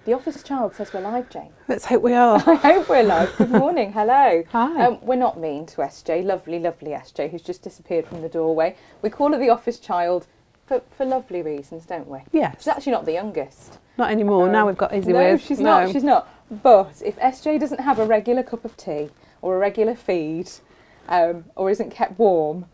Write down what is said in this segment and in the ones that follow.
The office child says we're live, Jane. Let's hope we are. I hope we're live. Good morning. Hello. Hi. We're not mean to SJ, lovely, lovely SJ, who's just disappeared from the doorway. We call her the office child for lovely reasons, don't we? Yes. She's actually not the youngest. Not anymore. Now we've got Izzy No, with. she's not. She's not. But if SJ doesn't have a regular cup of tea or a regular feed, or isn't kept warm,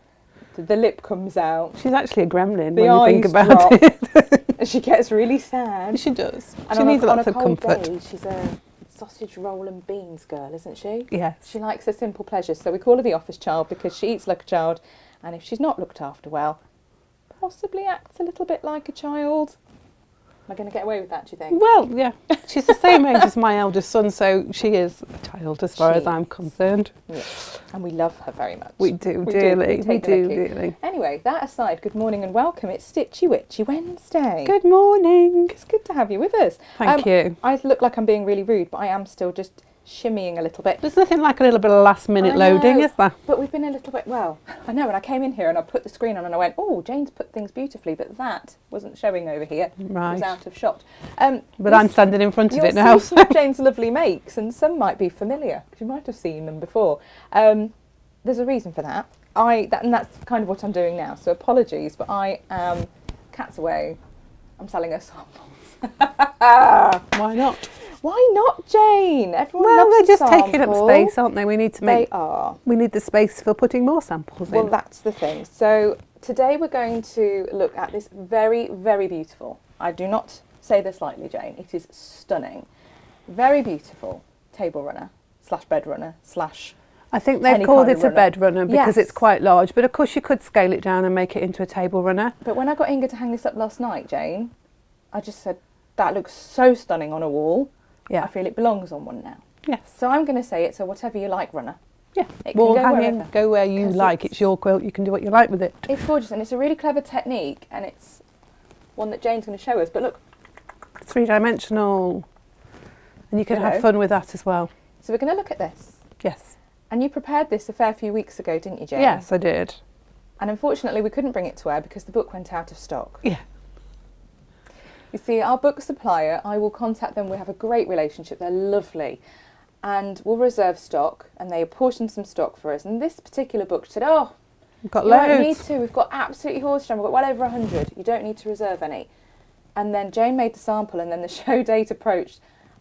the lip comes out. She's actually a gremlin The when you think eyes about drop. it. And she gets really sad. She does. And She needs lots of on a cold comfort. day, she's a sausage roll and beans girl, isn't she? Yes. She likes her simple pleasures. So we call her the office child because she eats like a child. And if she's not looked after well, possibly acts a little bit like a child. Am I going to get away with that, do you think? Well, yeah. She's the same age as my eldest son, so she is a child as far as I'm concerned. Yeah. And we love her very much. We do dearly. We do the mickey. dearly. Anyway, that aside, good morning and welcome. It's Stitchy Witchy Wednesday. Good morning. It's good to have you with us. Thank you. I look like I'm being really rude, but I am still just shimmying a little bit. There's nothing like a little bit of last minute loading, is there? But we've been a little bit, well, I know, when I came in here and I put the screen on and I went, oh, Jane's put things beautifully, but that wasn't showing over here. Right. It was out of shot. But I'm standing in front of it now. You'll see some of Jane's lovely makes, and some might be familiar, because you might have seen them before. There's a reason for that. And that's kind of what I'm doing now, so apologies, but I am, cat's away, I'm selling her samples. Why not? Why not, Jane? Everyone Well, loves they're a just taking up sample. space, aren't they? We need to make. They are. We need the space for putting more samples Well, in. that's the thing. So today we're going to look at this very, very beautiful, I do not say this lightly, Jane, it is stunning, very beautiful table runner / bed runner / I think they've any called kind it of a runner. bed runner because Yes. it's quite large. But of course, you could scale it down and make it into a table runner. But when I got Inga to hang this up last night, Jane, I just said, that looks so stunning on a wall. Yeah. I feel it belongs on one now. Yes. So I'm going to say it's a whatever you like runner. Yeah. It can Wall go hanging, wherever. go where you 'Cause like. It's your quilt. You can do what you like with it. It's gorgeous and it's a really clever technique and it's one that Jane's going to show us. But look, 3-dimensional, and you can Hello. have fun with that as well. so we're going to look at this. Yes. And you prepared this a fair few weeks ago, didn't you, Jane? Yes, I did. And unfortunately, we couldn't bring it to air because the book went out of stock. Yeah. You see, our book supplier, I will contact them. We have a great relationship. They're lovely. And we'll reserve stock, and they apportion some stock for us. And this particular book said, oh, We've got you don't need loads. to. We've got absolutely horse jam. We've got well over 100. You don't need to reserve any. And then Jane made the sample, and then the show date approached.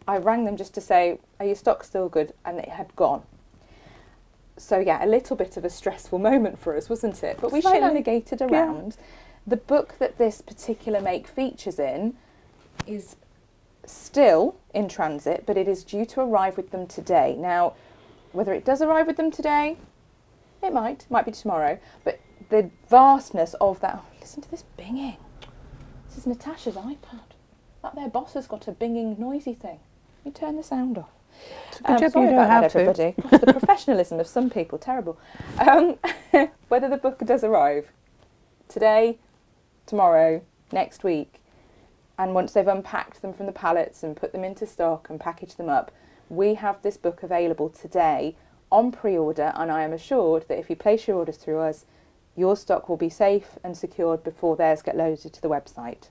I rang them just to say, are your stock still good? And it had gone. So yeah, a little bit of a stressful moment for us, wasn't it? But we Slightly. navigated around. The book that this particular make features in is still in transit, but it is due to arrive with them today. Now, whether it does arrive with them today, it might be tomorrow, but the vastness of that, oh, listen to this binging. This is Natasha's iPad. That there boss has got a binging noisy thing. You turn the sound off. Good job Sorry you about don't have that, to. everybody. Gosh, the professionalism of some people, terrible. Whether the book does arrive today, tomorrow, next week, and once they've unpacked them from the pallets and put them into stock and packaged them up, we have this book available today on pre-order, and I am assured that if you place your orders through us, your stock will be safe and secured before theirs get loaded to the website.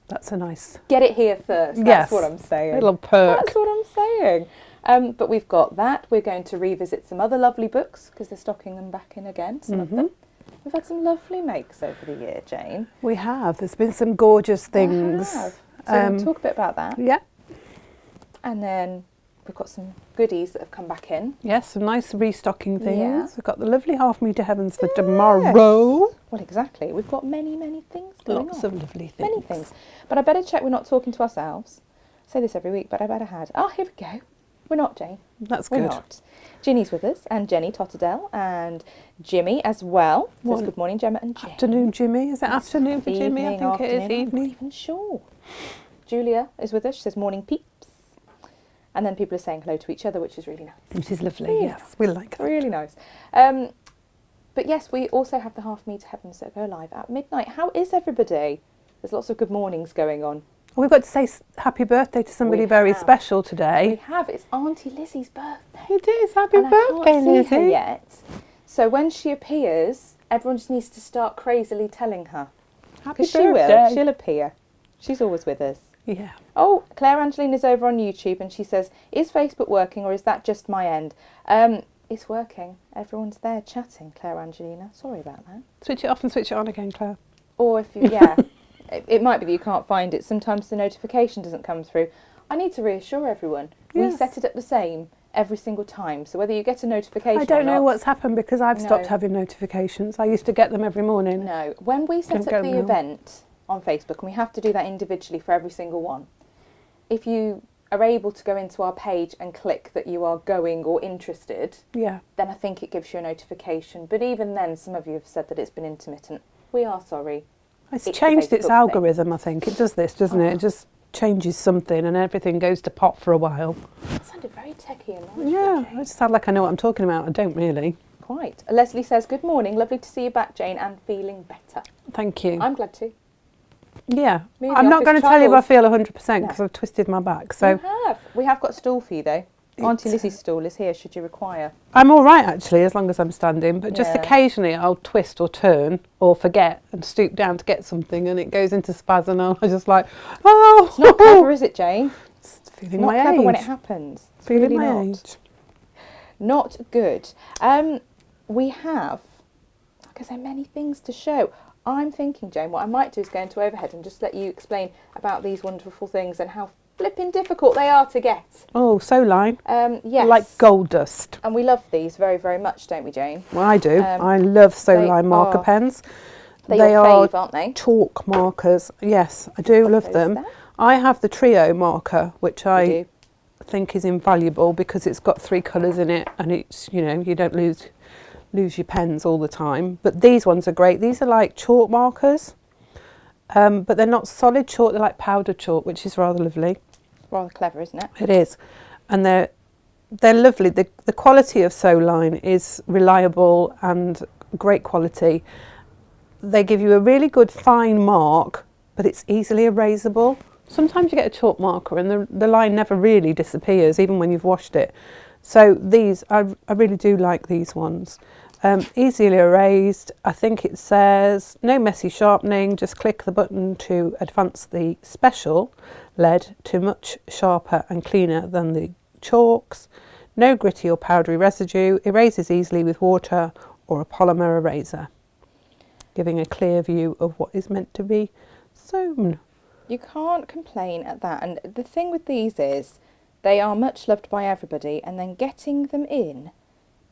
That's a nice Get it here first. That's Yes. what I'm saying. little perk. That's what I'm saying. But we've got that. We're going to revisit some other lovely books because they're stocking them back in again, some of them. We've had some lovely makes over the year, Jane. We have. There's been some gorgeous things. We have. So we'll talk a bit about that. Yeah. And then we've got some goodies that have come back in. Yes, some nice restocking things. Yeah. We've got the lovely half metre heavens for tomorrow. Well, exactly. We've got many, many things going Lots on. of lovely things. Many things. But I better check we're not talking to ourselves. I say this every week, but I better had. Oh, here we go. We're not, Jane. That's We're good. not. Ginny's with us, and Jenny Totterdale, and Jimmy as well. Says Well, good morning, Gemma and Jane. Afternoon, Jimmy. Is it afternoon for Jimmy? I Evening, think it is afternoon, I'm evening. not even sure. Julia is with us. She says morning peeps. And then people are saying hello to each other, which is really nice. It is lovely, Really yes. We like that. Really nice. But yes, we also have the half metre heavens that go live at midnight. How is everybody? There's lots of good mornings going on. We've got to say happy birthday to somebody We very have. special We today. have. It's Auntie Lizzie's birthday. It is. Happy And I birthday, can't see her Lizzie. yet. So when she appears, everyone just needs to start crazily telling her. Happy Because she will. birthday. She'll appear. She's always with us. Yeah. Oh, Claire Angelina's over on YouTube and she says, is Facebook working or is that just my end? It's working. Everyone's there chatting, Claire Angelina. Sorry about that. Switch it off and switch it on again, Claire. Or if you, yeah, it might be that you can't find it. Sometimes the notification doesn't come through. I need to reassure everyone. Yes. We set it up the same every single time. So whether you get a notification I don't or know not, what's happened because I've stopped No. having notifications. I used to get them every morning. No. When we set Don't up get the them now. event on Facebook, and we have to do that individually for every single one, if you are able to go into our page and click that you are going or interested, Yeah. then I think it gives you a notification. But even then, some of you have said that it's been intermittent. We are sorry. It's It's changed the its Facebook algorithm, I think. It does this, doesn't it? It just changes something and everything goes to pot for a while. It sounded very techie and knowledgeable. Yeah, Jane. I just sound like I know what I'm talking about. I don't really. Quite. Leslie says, good morning. Lovely to see you back, Jane, and feeling better. Thank you. I'm glad too. Yeah. Me and I'm the not going office to tell you if I travels. feel 100% because I've twisted my back. So We have got a stool for you, though. Auntie It's- Lizzie's stool is here, should you require. I'm all right, actually, as long as I'm standing. But just Yeah. occasionally I'll twist or turn or forget and stoop down to get something and it goes into spasm and I'm just like, oh. It's not clever, is it, Jane? It's It's feeling not my clever age. when it happens. It's Feeling really my not. age. Not good. We have, like I say, many things to show. I'm thinking, Jane, what I might do is go into overhead and just let you explain about these wonderful things and how flipping difficult they are to get. Oh, Sewline. Yes. Like gold dust. And we love these very, very much, don't we, Jane? Well, I do. Um, I love they Sewline marker are- pens. They're your are fave, aren't they? chalk markers. Yes, I do love those them. there. I have the trio marker, which You I do. think is invaluable because it's got 3 colours in it and it's, you know, you don't lose your pens all the time. But these ones are great. These are like chalk markers, but they're not solid chalk. They're like powdered chalk, which is rather lovely. Rather clever, isn't it? It is, and they're lovely. The quality of Sewline is reliable and great quality. They give you a really good fine mark, but it's easily erasable. Sometimes you get a chalk marker and the line never really disappears, even when you've washed it. So these, I really do like these ones. Easily erased. I think it says no messy sharpening, just click the button to advance the special lead to much sharper and cleaner than the chalks. No gritty or powdery residue, erases easily with water or a polymer eraser, giving a clear view of what is meant to be sewn. You can't complain at that. And the thing with these is they are much loved by everybody, and then getting them in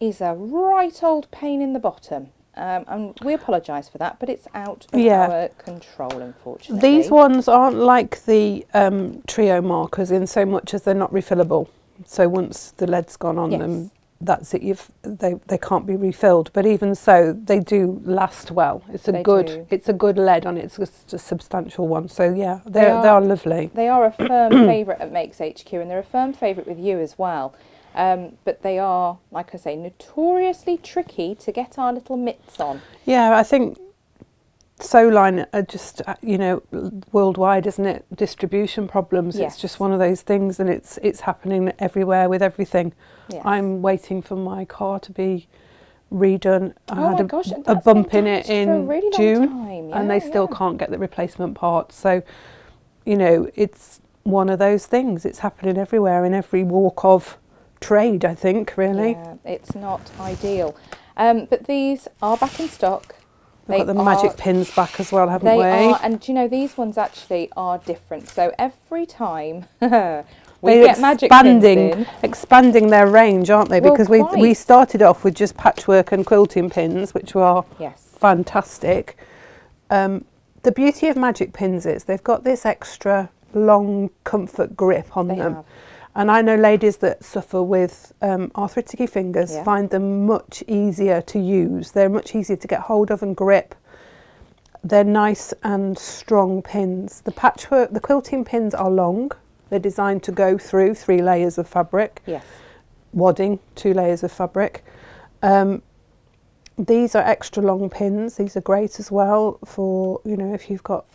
is a right old pain in the bottom. And we apologise for that, but it's out of our control, unfortunately. These ones aren't like the trio markers in so much as they're not refillable. So once the lead's gone on them, that's it. They can't be refilled. But even so, they do last well. It's a good lead on it. It's just a substantial one. So yeah, they are lovely. They are a firm favourite at Makes HQ, and they're a firm favourite with you as well. But they are, like I say, notoriously tricky to get our little mitts on. Yeah, I think Sewline are just, worldwide, isn't it? Distribution problems. Yes. It's just one of those things, and it's happening everywhere with everything. Yes. I'm waiting for my car to be redone. I had a that's bump been in it damaged for a in really long June, time. and they still can't get the replacement parts. So, it's one of those things. It's happening everywhere in every walk of trade, I think, really. Yeah, it's not ideal. But these are back in stock. We've got the magic pins back as well, haven't They we? are, and these ones actually are different. So every time we get magic pins in, expanding their range, aren't they? Well, Because quite. we started off with just patchwork and quilting pins, which were fantastic. The beauty of magic pins is they've got this extra long comfort grip on them. have. And I know ladies that suffer with arthritic fingers find them much easier to use. They're much easier to get hold of and grip. They're nice and strong pins. The patchwork, the quilting pins are long. They're designed to go through 3 layers of fabric. Yes. Wadding, 2 layers of fabric. These are extra long pins. These are great as well for, if you've got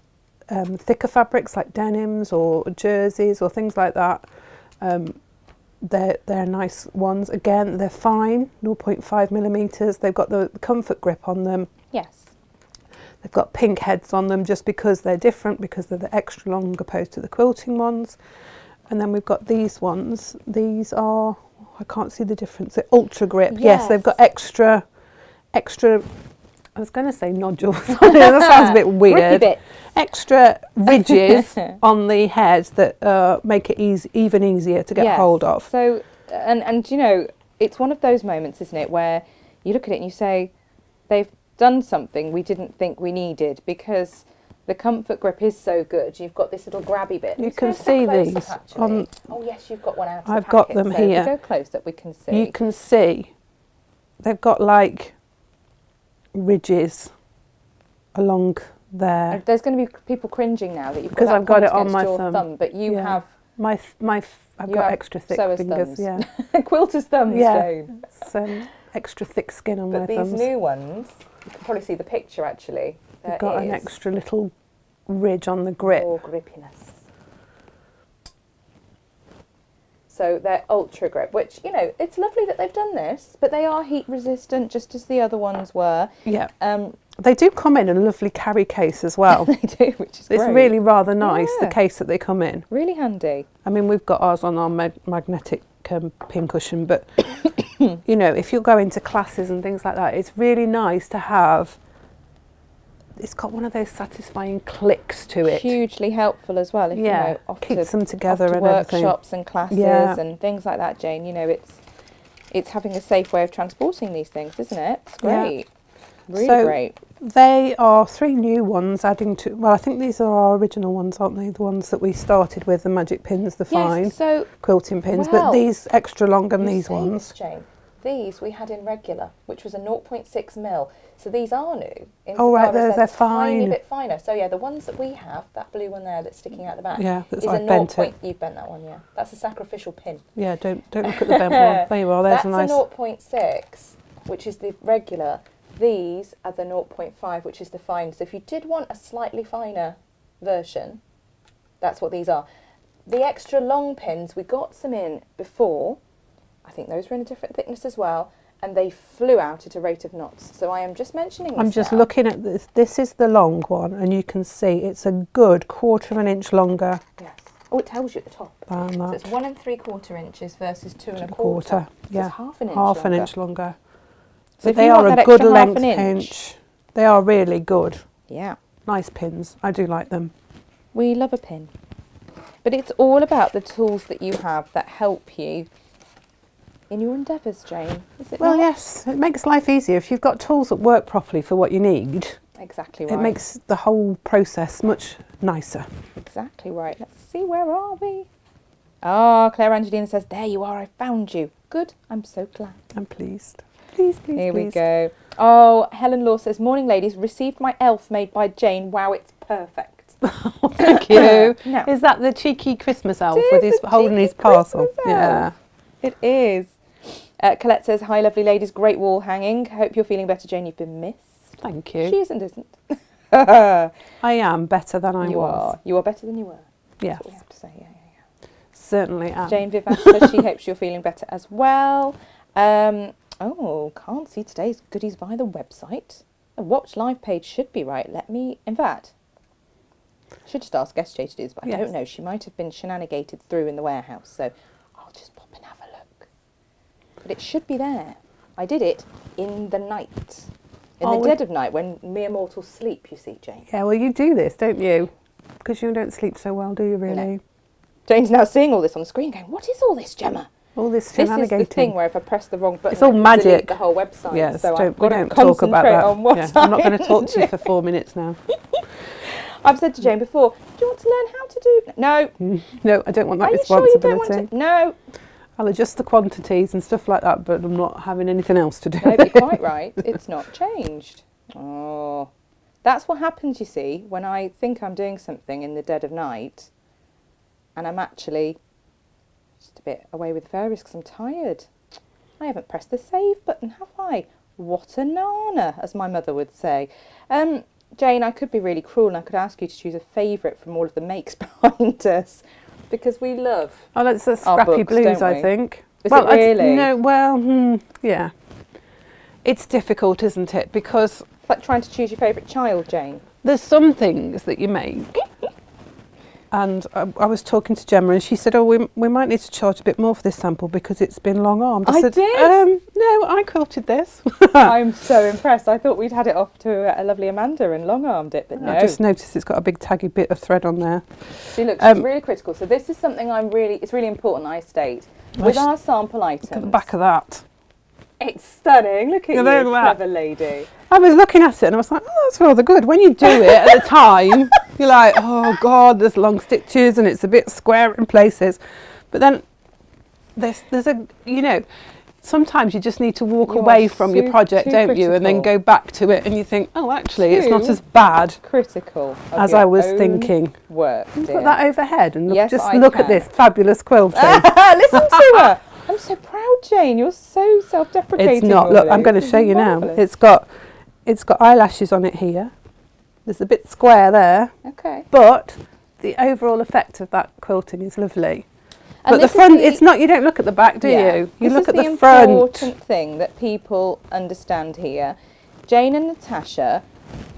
thicker fabrics like denims or jerseys or things like that. They're nice ones. Again, they're fine, 0.5 millimeters. They've got the comfort grip on them. Yes. They've got pink heads on them just because they're different, because they're the extra long opposed to the quilting ones. And then we've got these ones. These are, I can't see the difference. They're ultra grip. Yes, they've got extra, I was going to say nodules on it. That sounds a bit weird. Extra ridges on the heads that make it even easier to get hold of. So, and you know, it's one of those moments, isn't it, where you look at it and you say, they've done something we didn't think we needed, because the comfort grip is so good. You've got this little grabby bit. You can see these. Oh yes, you've got one out of I've the got packet, them so here. If we go close up, we can see. You can see they've got like ridges along there. There's going to be people cringing now that you've got because that I've got it point on my against your thumb. but you have I've got extra thick fingers. thumbs. Yeah, quilter's thumbs. Jane. It's extra thick skin on but my these thumbs. new ones, you can probably see the picture actually. They've got an extra little ridge on the grip. More grippiness. So they're ultra grip, which, you know, it's lovely that they've done this, but they are heat resistant just as the other ones were. Yeah. They do come in a lovely carry case as well. They do, which is great. It's really rather nice, the case that they come in. Really handy. I mean, we've got ours on our magnetic pin cushion, but, you know, if you're going to classes and things like that, it's really nice to have... It's got one of those satisfying clicks to it. Hugely helpful as well. If, you know, keeps them together and everything. Workshops and classes and things like that, Jane. You know, it's having a safe way of transporting these things, isn't it? It's great. Yeah. Really great. They are 3 new ones adding to... Well, I think these are our original ones, aren't they? The ones that we started with, the magic pins, the fine quilting pins. But these extra long and these ones... Jane, these we had in regular, which was a 0.6 mil. So these are new. Oh, right, they're fine. Tiny bit finer. So, yeah, the ones that we have, that blue one there that's sticking out the back, that's is I've a bent it. You've bent that one, yeah. That's a sacrificial pin. Yeah, don't look at the bent one. There you are, there's that's a nice... That's a 0.6, which is the regular. These are the 0.5, which is the fine. So if you did want a slightly finer version, that's what these are. The extra long pins, we got some in before. I think those were in a different thickness as well. And they flew out at a rate of knots. So I am just mentioning this I'm just now. looking at this. This is the long one, and you can see it's a good 1/4 inch longer. Yes. Oh, it tells you at the top. So it's 1 3/4 inches versus 2 1/4. So yeah. it's half an inch half longer. an inch longer. So they are a good length pinch. They are really good. Yeah. Nice pins. I do like them. We love a pin. But it's all about the tools that you have that help you in your endeavours, Jane, is it well, not? Yes, it makes life easier. If you've got tools that work properly for what you need, exactly right. It makes the whole process much nicer. Exactly right. Let's see, where are we? Ah, Claire Angelina says, there you are, I found you. Good, I'm so glad. I'm pleased. Please, Here we go. Oh, Helen Law says, morning ladies, received my elf made by Jane. Wow, it's perfect. Oh, thank you. No. Is that the cheeky Christmas elf with his holding his parcel? Yeah. It is. Colette says, hi lovely ladies, great wall hanging. Hope you're feeling better, Jane, you've been missed. Thank you. She isn't. I am better than I was. You are better than you were. Yes. That's what we have to say, yeah. Certainly am. Jane Vivac says she hopes you're feeling better as well. Can't see today's goodies via the website. The watch live page should be right. In fact, I should just ask SJ to do this, but I don't know. She might have been shenanigated through in the warehouse, so I'll just pop and have a look. But it should be there. I did it in the night. In the dead of night, when mere mortals sleep, you see, Jane. Yeah, well, you do this, don't you? Because you don't sleep so well, do you, really? No. Jane's now seeing all this on the screen going, what is all this, Gemma? All this This shenanigating. is the thing where if I press the wrong button, it's all magic. Delete the whole website. Yes, so we don't talk about that. I'm not going to talk to you for 4 minutes now. I've said to Jane before, do you want to learn how to do... No. No, I don't want that Are responsibility. You sure you don't want to? No. I'll adjust the quantities and stuff like that, but I'm not having anything else to do. No, you're quite right. It's not changed. Oh. That's what happens, you see, when I think I'm doing something in the dead of night and I'm actually just a bit away with fairies because I'm tired. I haven't pressed the save button, have I? What a nana, as my mother would say. Jane, I could be really cruel and I could ask you to choose a favourite from all of the makes behind us because we love that's the Scrappy books, Blues, I think. Is it really? Yeah. It's difficult, isn't it? Because It's like trying to choose your favourite child, Jane. There's some things that you make. And I was talking to Gemma and she said, oh, we might need to charge a bit more for this sample because it's been long-armed. I said, did? No, I quilted this. I'm so impressed. I thought we'd had it off to a lovely Amanda and long-armed it, but no. I just noticed it's got a big taggy bit of thread on there. See, look, she's really critical. So this is something it's really important I state. With our sample items. Look at the back of that. It's stunning. Look at you, clever lady. I was looking at it and I was like, oh, that's rather good. When you do it at the time, you're like, oh God, there's long stitches and it's a bit square in places. But then there's a, you know, sometimes you just need to walk away from your project, don't you? And then go back to it and you think, oh, actually, it's not as bad critical as I was thinking. Work, Put that overhead and look, yes, look at this fabulous quilting. Listen to her. I'm so proud, Jane. You're so self-deprecating. It's not. Look, I'm going to show you now. It's got eyelashes on it here. There's a bit square there. Okay. But the overall effect of that quilting is lovely. And but the front, it's not. You don't look at the back, do you? You look at the front. This is the important thing that people understand here. Jane and Natasha.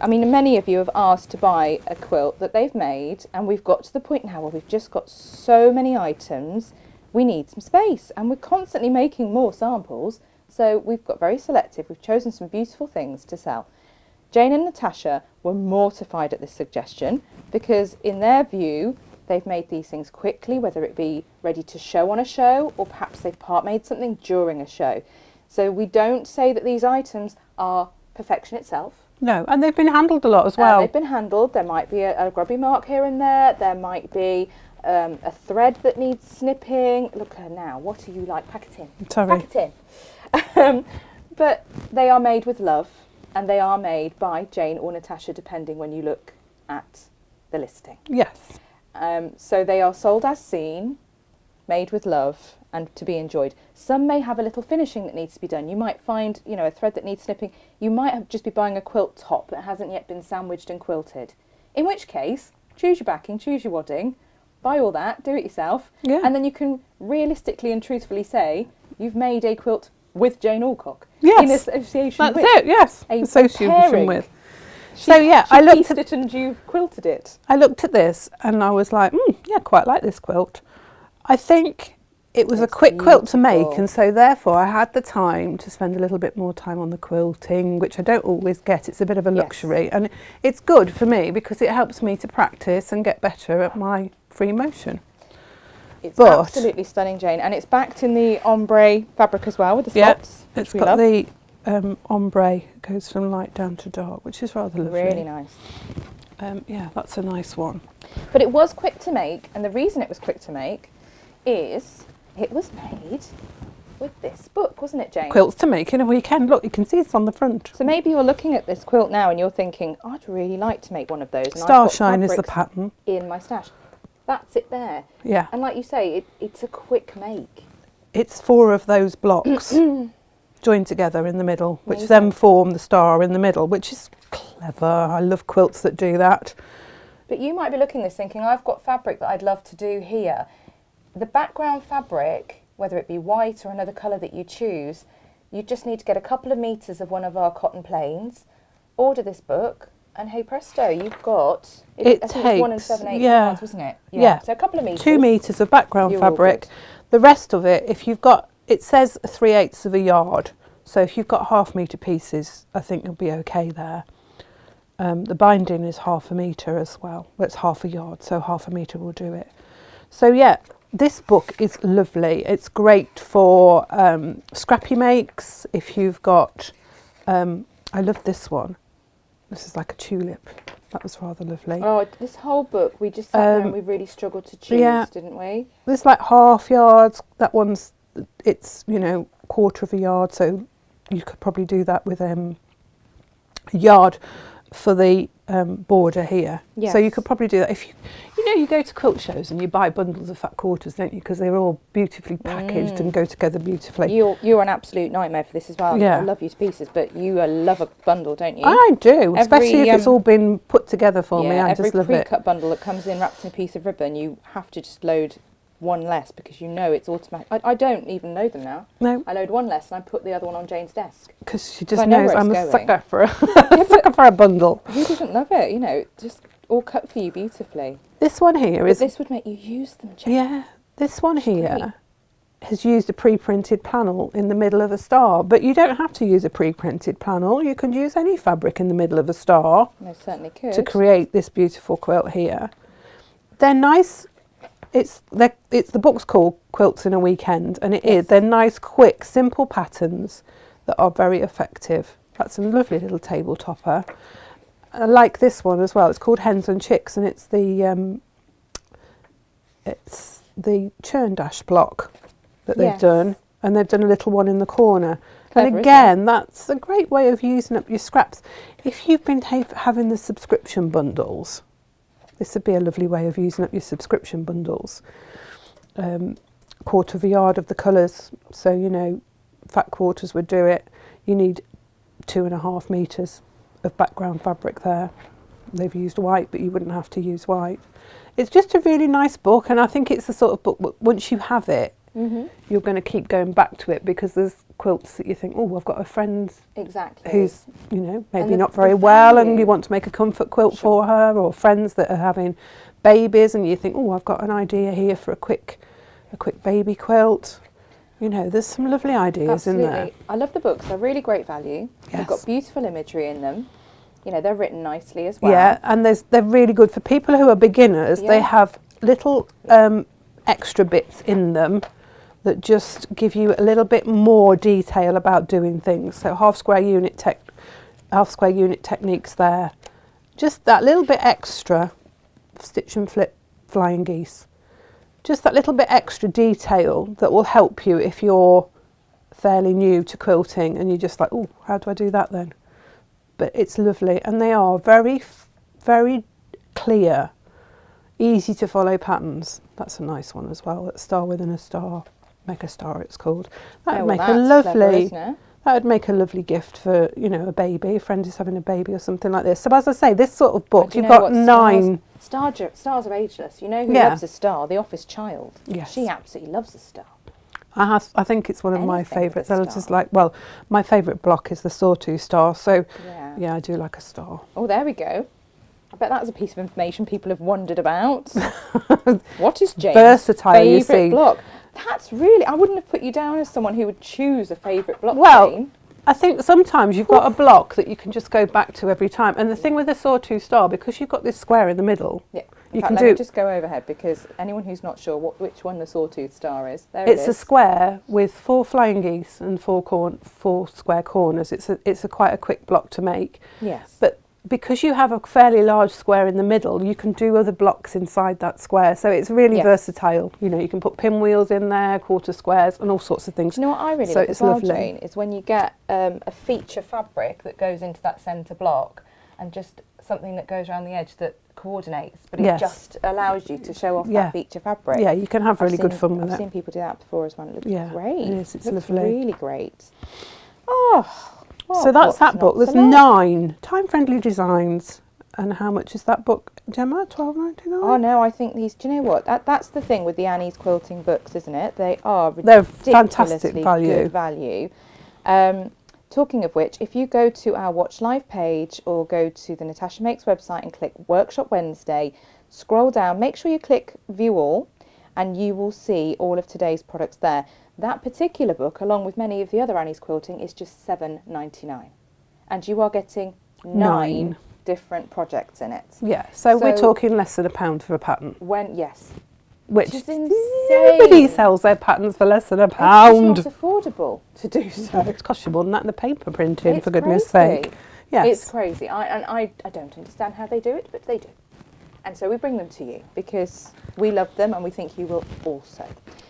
I mean, many of you have asked to buy a quilt that they've made, and we've got to the point now where we've just got so many items. We need some space, and we're constantly making more samples, so we've got very selective. We've chosen some beautiful things to sell. Jane and Natasha were mortified at this suggestion because in their view they've made these things quickly, whether it be ready to show on a show or perhaps they've part made something during a show. So we don't say that these items are perfection itself. No, and they've been handled a lot as well. They've been handled. There might be a grubby mark here and there. There might be a thread that needs snipping. Look at her now. What are you like? Pack it in. Sorry. Pack it in. But they are made with love, and they are made by Jane or Natasha, depending when you look at the listing. Yes. So they are sold as seen, made with love, and to be enjoyed. Some may have a little finishing that needs to be done. You might find, you know, a thread that needs snipping. You might just be buying a quilt top that hasn't yet been sandwiched and quilted. In which case, choose your backing, choose your wadding, buy all that, do it yourself, and then you can realistically and truthfully say you've made a quilt with Jane Alcock. Yes, in association that's with. it. Yes, association with. So yeah, I looked at it and you've quilted it. I looked at this and I was like, yeah, quite like this quilt. I think it was a quick quilt to make, and so therefore I had the time to spend a little bit more time on the quilting, which I don't always get. It's a bit of a luxury, and it's good for me because it helps me to practice and get better at my free motion. It's absolutely stunning, Jane, and it's backed in the ombre fabric as well with the spots. Yeah, it's got the ombre, goes from light down to dark, which is rather lovely. Really nice. Yeah, that's a nice one. But it was quick to make, and the reason it was quick to make is it was made with this book, wasn't it, Jane? Quilts to make in a weekend. Look, you can see it's on the front. So maybe you're looking at this quilt now and you're thinking, I'd really like to make one of those. And Starshine is the pattern. In my stash. That's it there. Yeah. And like you say, it's a quick make. It's 4 of those blocks joined together in the middle, which Amazing. then form the star in the middle, which is clever. I love quilts that do that. But you might be looking at this thinking, I've got fabric that I'd love to do here. The background fabric, whether it be white or another colour that you choose, you just need to get a couple of metres of one of our cotton planes, order this book, and hey presto, you've got... I think it was 1 7/8 yards, wasn't it? Yeah. So a couple of metres. 2 metres of background fabric. The rest of it, if you've got, it says 3/8 of a yard. So if you've got ½ metre pieces, I think you'll be okay there. The binding is ½ metre as well. Well, it's ½ a yard, so ½ metre will do it. So yeah, this book is lovely. It's great for scrappy makes. If you've got, I love this one. This is like a tulip. That was rather lovely. Oh, this whole book, we just sat there and we really struggled to choose, didn't we? There's like ½ yards. That one's, it's, you know, 1/4 of a yard. So you could probably do that with a yard for the border here. Yes. So you could probably do that if you know, you go to quilt shows and you buy bundles of fat quarters, don't you? Because they're all beautifully packaged and go together beautifully. You're an absolute nightmare for this as well. Yeah. I love you to pieces, but you love a bundle, don't you? I do, especially if it's all been put together for me. I just love it. Every pre-cut bundle that comes in wrapped in a piece of ribbon, you have to just load one less because you know it's automatic. I don't even load them now. No, I load one less and I put the other one on Jane's desk. because she 'Cause just I know knows where I'm it's a going. sucker for a sucker for a bundle. Who doesn't love it? You know, just all cut for you beautifully. This one here But is this would make you use them, Jane. yeah. This one here great. has used a pre-printed panel in the middle of a star, but you don't have to use a pre-printed panel. You can use any fabric in the middle of a star I certainly could. to create this beautiful quilt here. They're nice. It's the book's called Quilts in a Weekend, and it is. Yes. They're nice, quick, simple patterns that are very effective. That's a lovely little table topper. I like this one as well. It's called Hens and Chicks, and it's the churn dash block that they've Yes. done, and they've done a little one in the corner. Clever, And isn't again, that's a great way of using up your scraps. If you've been having the subscription bundles, this would be a lovely way of using up your subscription bundles. Quarter of a yard of the colours, so you know, fat quarters would do it. You need 2.5 metres of background fabric there. They've used white, but you wouldn't have to use white. It's just a really nice book, and I think it's the sort of book, once you have it, you're going to keep going back to it, because there's quilts that you think, oh, I've got a friend Exactly. who's, you know, maybe the- not the very well, and value. you want to make a comfort quilt Sure. for her, or friends that are having babies, and you think, oh, I've got an idea here for a quick baby quilt. You know, there's some lovely ideas in there. Absolutely. I love the books. They're really great value. They've Yes. got beautiful imagery in them. You know, they're written nicely as well. Yeah, and they're really good for people who are beginners. They Yeah. have little extra bits in them that just give you a little bit more detail about doing things. So half square unit techniques there. Just that little bit extra, stitch and flip flying geese. Just that little bit extra detail that will help you if you're fairly new to quilting and you're just like, oh, how do I do that then? But it's lovely, and they are very, very clear, easy to follow patterns. That's a nice one as well. A star within a star, make a star it's called. That Oh, would well, make a that's clever, lovely. isn't it? That would make a lovely gift for, you know, a baby. A friend is having a baby or something like this. So as I say, this sort of book, Do you you've know got what? 9. Stars are ageless. You know who Yeah. loves a star? The office child. Yes. She absolutely loves a star. I think it's one of my Anything with a favourites. I just star. like, well, my favourite block is the sawtooth star. So Yeah. yeah, I do like a star. Oh, there we go. I bet that's a piece of information people have wondered about. What is Jane's Versatile, you favourite see. block? That's really... I wouldn't have put you down as someone who would choose a favourite block, Well, Jane. I think sometimes you've got a block that you can just go back to every time. And the thing with the sawtooth star, because you've got this square in the middle, Yeah. you In fact, can let me do. just go overhead, because anyone who's not sure which one the sawtooth star is, there it It's a is. square with 4 flying geese and 4 square corners. It's quite a quick block to make. Yes. But because you have a fairly large square in the middle, you can do other blocks inside that square. So it's really Yes. versatile. You know, you can put pinwheels in there, quarter squares, and all sorts of things. Do you know what I really So love it's as well, lovely. Jane, is when you get a feature fabric that goes into that centre block, and just something that goes around the edge that coordinates, but it Yes. just allows you to show off Yeah. that feature fabric. Yeah, you can have really good fun with I've it. seen people do that before as well. It looks Yeah, great. it is. It's looks lovely. really great. Oh, well, So that's what's that not book. to There's like? 9 time-friendly designs. And how much is that book, Gemma? $12.99? Oh no, I think these. Do you know what? That's the thing with the Annie's quilting books, isn't it? They are They're ridiculously fantastic value. good value. Talking of which, if you go to our Watch Live page or go to the Natasha Makes website and click Workshop Wednesday, scroll down, make sure you click View All, and you will see all of today's products there. That particular book, along with many of the other Annie's quilting, is just $7.99, and you are getting 9 different projects in it. Yeah, so we're So- talking less than £1 for a pattern, Yes, which is insane. nobody sells their patterns for less than It's £1. just not affordable to do so. It costs you more than that in the paper printing, It's for goodness crazy. sake. Yes. It's crazy. I don't understand how they do it, but they do. And so we bring them to you because we love them and we think you will also.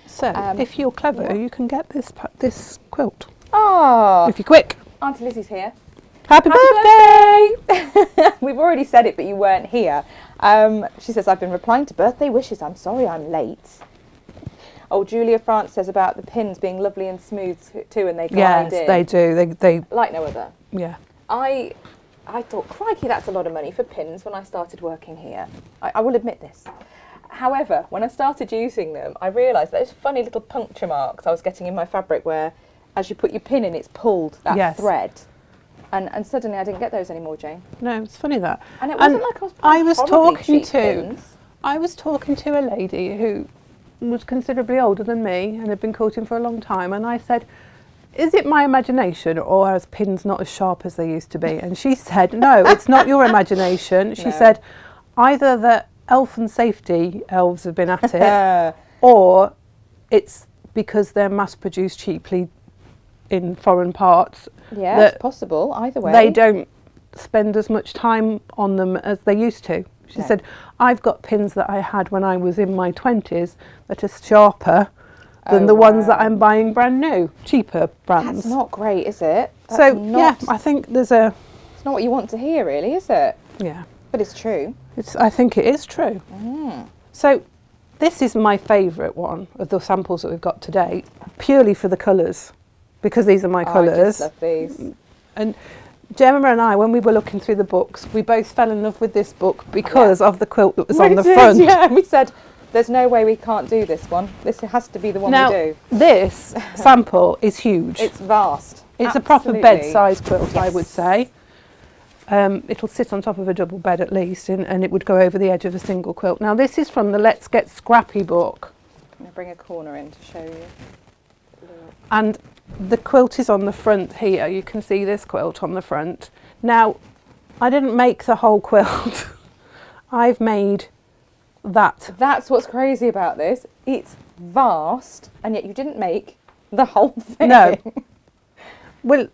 So, if you're clever, yeah. you can get this quilt. Oh, If you're quick. Auntie Lizzie's here. Happy birthday! We've already said it, but you weren't here. She says, I've been replying to birthday wishes. I'm sorry I'm late. Oh, Julia France says about the pins being lovely and smooth too, and they glide Yes, in. they do. They Like no other. yeah. I thought, crikey, that's a lot of money for pins when I started working here. I will admit this. However, when I started using them, I realised those funny little puncture marks I was getting in my fabric where, as you put your pin in, it's pulled that thread. And suddenly I didn't get those anymore, Jane. No, it's funny that. And it wasn't like I was I was talking to a lady who was considerably older than me and had been quilting for a long time, and I said, is it my imagination, or are pins not as sharp as they used to be? And she said, no, it's not your imagination. She said, either the health and safety elves have been at it, or it's because they're mass produced cheaply in foreign parts. Yeah, it's possible, either way. They don't spend as much time on them as they used to. She said, I've got pins that I had when I was in my 20s that are sharper than the ones that I'm buying brand new, cheaper brands. That's not great, is it? I think there's a... It's not what you want to hear, really, is it? Yeah. But it's true. I think it is true. So this is my favourite one of the samples that we've got today, purely for the colours, because these are my colours. I just love these. And Gemma and I, when we were looking through the books, we both fell in love with this book because of the quilt that was on the front. Yeah, we said, there's no way we can't do this one. This has to be the one we do. This sample is huge. It's vast. It's a proper bed-sized quilt, I would say. It'll sit on top of a double bed at least, and it would go over the edge of a single quilt. Now, this is from the Let's Get Scrappy book. I'm going to bring a corner in to show you. And the quilt is on the front here. You can see this quilt on the front. Now, I didn't make the whole quilt. I've made that. That's what's crazy about this. It's vast, and yet you didn't make the whole thing. No. Well,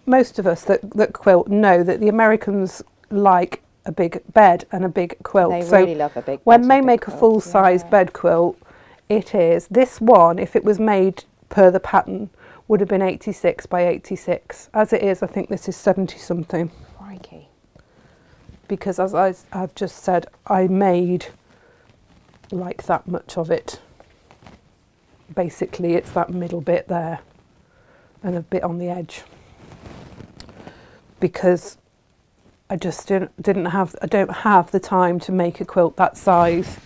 most of us that quilt know that the Americans like a big bed and a big quilt. They really love a big bed. When they make a full-size bed quilt, it is. This one, if it was made per the pattern, would have been 86 by 86. As it is, I think this is 70-something. Crikey. Because as I've just said, I made like that much of it. Basically, it's that middle bit there and a bit on the edge. Because I just I don't have the time to make a quilt that size.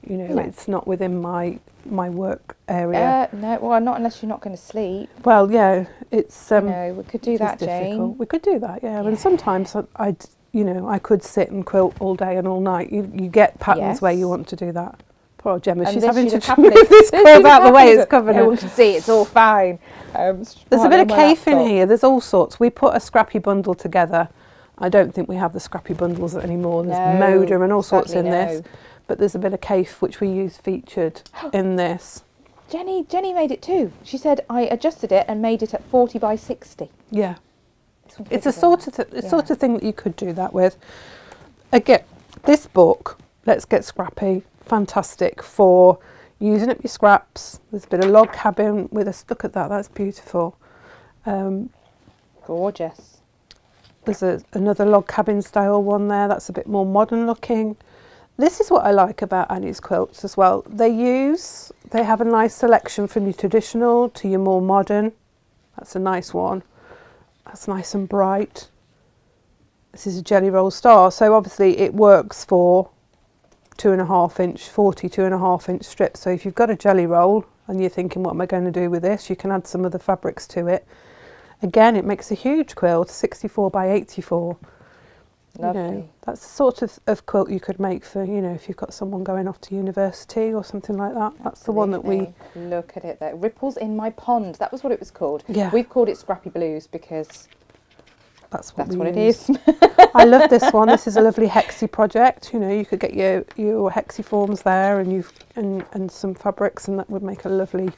You know, it's not within my work area. No, well, not unless you're not going to sleep. Well, yeah, it's we could do that, difficult. Jane. We could do that, yeah. And sometimes I could sit and quilt all day and all night. You get patterns where you want to do that. Poor Gemma, she's having to move this quilt out the way. It's covered. No one can see. It's all fine. There's a bit of cave in here. There's all sorts. We put a scrappy bundle together. I don't think we have the scrappy bundles anymore. There's modem and all sorts in this. But there's a bit of cave which we use featured in this. Jenny made it too. She said I adjusted it and made it at 40 by 60. Yeah. It's a sort of thing that you could do that with. Again, this book, Let's Get Scrappy, fantastic for using up your scraps. There's a bit of log cabin with a, look at that, that's beautiful. Gorgeous. There's another log cabin style one there, that's a bit more modern looking. This is what I like about Annie's quilts as well. They have a nice selection from your traditional to your more modern. That's a nice one. That's nice and bright. This is a jelly roll star, so obviously it works for 2.5 inch, 2.5 inch strips. So if you've got a jelly roll and you're thinking, what am I going to do with this? You can add some other fabrics to it. Again, it makes a huge quilt, 64 by 84. Lovely. You know, that's the sort of quilt you could make for, you know, if you've got someone going off to university or something like that. That's the one that we... Look at it there. Ripples in My Pond. That was what it was called. Yeah. We've called it Scrappy Blues because that's what it is. I love this one. This is a lovely hexie project. You know, you could get your hexie forms there and some fabrics, and that would make a lovely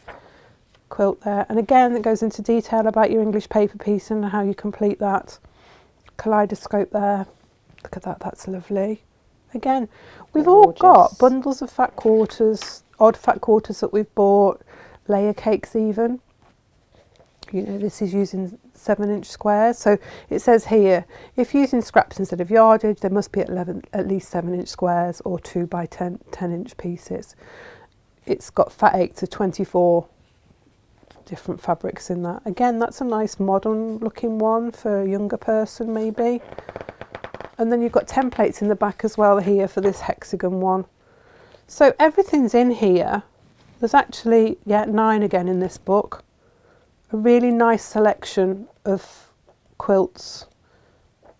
quilt there. And again, it goes into detail about your English paper piece and how you complete that. Kaleidoscope there. Look at that, that's lovely. Again, we've all got bundles of fat quarters, odd fat quarters that we've bought, layer cakes even. You know, this is using 7-inch squares. So it says here, if using scraps instead of yardage, there must be at least 7-inch squares or 2 by 10-inch pieces. It's got fat 8 to 24 different fabrics in that. Again, that's a nice modern looking one for a younger person maybe. And then you've got templates in the back as well here for this hexagon one. So everything's in here. There's actually, 9 again in this book. A really nice selection of quilts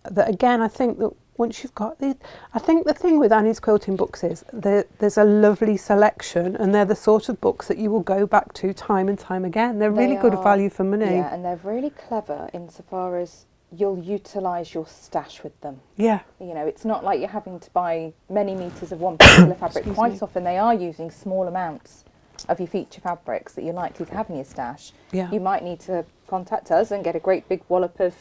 that, again, I think that once you've got these, I think the thing with Annie's quilting books is there's a lovely selection, and they're the sort of books that you will go back to time and time again. They're really good value for money. Yeah, and they're really clever insofar as you'll utilise your stash with them. Yeah. You know, it's not like you're having to buy many metres of one particular fabric. Quite often they are using small amounts of your feature fabrics that you're likely to have in your stash. Yeah. You might need to contact us and get a great big wallop of,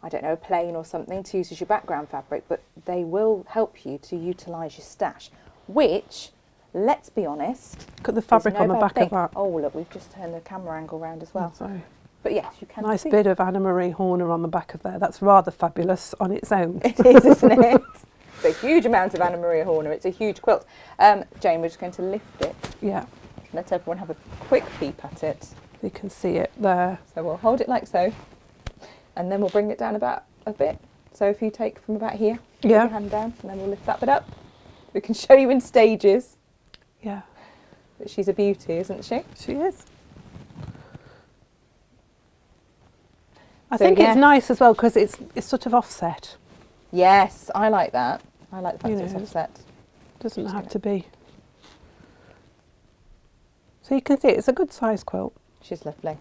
I don't know, a plain or something to use as your background fabric, but they will help you to utilise your stash, which, let's be honest, Look at the fabric no on the bad back thing. of that. Oh, look, we've just turned the camera angle round as well. Sorry. But yes, you can Nice see. bit of Anna Marie Horner on the back of there. That's rather fabulous on its own. It is, isn't it? It's a huge amount of Anna Maria Horner. It's a huge quilt. Jane, we're just going to lift it. Yeah. Let everyone have a quick peep at it. You can see it there. So we'll hold it like so, and then we'll bring it down about a bit. So if you take from about here, put your hand down, and then we'll lift that bit up. We can show you in stages. Yeah. That she's a beauty, isn't she? She is. I So think yes. it's nice as well because it's sort of offset. Yes, I like that. I like the fact You that it's know. offset. Doesn't Just have gonna- to be. So you can see it's a good size quilt. She's lovely.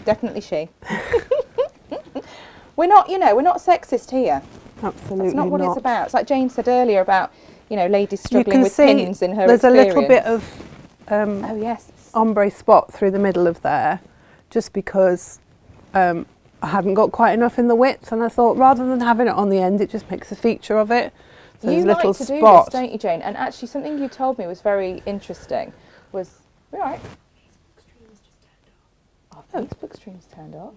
Definitely she. We're not, we're not sexist here. Absolutely That's not what not. it's about. It's like Jane said earlier about, ladies You struggling can with see pins in her there's experience. a little bit of Oh, yes. ombre spot through the middle of there, just because I hadn't got quite enough in the width, and I thought rather than having it on the end, it just makes a feature of it. So You there's a like little to do spot. this, don't you, Jane? And actually something you told me was very interesting was, all right, our Facebook stream's turned off.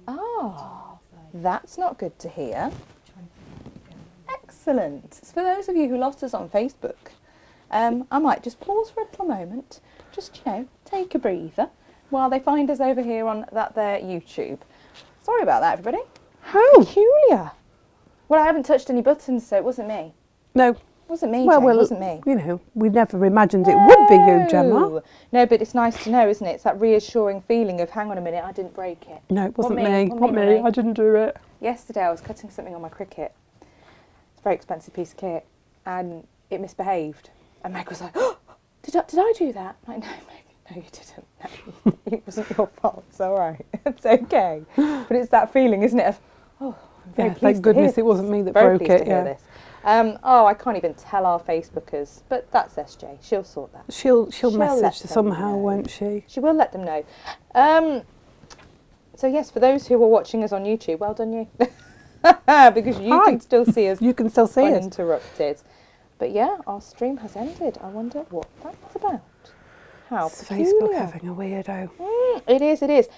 Oh, that's not good to hear. Excellent. So for those of you who lost us on Facebook, I might just pause for a little moment, just, take a breather while they find us over here on their YouTube. Sorry about that, everybody. How? Peculiar. Well, I haven't touched any buttons, so it wasn't me. No. It wasn't me, Well, Jane, it wasn't me. we never imagined it would be you, Gemma. No, but it's nice to know, isn't it? It's that reassuring feeling of, hang on a minute, I didn't break it. No, it wasn't Not me. me, Not me. I didn't do it. Yesterday I was cutting something on my Cricut. It's a very expensive piece of kit, and it misbehaved. And Meg was like, oh, did I do that? I'm like, no, Meg, no, you didn't. No, it wasn't your fault. It's all right. It's okay. But it's that feeling, isn't it? Of, oh, I'm very Yeah, pleased thank to goodness hear it wasn't this. me that Very broke pleased it. to hear Yeah. this. I can't even tell our Facebookers, but that's SJ. She'll sort that. She'll let message them somehow, know. won't she? She will let them know. So yes, for those who are watching us on YouTube, well done you. Because you Hi. can still see us You can still see us. uninterrupted. But yeah, our stream has ended. I wonder what that's about. How It's peculiar. Facebook having a weirdo. It is.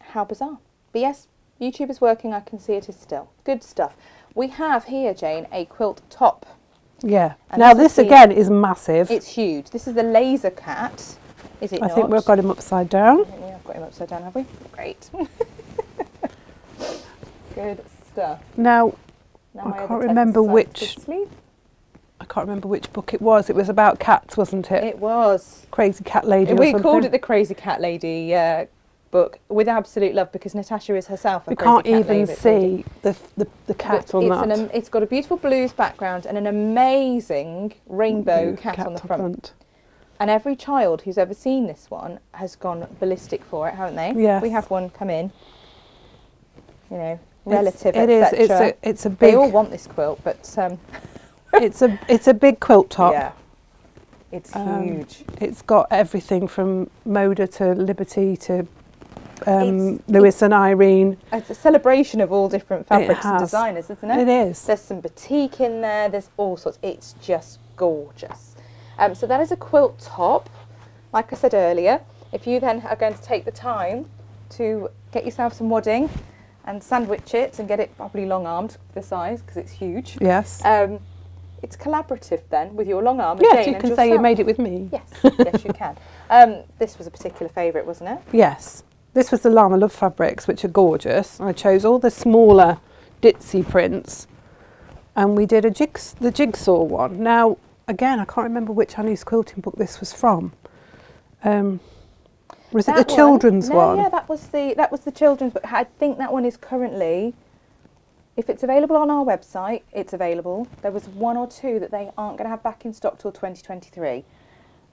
How bizarre. But yes, YouTube is working. I can see it is still. Good stuff. We have here, Jane, a quilt top. Yeah. And Now this is this again is massive. It's huge. This is the Laser Cat. Is it I not? think we've got him upside down. I think we have got him upside down, have we? Great. Good stuff. Now Now I my can't other remember side to which- the sleeve. I can't remember which book it was. It was about cats, wasn't it? It was. Crazy Cat Lady. We or called something. it the Crazy Cat Lady book with absolute love because Natasha is herself a We crazy can't cat even lady. see the cat But on it's that. it's got a beautiful blues background and an amazing rainbow cat on the front. And every child who's ever seen this one has gone ballistic for it, haven't they? Yes. We have one come in. Relative, It is. etc. It's a They big. all want this quilt, but it's a big quilt top. yeah, it's huge. It's got everything from Moda to Liberty to It's- Lewis and Irene. It's a celebration of all different fabrics and has. designers, isn't it? It is. There's some batik in there. There's all sorts. It's just gorgeous. So that is a quilt top. Like I said earlier, if you then are going to take the time to get yourself some wadding and sandwich it and get it probably long-armed the size because it's huge. Yes. It's collaborative then with your long arm and Yes, Jane you and can say you yourself. made it with me. Yes, yes you can. This was a particular favourite, wasn't it? Yes. This was the Llama Love fabrics, which are gorgeous. I chose all the smaller ditzy prints and we did the jigsaw one. Now, again, I can't remember which Annie's quilting book this was from. Was it the children's one? Yeah, that was the children's book. I think that one is currently, if it's available on our website, it's available. There was one or two that they aren't going to have back in stock till 2023.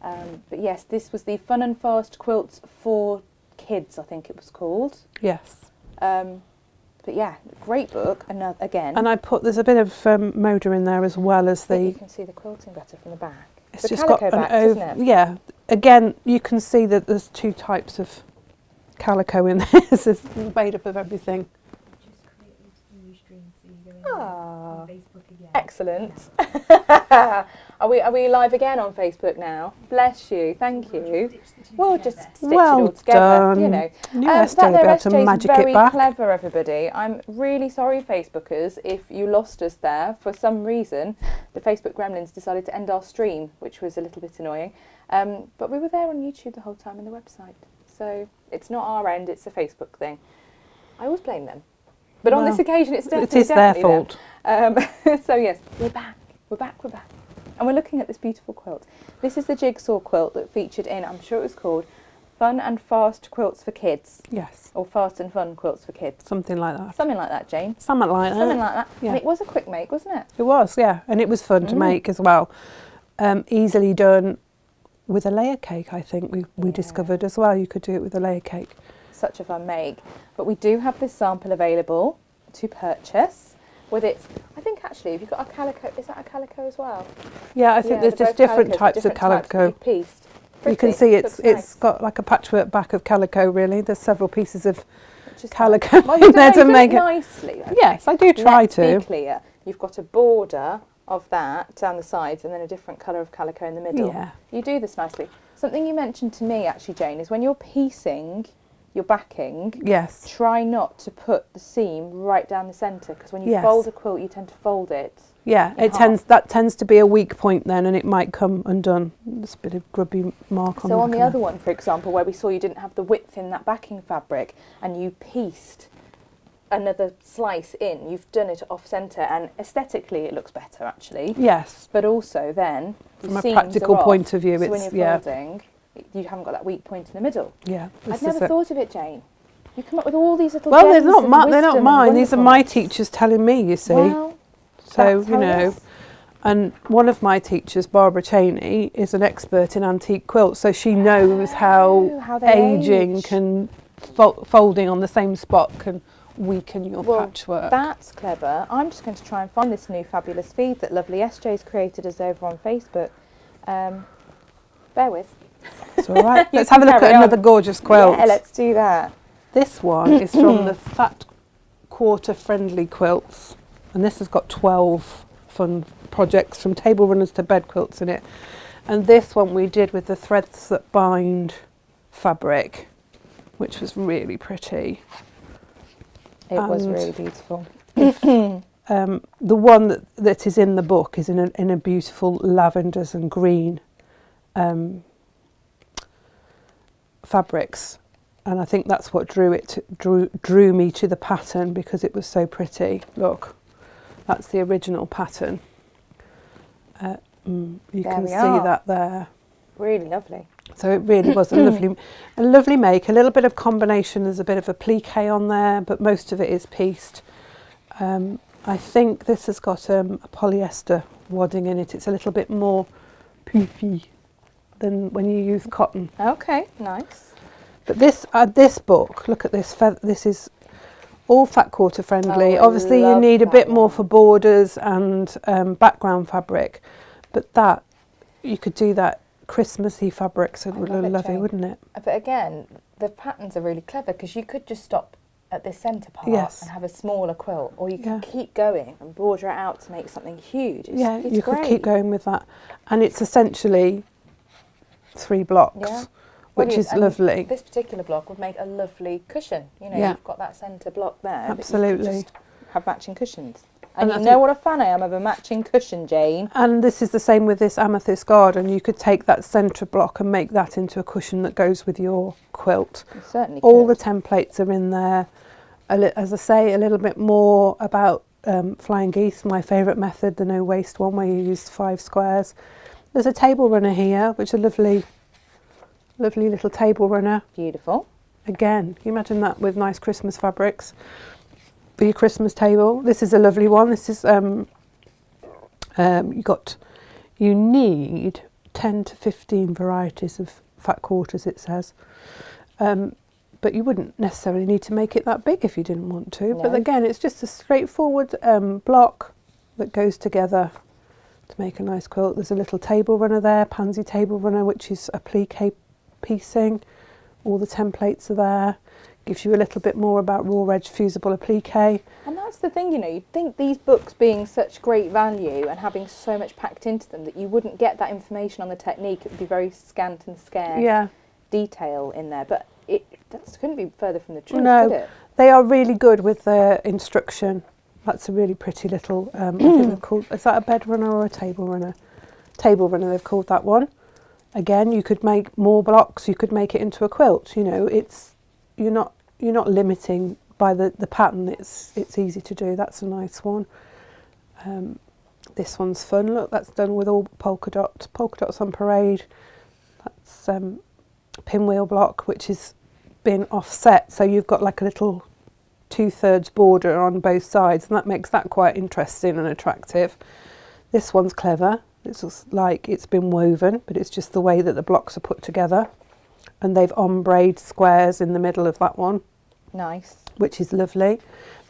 But yes, this was the Fun and Fast Quilts for Kids, I think it was called. Yes. But yeah, great book. And again, and there's a bit of motor in there as well as the. You can see the quilting better from the back. It's the just calico got an back, doesn't it? Yeah. Again, you can see that there's two types of calico in this. It's made up of everything. Just created a new stream, so you go Ah, on Facebook again. excellent. Are we live again on Facebook now? Bless you, thank you. We'll just stitch it all together, done. you know. You That SJ will be there able to SJ is magic very it back. clever, everybody. I'm really sorry, Facebookers, if you lost us there. For some reason, the Facebook gremlins decided to end our stream, which was a little bit annoying. But we were there on YouTube the whole time and the website. So it's not our end, it's a Facebook thing. I always blame them. But on this occasion, it's definitely their fault. So yes, we're back. And we're looking at this beautiful quilt. This is the jigsaw quilt that featured in, I'm sure it was called, Fun and Fast Quilts for Kids. Yes. Or Fast and Fun Quilts for Kids. Something like that. Something like that, Jane. Something like that. Yeah. And it was a quick make, wasn't it? It was, yeah. And it was fun to make as well. Easily done with a layer cake, I think we discovered as well. You could do it with a layer cake. Such a fun make. But we do have this sample available to purchase. With its, I think actually, if you've got a calico, is that a calico as well? Yeah, I think there's just different types of calico. Pieced. You can see Looks it's nice. got like a patchwork back of calico, really. There's several pieces of Which is calico well, in you there to do make it it. nicely. Though. Yes, I do try Let's to. be clear. You've got a border of that down the sides and then a different colour of calico in the middle. Yeah. You do this nicely. Something you mentioned to me actually, Jane, is when you're piecing your backing, Yes. try not to put the seam right down the centre because when you Yes. fold a quilt, you tend to fold it. Yeah, in that tends to be a weak point then, and it might come undone. There's a bit of grubby mark on. So on back the of other one, for example, where we saw you didn't have the width in that backing fabric, and you pieced another slice in, you've done it off centre, and aesthetically it looks better actually. Yes. But also then, the From a seams practical are off, point of view, so it's when you're folding, you haven't got that weak point in the middle. Yeah. I'd never thought of it, Jane. You come up with all these little. Well, they're gems not and they're not wisdom mine. and These are my wonderfulness. teachers telling me. You see. Well, So that's you how it know, is. and one of my teachers, Barbara Cheney, is an expert in antique quilts, so she knows how they ageing age. can folding on the same spot can weaken your Well, patchwork. That's clever. I'm just going to try and find this new fabulous feed that lovely SJ's created us over on Facebook. Bear with. It's all right. You Let's have a can look carry at on. another gorgeous quilt. Yeah, let's do that. This one is from the Fat Quarter Friendly Quilts, and this has got 12 fun projects from table runners to bed quilts in it. And this one we did with the threads that bind fabric, which was really pretty. It was And really beautiful. The one that is in the book is in a beautiful lavenders and green fabrics, and I think that's what drew me to the pattern, because it was so pretty. Look, that's the original pattern. You can see that there. Really lovely. So it really was a lovely make. A little bit of combination. There's a bit of a plique on there, but most of it is pieced. I think this has got a polyester wadding in it. It's a little bit more poofy than when you use cotton. Okay, nice. But this book, look at this. This is all fat quarter friendly. Oh, I Obviously, you love need a that bit more one. for borders and background fabric, but that you could do that Christmassy fabrics. It would love look it, lovely, Jane. wouldn't it? But again, the patterns are really clever because you could just stop at this centre part Yes. and have a smaller quilt, or you can Yeah. keep going and border it out to make something huge. It's You could great. keep going with that, and it's essentially 3 blocks, Yeah. which Brilliant. is And lovely. This particular block would make a lovely cushion. You know, Yeah. you've got that centre block there. but you could Absolutely. just have matching cushions. And And I you think- know what a fan I am of a matching cushion, Jane. And this is the same with this amethyst garden. You could take that centre block and make that into a cushion that goes with your quilt. You certainly All the could. templates are in there. As I say, a little bit more about flying geese, my favourite method, the no waste one where you use 5 squares. There's a table runner here, which is a lovely little table runner. Beautiful. Again, can you imagine that with nice Christmas fabrics for your Christmas table? This is a lovely one. This is you need 10 to 15 varieties of fat quarters, it says. But you wouldn't necessarily need to make it that big if you didn't want to. No. But again, it's just a straightforward block that goes together to make a nice quilt. There's a little table runner there, pansy table runner, which is applique piecing. All the templates are there. Gives you a little bit more about raw edge fusible applique. And that's the thing, you'd think these books being such great value and having so much packed into them that you wouldn't get that information on the technique. It would be very scant and scarce detail in there. But that couldn't be further from the truth, could it? They are really good with their instruction. That's a really pretty little, I think they've called, is that a bed runner or a table runner? Table runner, they've called that one. Again, you could make more blocks, you could make it into a quilt. You're not limiting by the pattern. It's easy to do. That's a nice one. This one's fun. Look, that's done with all polka dots on parade. That's a pinwheel block, which is been offset, so you've got like a little 2/3 border on both sides, and that makes that quite interesting and attractive. This one's clever. It's just like it's been woven, but it's just the way that the blocks are put together, and they've ombre squares in the middle of that one. Nice. Which is lovely,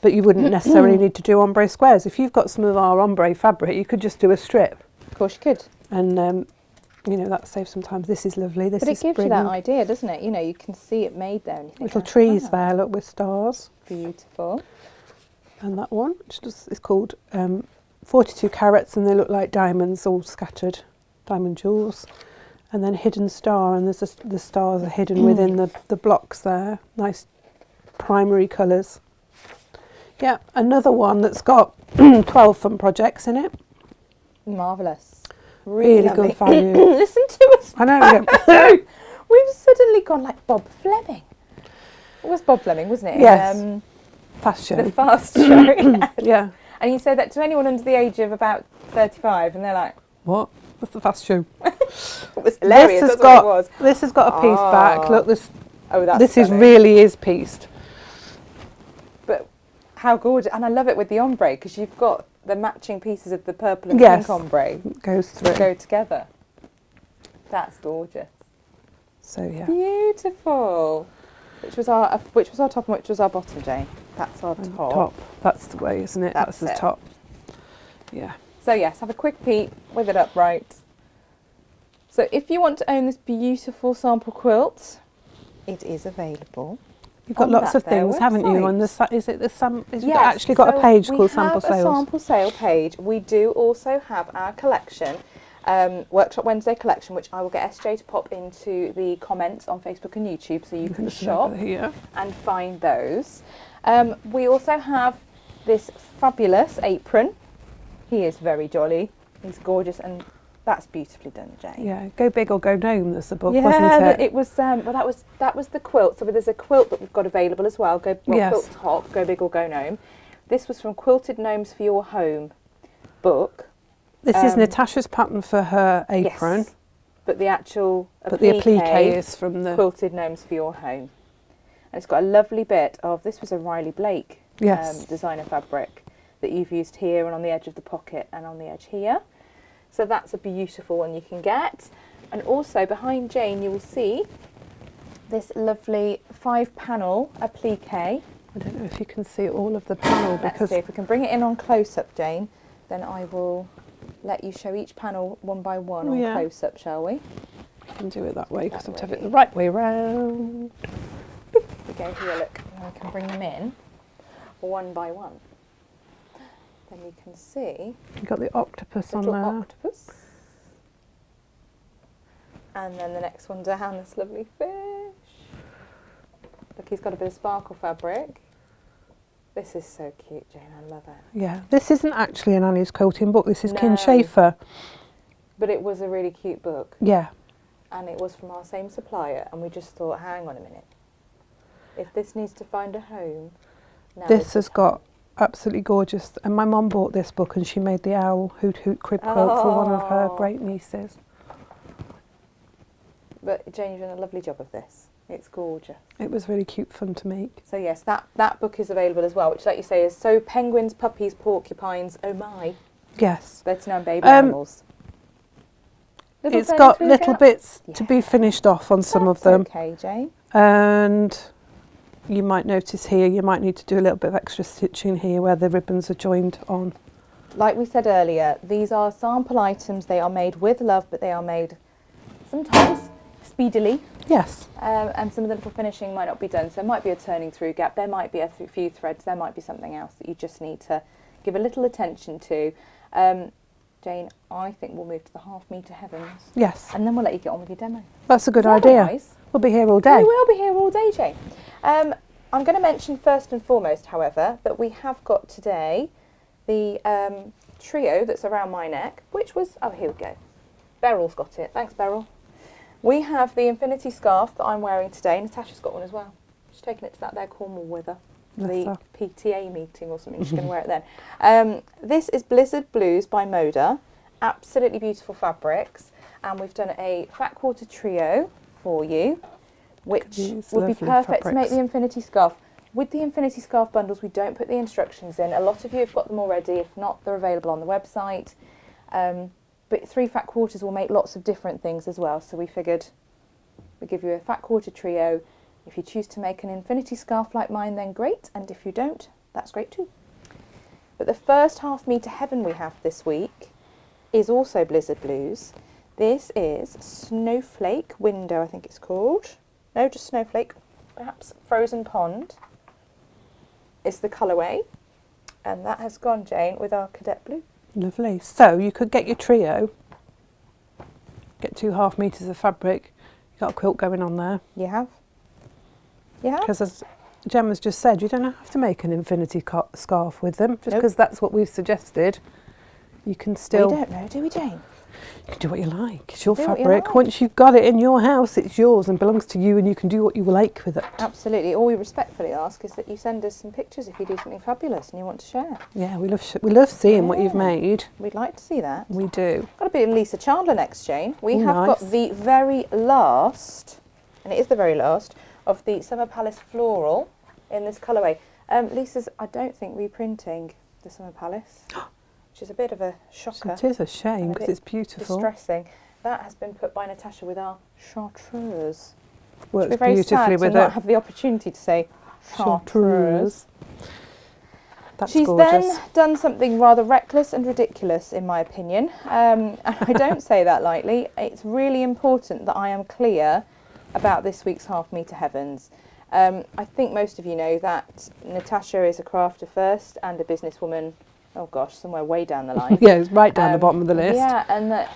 but you wouldn't necessarily need to do ombre squares. If you've got some of our ombre fabric, you could just do a strip. Of course you could. And that saves some time. This is lovely. But it gives you that idea, doesn't it? You can see it made there. And you think, little trees there, look, with stars. Beautiful. And that one, which is called 42 carats, and they look like diamonds all scattered, diamond jewels. And then hidden star, and the stars are hidden within the blocks there. Nice primary colours. Yeah, another one that's got 12 fun projects in it. Marvellous. Really good value. Listen to us. I know. We've suddenly gone like Bob Fleming. It was Bob Fleming, wasn't it? Yes. Fast show. The Fast Show. Yes. Yeah. And you say that to anyone under the age of about 35, and they're like, What? What's the Fast Show? It was hilarious. That's what it was. This has got a piece back. Look, this. Oh, that's this stunning. really is pieced. But how gorgeous! And I love it with the ombre because you've got the matching pieces of the purple and pink ombre. Goes through. Go together. That's gorgeous. So yeah. Beautiful. Which was our top and which was our bottom, Jane? That's our top. That's the way, isn't it? That's the top. Yeah. So yes, have a quick peek with it upright. So if you want to own this beautiful sample quilt, it is available. You've got lots of things, haven't you? On the is it the sam? You've actually got a page called Sample Sales. We have a sample sale page. We do also have our collection, Workshop Wednesday collection, which I will get SJ to pop into the comments on Facebook and YouTube, so you can shop and find those. We also have this fabulous apron. He is very jolly. He's gorgeous, and that's beautifully done, Jane. Yeah, Go Big or Go Gnome. That's the book, wasn't it? It was. Well, that was the quilt. So there's a quilt that we've got available as well. Quilt Top, Go Big or Go Gnome. This was from Quilted Gnomes for Your Home book. This is Natasha's pattern for her apron. Yes, but the actual applique is from the Quilted Gnomes for Your Home. And it's got a lovely bit of, this was a Riley Blake designer fabric that you've used here and on the edge of the pocket and on the edge here. So that's a beautiful one you can get. And also behind Jane you will see this lovely 5-panel applique. I don't know if you can see all of the panel because... Let's see if we can bring it in on close-up, Jane. Then I will let you show each panel one by one on close-up, shall we? I can do it that way because I have to have it the right way round. Here we go, here, look. Now we can bring them in one by one. Then you can see... You've got the octopus on there. Octopus. And then the next one down, this lovely fish. Look, he's got a bit of sparkle fabric. This is so cute, Jane. I love it. Yeah, this isn't actually an Annie's quilting book. This is Kin Schaefer. But it was a really cute book. Yeah. And it was from our same supplier, and we just thought, hang on a minute. If this needs to find a home, now this has got absolutely gorgeous. And my mum bought this book and she made the owl Hoot Hoot crib quilt for one of her great nieces. But Jane, you've done a lovely job of this. It's gorgeous. It was really cute fun to make. So yes, that book is available as well, which, like you say, is So Penguins, Puppies, Porcupines, Oh My. Yes. Better known baby animals. It's got little bits to be finished off on some of them. Okay, Jane. And you might notice here, you might need to do a little bit of extra stitching here where the ribbons are joined on. Like we said earlier, these are sample items. They are made with love, but they are made sometimes speedily. Yes. And some of the little finishing might not be done. So there might be a turning through gap. There might be a few threads. There might be something else that you just need to give a little attention to. Jane, I think we'll move to the half metre heavens. Yes. And then we'll let you get on with your demo. That's a good idea. Otherwise, we'll be here all day. we will be here all day, Jane. I'm going to mention first and foremost, however, that we have got today the trio that's around my neck, which was, oh, here we go. Beryl's got it. Thanks, Beryl. We have the infinity scarf that I'm wearing today. Natasha's got one as well. She's taken it to that there Cornwall with her. The PTA meeting or something. She's going to wear it then. This is Blizzard Blues by Moda. Absolutely beautiful fabrics. And we've done a fat quarter trio for you, which would be perfect to make the infinity scarf. With the infinity scarf bundles, we don't put the instructions in. A lot of you have got them already. If not, they're available on the website. But 3 fat quarters will make lots of different things as well. So we figured we'd give you a fat quarter trio. If you choose to make an infinity scarf like mine, then great. And if you don't, that's great too. But the first half metre heaven we have this week is also Blizzard Blues. This is Snowflake Window, I think it's called. No, just Snowflake. Perhaps Frozen Pond is the colourway. And that has gone, Jane, with our cadet blue. Lovely. So you could get your trio, get 2 half metres of fabric. You've got a quilt going on there. You have? Yeah. Because as Gemma's just said, you don't have to make an infinity scarf with them, just because that's what we've suggested. You can still... We don't know, do we, Jane? You can do what you like. It's your Do what you fabric. like. Once you've got it in your house, it's yours and belongs to you, and you can do what you like with it. Absolutely. All we respectfully ask is that you send us some pictures if you do something fabulous and you want to share. Yeah, we love seeing what you've made. We'd like to see that. We do. Got a bit of Lisa Chandler next, Jane. We have nice. got the very last, and it is the very last, of the Summer Palace Floral in this colourway. Lisa's, I don't think, reprinting the Summer Palace, which is a bit of a shocker. It is a shame because it's beautiful. Distressing. That has been put by Natasha with our chartreuse. Works very beautifully sad with to not it. have the opportunity to say chartreuse. That's She's gorgeous. then done something rather reckless and ridiculous, in my opinion. And I don't say that lightly. It's really important that I am clear about this week's half metre heavens. I think most of you know that Natasha is a crafter first and a businesswoman, oh gosh, somewhere way down the line. Yeah, it's right down the bottom of the list. Yeah, and that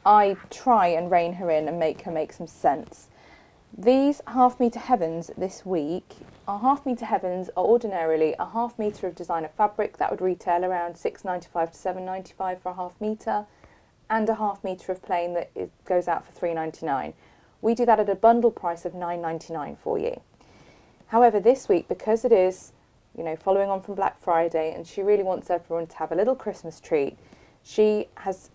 I try and rein her in and make her make some sense. These half metre heavens this week, our half metre heavens are ordinarily a half metre of designer fabric that would retail around $6.95 to $7.95 for a half metre, and a half metre of plain that it goes out for $3.99. We do that at a bundle price of $9.99 for you. However, this week, because it is, you know, following on from Black Friday, and she really wants everyone to have a little Christmas treat, she has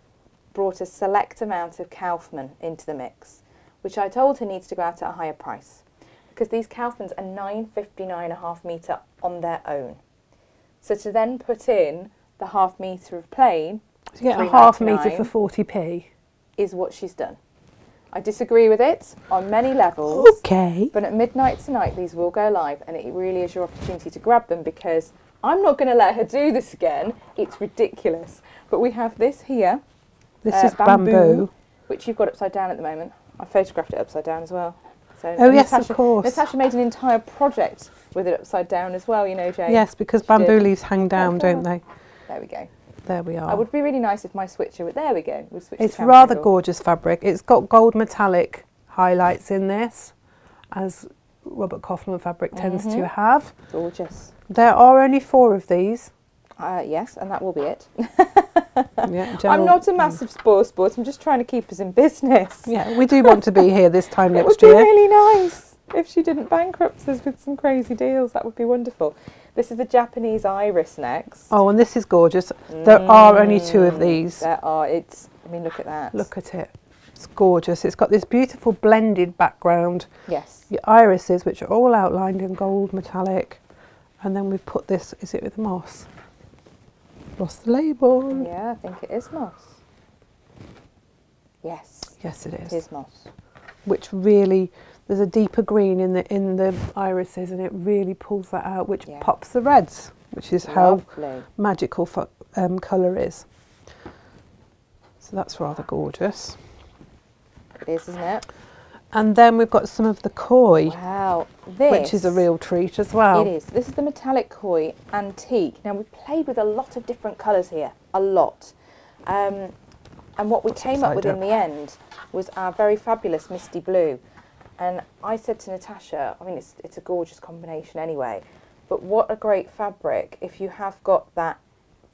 brought a select amount of Kaufman into the mix, which I told her needs to go out at a higher price, because these Kaufmans are $9.59 a half metre on their own. So to then put in the half metre of plain, to get a half metre for 40p, is what she's done. I disagree with it on many levels. Okay. But at midnight tonight, these will go live, and it really is your opportunity to grab them, because I'm not going to let her do this again. It's ridiculous. But we have this here. This is bamboo, which you've got upside down at the moment. I photographed it upside down as well. So oh yes, of course. Natasha made an entire project with it upside down as well, you know, Jane. Yes, because bamboo leaves hang down, don't they? There we go. There we are. It would be really nice if my switcher would... There we go. We'll switch It's rather gorgeous fabric. It's got gold metallic highlights in this, as Robert Kaufman fabric tends to have. Gorgeous. There are only 4 of these. Yes, and that will be it. Yeah, I'm not a massive sport. I'm just trying to keep us in business. Yeah, we do want to be here this time It next would year. be really nice if she didn't bankrupt us with some crazy deals. That would be wonderful. This is the Japanese iris next. Oh, and this is gorgeous. There are only 2 of these. There are. I mean, look at that. Look at it. It's gorgeous. It's got this beautiful blended background. Yes. Your irises, which are all outlined in gold metallic. And then we've put this, is it with moss? Lost the label. Yeah, I think it is moss. Yes. Yes, it is. It is moss. Which really, there's a deeper green in the irises, and it really pulls that out, which pops the reds, which is how magical colour is. So that's rather gorgeous. It is, isn't it? And then we've got some of the koi, Wow. which is a real treat as well. It is. This is the metallic koi antique. Now, we played with a lot of different colours here, a lot. And what we came up with in the end was our very fabulous misty blue. And I said to Natasha, I mean, it's a gorgeous combination anyway, but what a great fabric if you have got that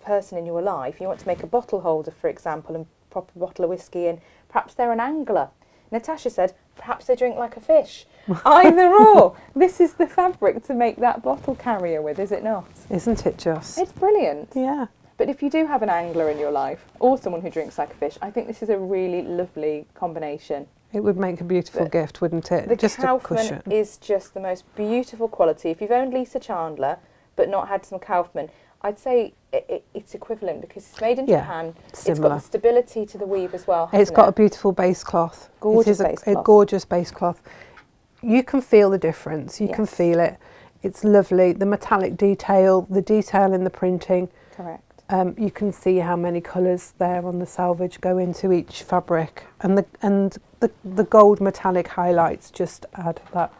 person in your life. You want to make a bottle holder, for example, and pop a bottle of whiskey in. Perhaps they're an angler. Natasha said, perhaps they drink like a fish. Either or. This is the fabric to make that bottle carrier with, is it not? Isn't it just? It's brilliant. Yeah. But if you do have an angler in your life, or someone who drinks like a fish, I think this is a really lovely combination. It would make a beautiful gift, wouldn't it? The just a cushion. Kaufman is just the most beautiful quality. If you've owned Lisa Chandler, but not had some Kaufman, I'd say it's equivalent because it's made in Japan. Similar. It's got the stability to the weave as well. It's got a beautiful base cloth. Gorgeous it is base a cloth. gorgeous base cloth. You can feel the difference. You can feel it. It's lovely. The metallic detail, the detail in the printing. Correct. You can see how many colours there on the selvage go into each fabric, and the gold metallic highlights just add that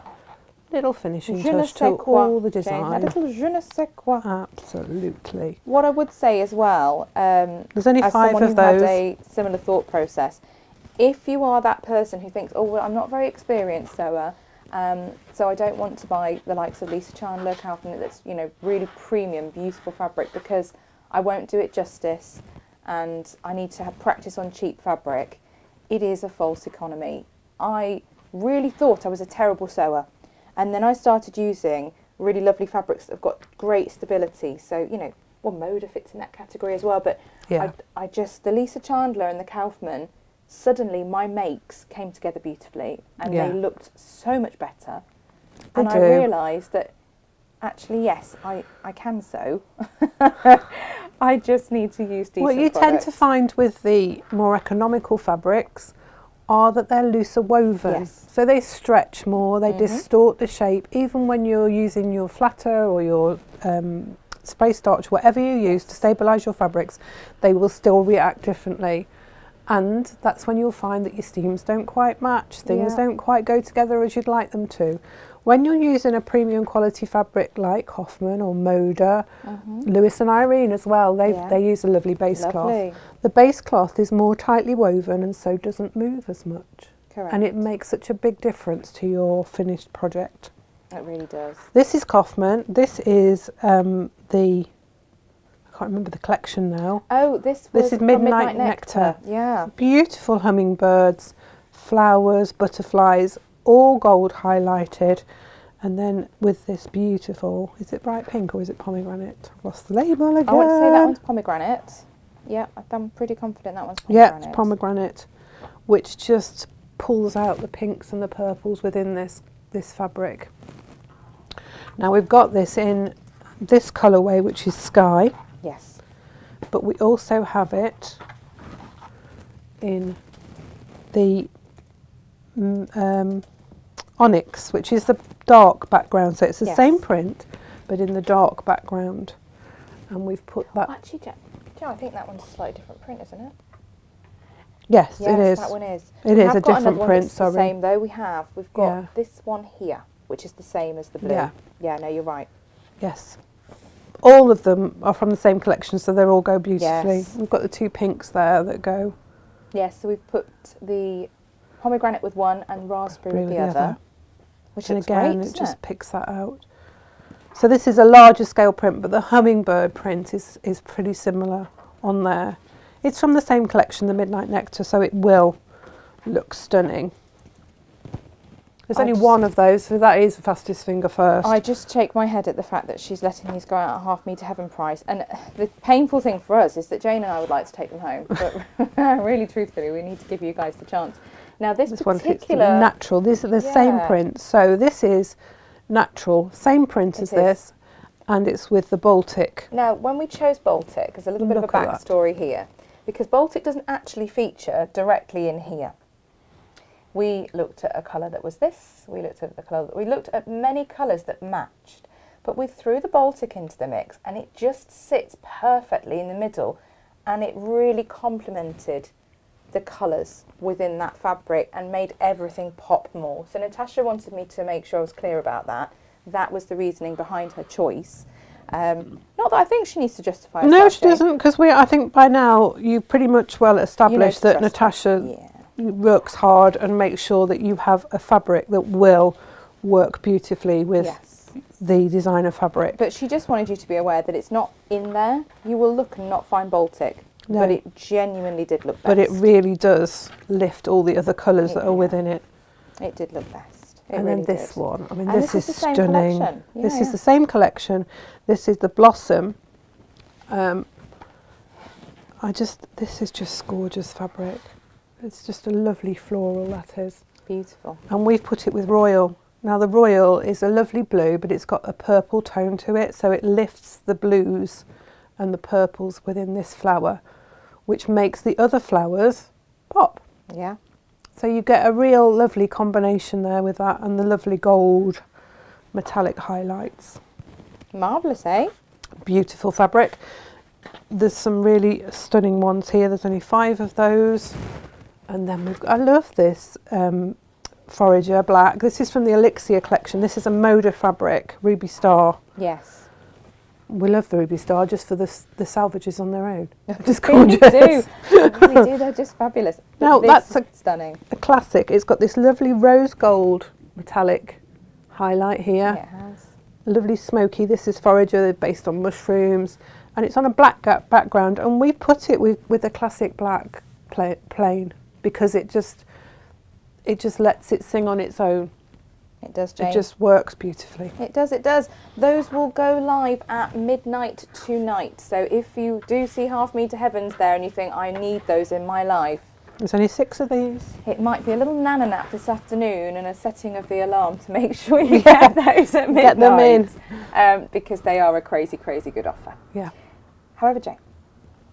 little finishing touch to all the design. A little je ne sais quoi. Absolutely. What I would say as well, there's only as 5 someone of who those. had a similar thought process, if you are that person who thinks, oh, well, I'm not very experienced sewer, so I don't want to buy the likes of Lisa Chandler, Kaufman, that's really premium, beautiful fabric, because I won't do it justice, and I need to have practice on cheap fabric. It is a false economy. I really thought I was a terrible sewer, and then I started using really lovely fabrics that have got great stability. So, Moda fits in that category as well. But I just, the Lisa Chandler and the Kaufman, suddenly my makes came together beautifully, and they looked so much better. And I realised that actually, yes, I can sew. I just need to use decent What you tend to find with the more economical fabrics are that they're looser woven. Yes. So they stretch more, they distort the shape. Even when you're using your flatter or your spray starch, whatever you use to stabilise your fabrics, they will still react differently. And that's when you'll find that your steams don't quite match, things don't quite go together as you'd like them to. When you're using a premium quality fabric like Hoffman or Moda, Lewis and Irene as well, they use a lovely base cloth. The base cloth is more tightly woven and so doesn't move as much. Correct. And it makes such a big difference to your finished project. It really does. This is Kaufman. This is I can't remember the collection now. Oh, this is Midnight Nectar. Yeah. Beautiful hummingbirds, flowers, butterflies, all gold highlighted. And then with this beautiful, is it bright pink or is it pomegranate? I've lost the label again. I want to say that one's pomegranate. Yeah, I'm pretty confident that one's pomegranate. Yeah, it's pomegranate, which just pulls out the pinks and the purples within this fabric. Now we've got this in this colourway, which is sky. Yes. But we also have it in the onyx, which is the dark background. So it's the same print, but in the dark background. And we've put that... Actually, I think that one's a slightly different print, isn't it? Yes, it is. That one is. It is a different print, sorry. The same though. We've got this one here, which is the same as the blue. Yeah, no, you're right. Yes. All of them are from the same collection, so they all go beautifully. Yes. We've got the 2 pinks there that go. Yes, so we've put the pomegranate with one and raspberry with the other. Which and looks again, great, it just picks that out. So this is a larger scale print, but the hummingbird print is pretty similar on there. It's from the same collection, the Midnight Nectar, so it will look stunning. There's only one of those, so that is fastest finger first. I just shake my head at the fact that she's letting these go out at half metre heaven price. And the painful thing for us is that Jane and I would like to take them home. But really, truthfully, we need to give you guys the chance. Now, this particular... One natural. These are the same print. So this is natural, same print as this. And it's with the Baltic. Now, when we chose Baltic, there's a little bit of a backstory here. Because Baltic doesn't actually feature directly in here. We looked at a colour that was this. We looked at many colours that matched. But we threw the Baltic into the mix and it just sits perfectly in the middle. And it really complemented the colours within that fabric and made everything pop more. So Natasha wanted me to make sure I was clear about that. That was the reasoning behind her choice. Not that I think she needs to justify herself. No, she doesn't, because I think by now you've pretty much well established that Natasha works hard and makes sure that you have a fabric that will work beautifully with the designer fabric. But she just wanted you to be aware that it's not in there. You will look and not find Baltic, but it genuinely did look best. But it really does lift all the other colours that are within it. It did look best. It and really then this one, I mean, and this is stunning. This is the same collection. This is the Blossom. This is just gorgeous fabric. It's just a lovely floral, that is. Beautiful. And we've put it with Royal. Now the Royal is a lovely blue, but it's got a purple tone to it, so it lifts the blues and the purples within this flower, which makes the other flowers pop. Yeah. So you get a real lovely combination there with that and the lovely gold metallic highlights. Marvellous, eh? Beautiful fabric. There's some really stunning ones here. There's only 5 of those. And then I love this Forager black. This is from the Elixir collection. This is a Moda fabric, Ruby Star. Yes. We love the Ruby Star just for the salvages on their own. Just gorgeous. We do. We do. They're just fabulous. Now that's stunning. A classic. It's got this lovely rose gold metallic highlight here. Yeah, it has. Lovely smoky. This is Forager based on mushrooms, and it's on a black background. And we put it with a classic black plain because it just lets it sing on its own. It does, Jane. It just works beautifully. It does, it does. Those will go live at midnight tonight. So if you do see Half Metre Heavens there and you think, I need those in my life. There's only 6 of these. It might be a little nana nap this afternoon and a setting of the alarm to make sure you get those at midnight. Get them in. Because they are a crazy, crazy good offer. Yeah. However, Jane,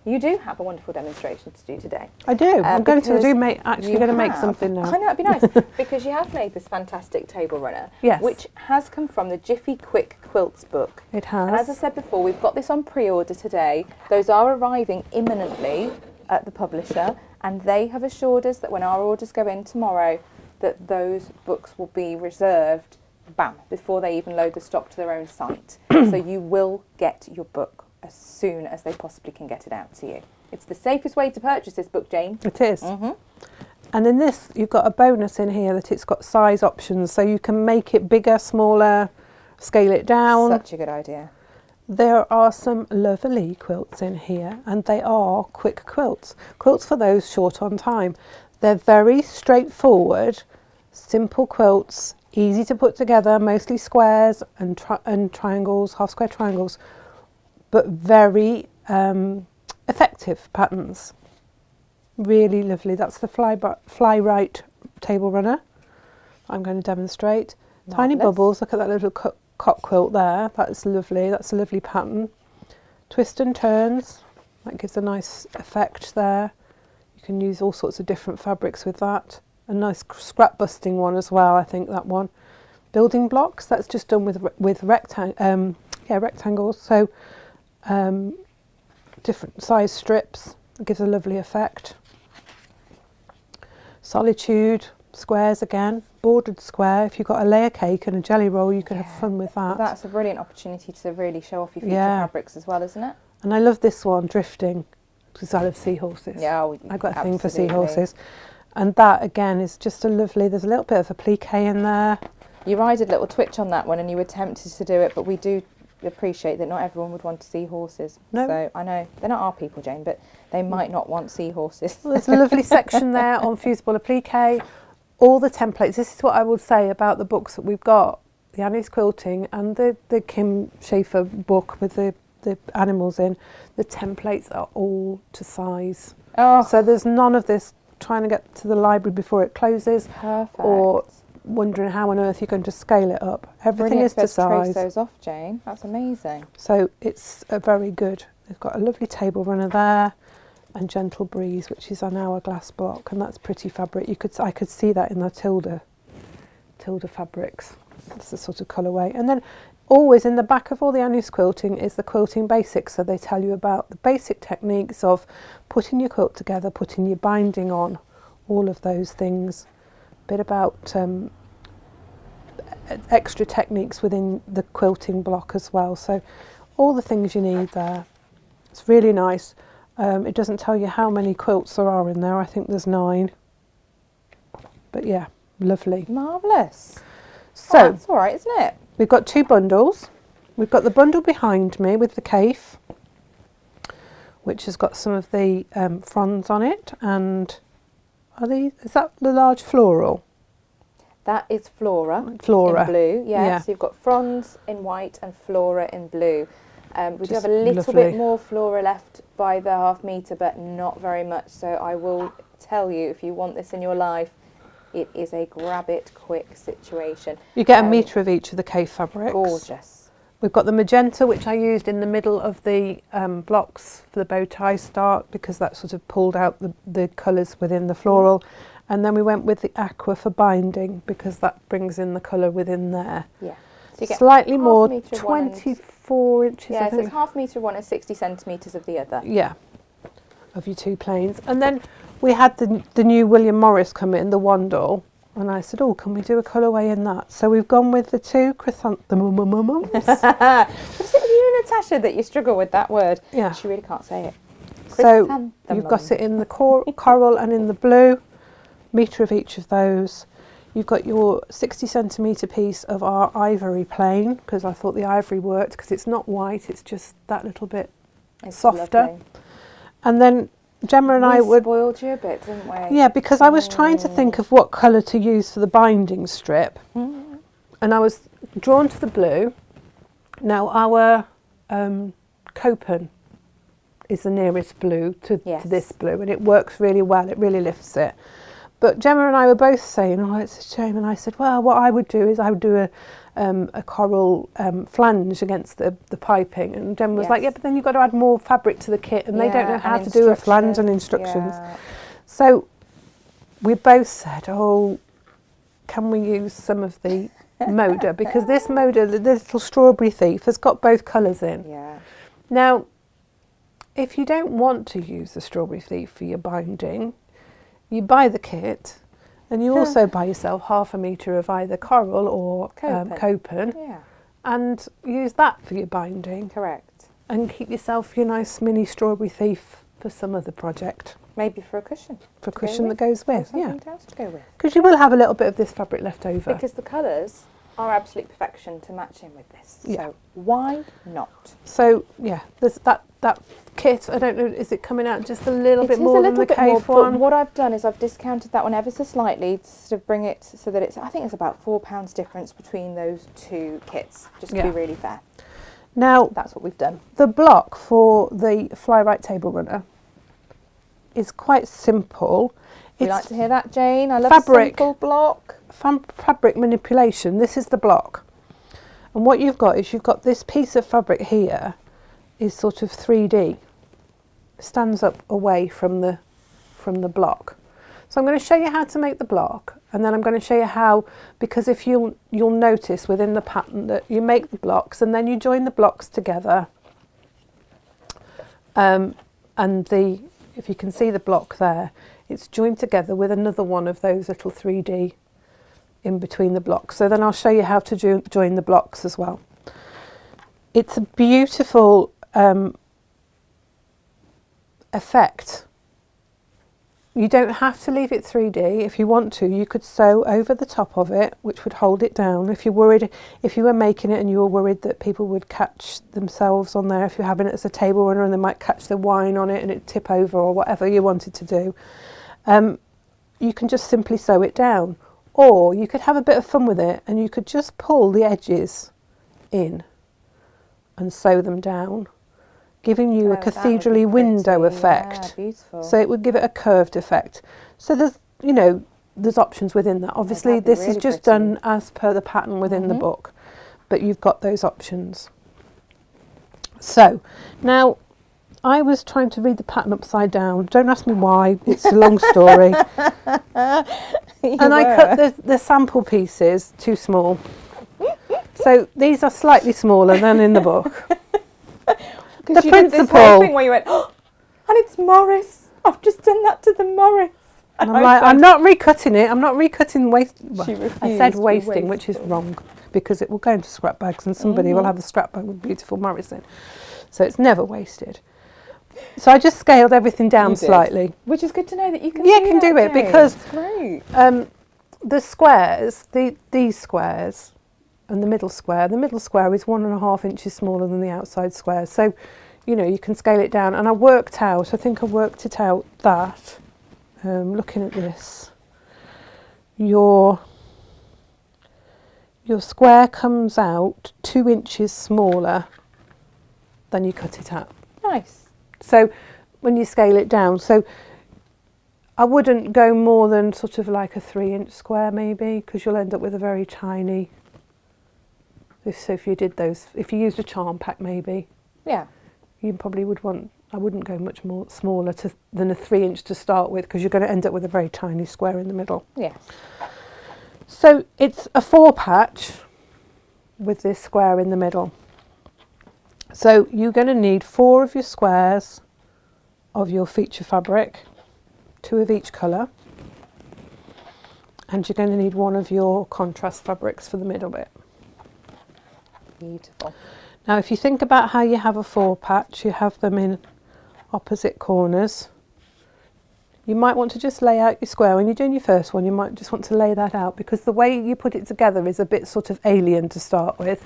you do have a wonderful demonstration to do today. I do. I'm going to make something now. I know, it'd be nice because you have made this fantastic table runner, which has come from the Jiffy Quick Quilts book. It has. And as I said before, we've got this on pre-order today. Those are arriving imminently at the publisher, and they have assured us that when our orders go in tomorrow, that those books will be reserved, before they even load the stock to their own site. So you will get your book as soon as they possibly can get it out to you. It's the safest way to purchase this book, Jane. It is. Mm-hmm. And in this, you've got a bonus in here that it's got size options, so you can make it bigger, smaller, scale it down. Such a good idea. There are some lovely quilts in here, and they are quick quilts. Quilts for those short on time. They're very straightforward, simple quilts, easy to put together, mostly squares and triangles, half square triangles, but very effective patterns. Really lovely. That's the fly right table runner I'm going to demonstrate. Marvelous. Tiny bubbles. Look at that little cock quilt there. That's lovely. That's a lovely pattern. Twist and turns. That gives a nice effect there. You can use all sorts of different fabrics with that. A nice scrap busting one as well, I think, that one. Building blocks. That's just done with rectangles. So different size strips. It gives a lovely effect. Solitude, squares again, bordered square. If you've got a layer cake and a jelly roll, you can have fun with that. That's a brilliant opportunity to really show off your feature fabrics as well, isn't it? And I love this one, drifting, because I love seahorses. Yeah, I've got a thing for seahorses. And that again is just a lovely, there's a little bit of a plique in there. You rideed a little twitch on that one and you were tempted to do it, but we do appreciate that not everyone would want to see horses. No. So I know they're not our people, Jane, but they might not want seahorses. Well, there's a lovely section there on fusible applique, all the templates. This is what I would say about the books that we've got, the Annie's Quilting and the Kim Schaefer book with the animals in. The templates are all to size. Oh, So there's none of this trying to get to the library before it closes perfect. or wondering how on earth you're going to scale it up. Everything Brilliant is to to trace size. those off, Jane. That's amazing. So it's a very good. They've got a lovely table runner there, and Gentle Breeze, which is an hourglass block, and that's pretty fabric. I could see that in the Tilda fabrics. That's the sort of colourway. And then always in the back of all the Annie's Quilting is the quilting basics. So they tell you about the basic techniques of putting your quilt together, putting your binding on, all of those things. A bit about extra techniques within the quilting block as well. So all the things you need there. It's really nice. It doesn't tell you how many quilts there are in there. I think there's 9. But yeah, lovely. Marvellous. So Oh, that's all right, isn't it? we've got 2 bundles. We've got the bundle behind me with the cafe, which has got some of the fronds on it. And is that the large floral? That is Flora. Flora. In blue, yeah. Yeah. So you've got fronds in white and Flora in blue. We do Just have a little lovely. bit more Flora left by the ½ metre, but not very much. So I will tell you, if you want this in your life, it is a grab it quick situation. You get a metre of each of the cafe fabrics. Gorgeous. We've got the magenta, which I used in the middle of the blocks for the bow tie start, because that sort of pulled out the colours within the floral. And then we went with the aqua for binding, because that brings in the colour within there. Yeah. So you get Slightly ½ more, metre of one and- 24 inches, Yeah, I so think. it's ½ metre of one and 60 centimetres of the other. Yeah, of your 2 planes. And then we had the new William Morris come in, the Wandle, and I said, oh, can we do a colourway in that? So we've gone with the 2 chrysanthemums. Is it with you, Natasha, that you struggle with that word? Yeah. She really can't say it. So you've got it in the coral and in the blue, metre of each of those. You've got your 60 centimetre piece of our ivory plain, because I thought the ivory worked, because it's not white, it's just that little bit It's softer. lovely. And then Gemma and I We would... spoiled you a bit, didn't we? Yeah, because I was trying to think of what colour to use for the binding strip. Mm. And I was drawn to the blue. Now our copen is the nearest blue to this blue, and it works really well, it really lifts it. But Gemma and I were both saying, oh, it's a shame. And I said, well, what I would do is I would do a coral flange against the piping. And Gemma was like, yeah, but then you've got to add more fabric to the kit, and they don't know how to do a flange and instructions. Yeah. So we both said, oh, can we use some of the Moda? Because this Moda, the little strawberry thief, has got both colours in. Yeah. Now, if you don't want to use the strawberry thief for your binding, you buy the kit, and you also buy yourself ½ metre of either coral or copen, Yeah. and use that for your binding. Correct. And keep yourself your nice mini strawberry thief for some other project. Maybe for a cushion. For a cushion that goes with, yeah. Something else to go with. Because you will have a little bit of this fabric left over. Because the colours are absolute perfection to match in with this. Yeah. So why not? So yeah, there's that kit. I don't know, is it coming out just a little bit more than the bit cave more, one? but what I've done is I've discounted that one ever so slightly to bring it so that it's, I think it's about £4 difference between those 2 kits, just to be really fair. Now, That's what we've done. the block for the fly right table runner is quite simple. We like to hear that, Jane. I love fabric. a simple block. Fabric manipulation. This is the block, and what you've got is you've got this piece of fabric here is sort of 3D, stands up away from the block. So I'm going to show you how to make the block, and then I'm going to show you how, because if you'll notice within the pattern that you make the blocks and then you join the blocks together, and if you can see the block there, it's joined together with another one of those little 3D in between the blocks. So then I'll show you how to join the blocks as well. It's a beautiful effect. You don't have to leave it 3D. If you want to, you could sew over the top of it, which would hold it down. If you were making it and you were worried that people would catch themselves on there, if you're having it as a table runner and they might catch the wine on it and it tip over, or whatever you wanted to do, you can just simply sew it down. Or you could have a bit of fun with it and you could just pull the edges in and sew them down, giving you a Oh, that would be cathedral-y window pretty. effect. Yeah, beautiful. So it would give it a curved effect. So there's, you know, there's options within that. Obviously, that'd be this is really just pretty. done as per the pattern within the book, but you've got those options. So now I was trying to read the pattern upside down. Don't ask me why, it's a long story. And I cut the sample pieces too small. So these are slightly smaller than in the book. The you did this whole principle. thing where you went, oh, and it's Morris. I've just done that to the Morris. And I'm like, I'm not recutting it. I'm not recutting waste. Well, She I said refused to wasting, which is wasteful. wrong, because it will go into scrap bags and somebody will have a scrap bag with beautiful Morris in. So it's never wasted. So I just scaled everything down You did. slightly. Which is good to know that you can Yeah, do can that, do it Jane. because It's great. the squares, these squares and the middle square is 1.5 inches smaller than the outside square. So, you know, you can scale it down. And I worked it out that, looking at this, your square comes out 2 inches smaller than you cut it at. Nice. So when you scale it down, so I wouldn't go more than sort of like a 3-inch square maybe, because you'll end up with a very tiny. So if you did those, if you used a charm pack maybe, Yeah. you probably would want, I wouldn't go much more smaller than a 3-inch to start with, because you're going to end up with a very tiny square in the middle. Yeah. So it's a 4 patch with this square in the middle. So you're going to need 4 of your squares of your feature fabric, 2 of each colour, and you're going to need 1 of your contrast fabrics for the middle bit. Beautiful. Now if you think about how you have a 4 patch, you have them in opposite corners. You might want to just lay out your square. When you're doing your first one, you might just want to lay that out, because the way you put it together is a bit sort of alien to start with.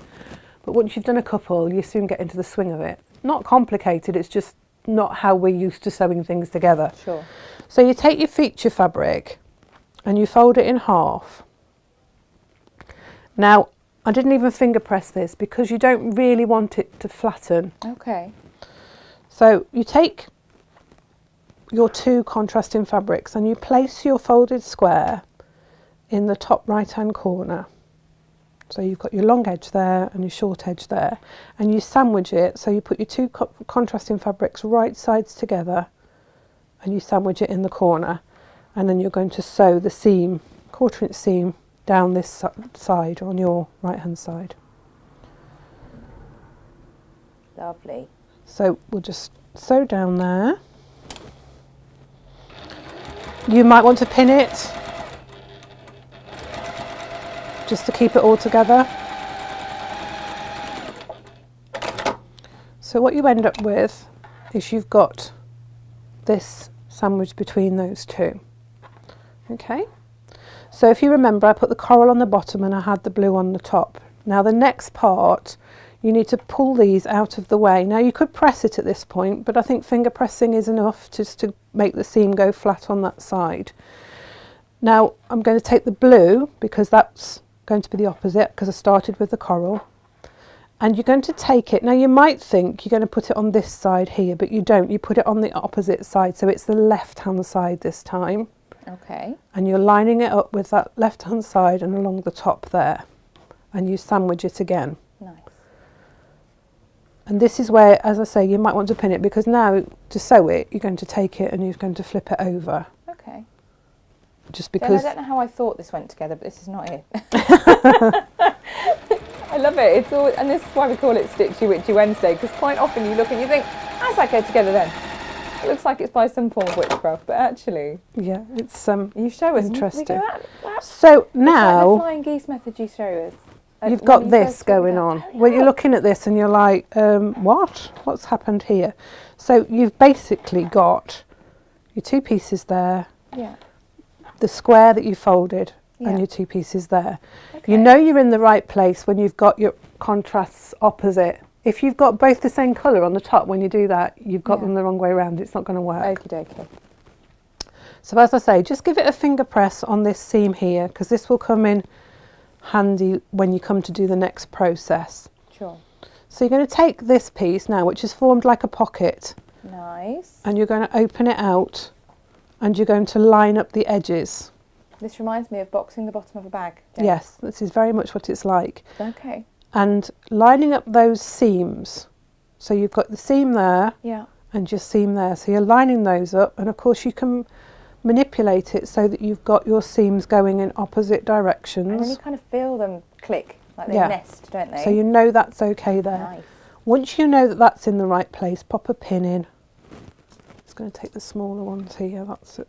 But once you've done a couple, you soon get into the swing of it. Not complicated, it's just not how we're used to sewing things together. Sure. So you take your feature fabric and you fold it in half. Now, I didn't even finger press this because you don't really want it to flatten. Okay. So you take your 2 contrasting fabrics and you place your folded square in the top right hand corner. So you've got your long edge there and your short edge there, and you sandwich it. So you put your 2 contrasting fabrics right sides together and you sandwich it in the corner, and then you're going to sew the seam, 1/4 inch seam, down this side on your right hand side. Lovely. So we'll just sew down there. You might want to pin it just to keep it all together. So what you end up with is you've got this sandwich between those 2. Okay, so if you remember, I put the coral on the bottom and I had the blue on the top. Now the next part, you need to pull these out of the way. Now you could press it at this point, but I think finger pressing is enough just to make the seam go flat on that side. Now I'm going to take the blue, because that's going to be the opposite, because I started with the coral, and you're going to take it. Now you might think you're going to put it on this side here, but you don't. You put it on the opposite side, so it's the left hand side this time. Okay. And you're lining it up with that left hand side and along the top there, and you sandwich it again. Nice. And this is where, as I say, you might want to pin it, because now to sew it, you're going to take it and you're going to flip it over. Okay. Just Jen, because I don't know how I thought this went together, but this is not it. I love it. It's all, and this is why we call it Stitchy Witchy Wednesday, because quite often you look and you think, how's that go together then? It looks like it's by some form of witchcraft, but actually, yeah, it's you show us. interesting. We go, "Ah, So it's like the now flying geese method you show us. you've when got you this first took it going out. on. Oh, Well, you're yeah. looking at this and you're like, what's happened here? So you've basically got your 2 pieces there, Yeah. the square that you folded, Yeah. and your 2 pieces there. Okay. You know you're in the right place when you've got your contrasts opposite. If you've got both the same colour on the top, when you do that, you've got Yeah. them the wrong way around. It's not going to work. Okie dokie. So as I say, just give it a finger press on this seam here, because this will come in handy when you come to do the next process. Sure. So you're going to take this piece now, which is formed like a pocket, Nice. and you're going to open it out, and you're going to line up the edges. This reminds me of boxing the bottom of a bag. Jane. Yes, this is very much what it's like. Okay. And lining up those seams. So you've got the seam there Yeah. and your seam there. So you're lining those up, and of course you can manipulate it so that you've got your seams going in opposite And then you directions. kind of feel them click, like they Yeah. nest, don't they? So you know that's okay there. Nice. Once you know that that's in the right place, pop a pin in. Just going to take the smaller ones here. That's it.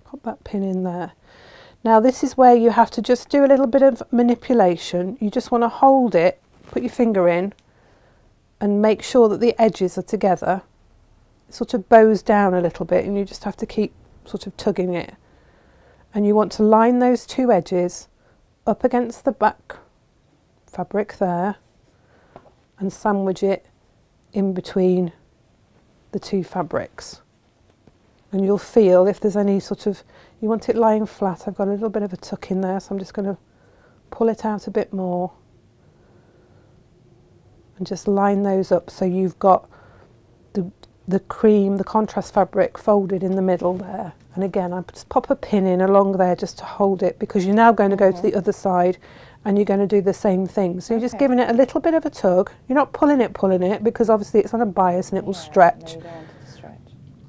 Pop that pin in there. Now this is where you have to just do a little bit of manipulation. You just want to hold it, put your finger in, and make sure that the edges are together. It sort of bows down a little bit, and you just have to keep sort of tugging it. And you want to line those two edges up against the back fabric there, and sandwich it in between the two fabrics. And you'll feel if there's any sort of, you want it lying flat. I've got a little bit of a tuck in there, so I'm just going to pull it out a bit more and just line those up so you've got the cream, the contrast fabric folded in the middle there. And again, I just pop a pin in along there just to hold it, because you're now going to go to the other side and you're going to do the same thing. So you're just giving it a little bit of a tug. You're not pulling it, because obviously it's on a bias and it will stretch. No, you don't want it to stretch.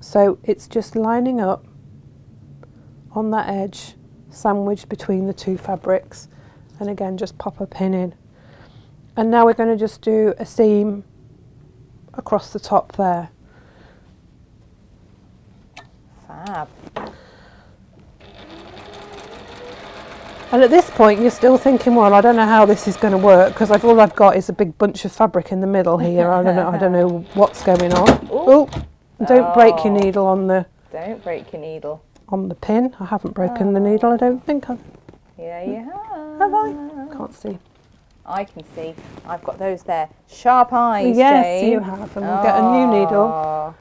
So it's just lining up on that edge, sandwiched between the two fabrics, and again just pop a pin in. And now we're going to just do a seam across the top there. Fab. And at this point you're still thinking, well, I don't know how this is going to work, because all I've got is a big bunch of fabric in the middle here. I don't know what's going on. Oh, don't break your needle on the pin. I haven't broken the needle, I don't think. Yeah, you have. Have I? Can't see. I can see. I've got those there. Sharp eyes, Yes, Jane. you have, and we'll get a new needle. Oh.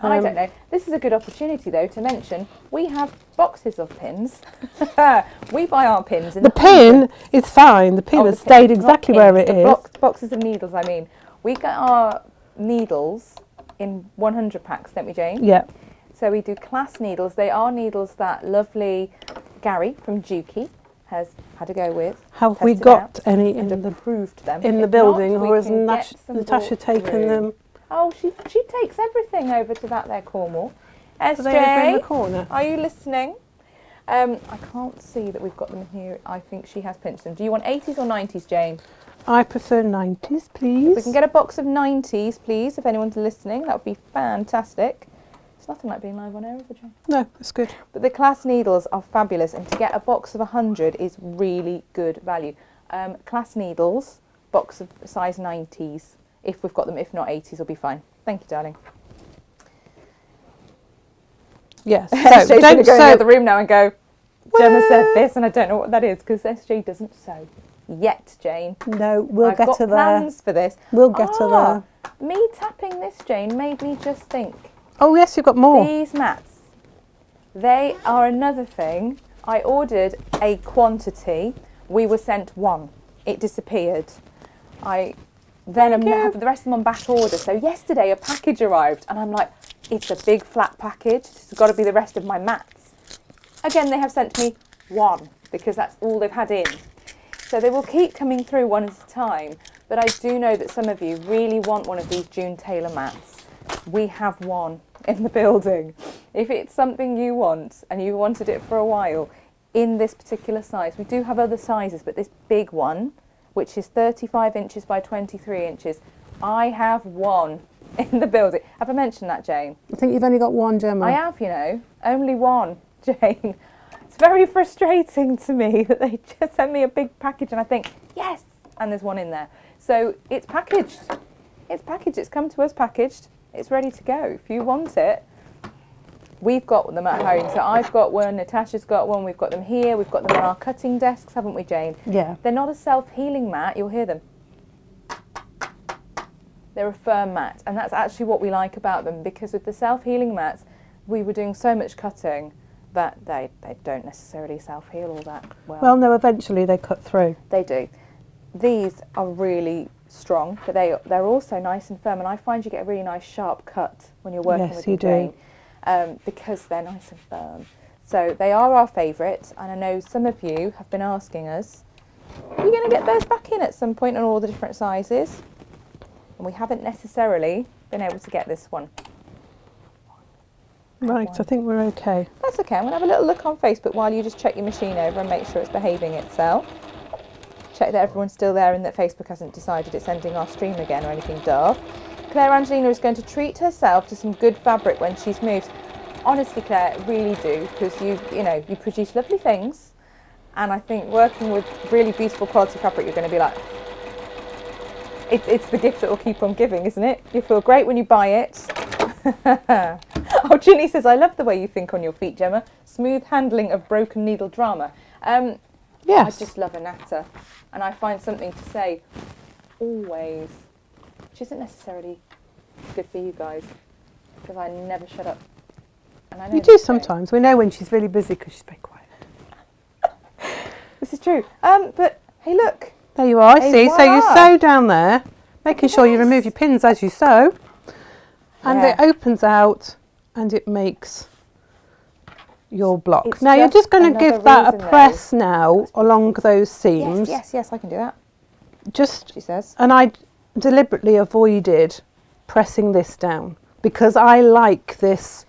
I don't know. This is a good opportunity, though, to mention we have boxes of pins. We buy our pins. In The pin is fine. The pin has stayed exactly where it is. Boxes of needles, I mean. We get our needles in 100 packs, don't we, Jane? Yeah. So we do class needles. They are needles that lovely Gary from Jiffy has had a go with. Have we tested got out, any and in the approved them. in the If building, not, we or has can get some Natasha brought taken through. them? Oh, she takes everything over to that there Cornwall. Are they over in the SJ, corner? are you listening? I can't see that we've got them here. I think she has pinched them. Do you want 80s or 90s, Jane? I prefer 90s, please. We can get a box of 90s, please, if anyone's listening. That would be fantastic. It's nothing like being live on air, is it, Jane? No, that's good. But the class needles are fabulous, and to get a box of 100 is really good value. Class needles, box of size 90s, if we've got them. If not, 80s will be fine. Thank you, darling. Yes. SJ's So going to don't go in the sew. other room now and go, Gemma said Well- this, and I don't know what that is, because SJ doesn't sew yet, Jane. No, we'll I've get got her there. plans for this. We'll get her there. Me tapping this, Jane, made me just think. Oh yes, you've got more. These mats, they are another thing. I ordered a quantity. We were sent one. It disappeared. I then have the rest of them on back order. So yesterday a package arrived, and I'm like, it's a big flat package. This has got to be the rest of my mats. Again, they have sent me one, because that's all they've had in. So they will keep coming through one at a time. But I do know that some of you really want one of these June Taylor mats. We have one in the building. If it's something you want, and you wanted it for a while, in this particular size, we do have other sizes, but this big one, which is 35 inches by 23 inches, I have one in the building. Have I mentioned that, Jane? I think you've only got one, Gemma. I have, you know, only one, Jane. It's very frustrating to me that they just send me a big package and I think, yes, and there's one in there. So it's packaged. It's packaged. It's come to us packaged. It's ready to go. If you want it, we've got them at home. So I've got one, Natasha's got one, we've got them here, we've got them on our cutting desks, haven't we, Jane? Yeah. They're not a self-healing mat, you'll hear them. They're a firm mat, and that's actually what we like about them, because with the self-healing mats, we were doing so much cutting However, they don't necessarily self-heal all that well. Well, no, eventually they cut through. They do. These are really strong, but they're also nice and firm, and I find you get a really nice sharp cut when you're working Yes, with you them, Jane, because they're nice and firm. So they are our favourite, and I know some of you have been asking us, are you going to get those back in at some point on all the different sizes? And we haven't necessarily been able to get this one. Right, I think we're okay. That's okay. I'm going to have a little look on Facebook while you just check your machine over and make sure it's behaving itself. Check that everyone's still there and that Facebook hasn't decided it's ending our stream again or anything daft. Claire Angelina is going to treat herself to some good fabric when she's moved. Honestly, Claire, really do, because you produce lovely things, and I think working with really beautiful quality fabric, you're going to be like, it's the gift that will keep on giving, isn't it? You feel great when you buy it. Oh, Ginny says, I love the way you think on your feet, Gemma. Smooth handling of broken needle drama. Yes. I just love a natter, and I find something to say always, which isn't necessarily good for you guys, because I never shut up. And I know You do sometimes. We know when she's really busy because she's very quiet. This is true. But hey, look. There you are, I Hey, see. So you voila. sew down there, making sure you Yes. remove your pins as you sew, and Yeah. it opens out and it makes your block. It's Now you're just just going to another give that a reason, press now along those seams. Yes, I can do that, Just, she says. and I deliberately avoided pressing this down because I like this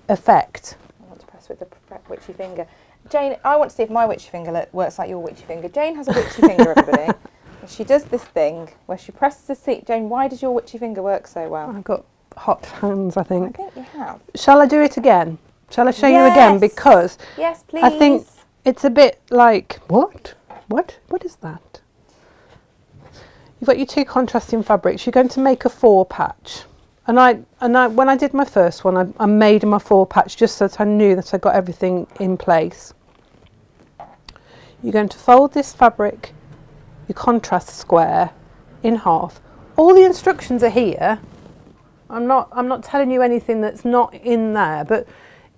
effect. I want to press with the witchy finger. Jane, I want to see if my witchy finger works like your witchy finger. Jane has a witchy finger, everybody. And she does this thing where she presses the seat. Jane, why does your witchy finger work so well? I've got hot hands, I I think. think you have. Shall I do it again? Shall I show you again? Yes. Because Yes, please. I think it's a bit like, what? What is that? You've got your two contrasting fabrics. You're going to make a 4 patch. And I when I did my first one, I made my 4 patch just so that I knew that I got everything in place. You're going to fold this fabric, your contrast square, in half. All the instructions are here. I'm not telling you anything that's not in there, but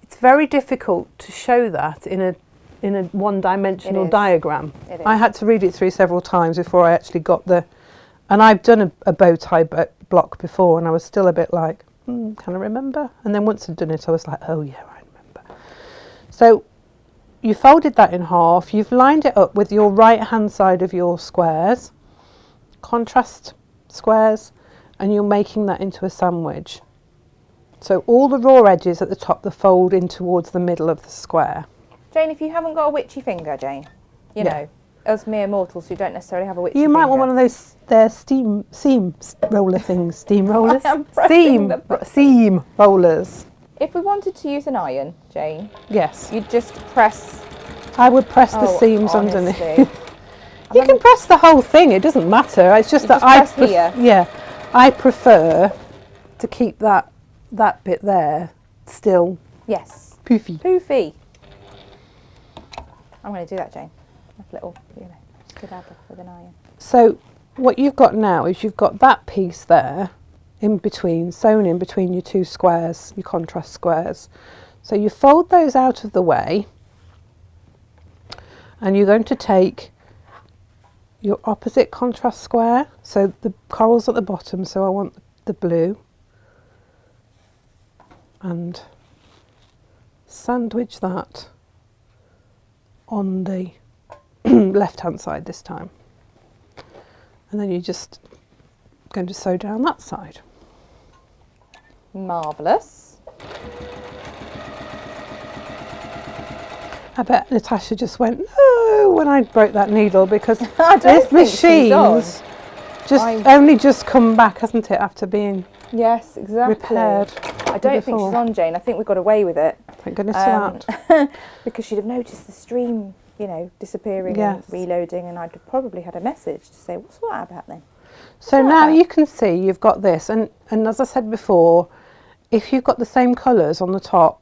it's very difficult to show that in a one-dimensional diagram. It is. I had to read it through several times before I actually got the. And I've done a bow tie block before, and I was still a bit like, can I remember? And then once I'd done it, I was like, oh yeah, I remember. So you folded that in half. You've lined it up with your right-hand side of your squares, contrast squares, and you're making that into a sandwich. So all the raw edges at the top, the fold in towards the middle of the square. Jane, if you haven't got a witchy finger, Jane, you know, us mere mortals who don't necessarily have a witchy You finger. might want one of those seam roller things, steam rollers, I am pressing the button. seam rollers. If we wanted to use an iron, Jane, Yes, you'd just press. I would press the Oh, seams honestly. underneath. You can press the whole thing. It doesn't matter. It's just You that just press here. Yeah, I prefer to keep that bit there still Yes. poofy. Poofy. I'm going to do that, Jane. A little, skedaddle with an iron. So what you've got now is you've got that piece there in between, sewn in between your two squares, your contrast squares. So you fold those out of the way, and you're going to take your opposite contrast square. So the coral's at the bottom, so I want the blue, and sandwich that on the left hand side this time, and then you're just going to sew down that side. Marvellous. I bet Natasha just went no when I broke that needle, because I don't this think she's on. machine's just I- only just come back, hasn't it, after being Yes, exactly. repaired. I don't think she's on, Jane. I think we got away with it. Thank goodness for that. Because she'd have noticed the stream, disappearing Yes. and reloading, and I'd have probably had a message to say, what's that about then? So like now that. you can see you've got this, and as I said before, if you've got the same colours on the top,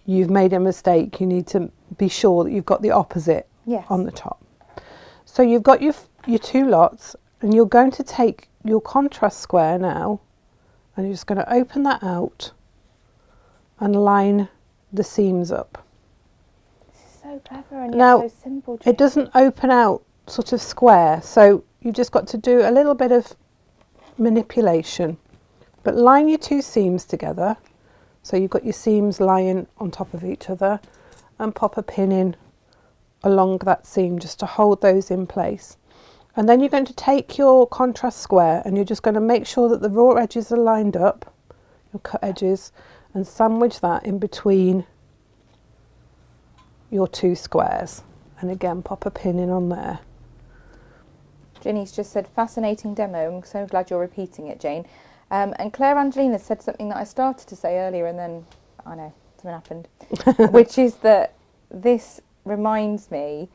you've made a mistake. You need to be sure that you've got the opposite Yes. on the top. So you've got your two lots, and you're going to take your contrast square now, and you're just going to open that out and line the seams up. so clever and Now, yet so simple. Jane. It doesn't open out sort of square, so you just got to do a little bit of manipulation. But line your two seams together, so you've got your seams lying on top of each other, and pop a pin in along that seam just to hold those in place. And then you're going to take your contrast square and you're just going to make sure that the raw edges are lined up, your cut edges, and sandwich that in between your two squares. And again, pop a pin in on there. Ginny's just said, fascinating demo. I'm so glad you're repeating it, Jane. And Claire Angelina said something that I started to say earlier and then, I know, something happened. Which is that this reminds me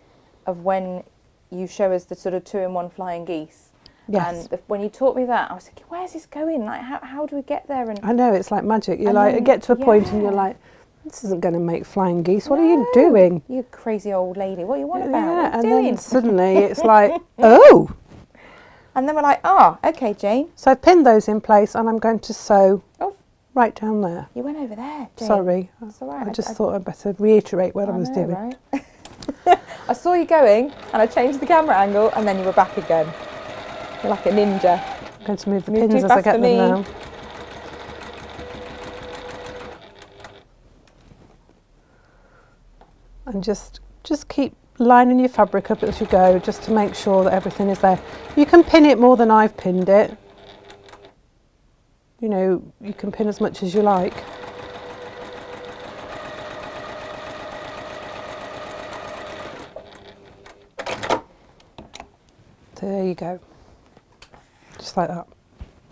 of when you show us the sort of 2-in-1 flying geese. Yes. And when you taught me that, I was thinking, where's this going? Like, how do we get there? And I know, it's like magic. You're and like, then- get to a point and you're yeah. like, this isn't going to make flying geese. What are you doing? You crazy old lady. What are you want about? Yeah, What are and you doing? then suddenly it's like, oh. And then we're like, oh, okay, Jane. So I've pinned those in place and I'm going to sew Oh. right down there. You went over there, Jane. Sorry, It's all right. I just thought I'd better reiterate what I was know, doing. Right? I saw you going and I changed the camera angle and then you were back again. You're like a ninja. I'm going to move the Move pins too as I fast get for them me. now. And just keep lining your fabric up as you go, just to make sure that everything is there. You can pin it more than I've pinned it. You know, you can pin as much as you like. There you go. Just like that.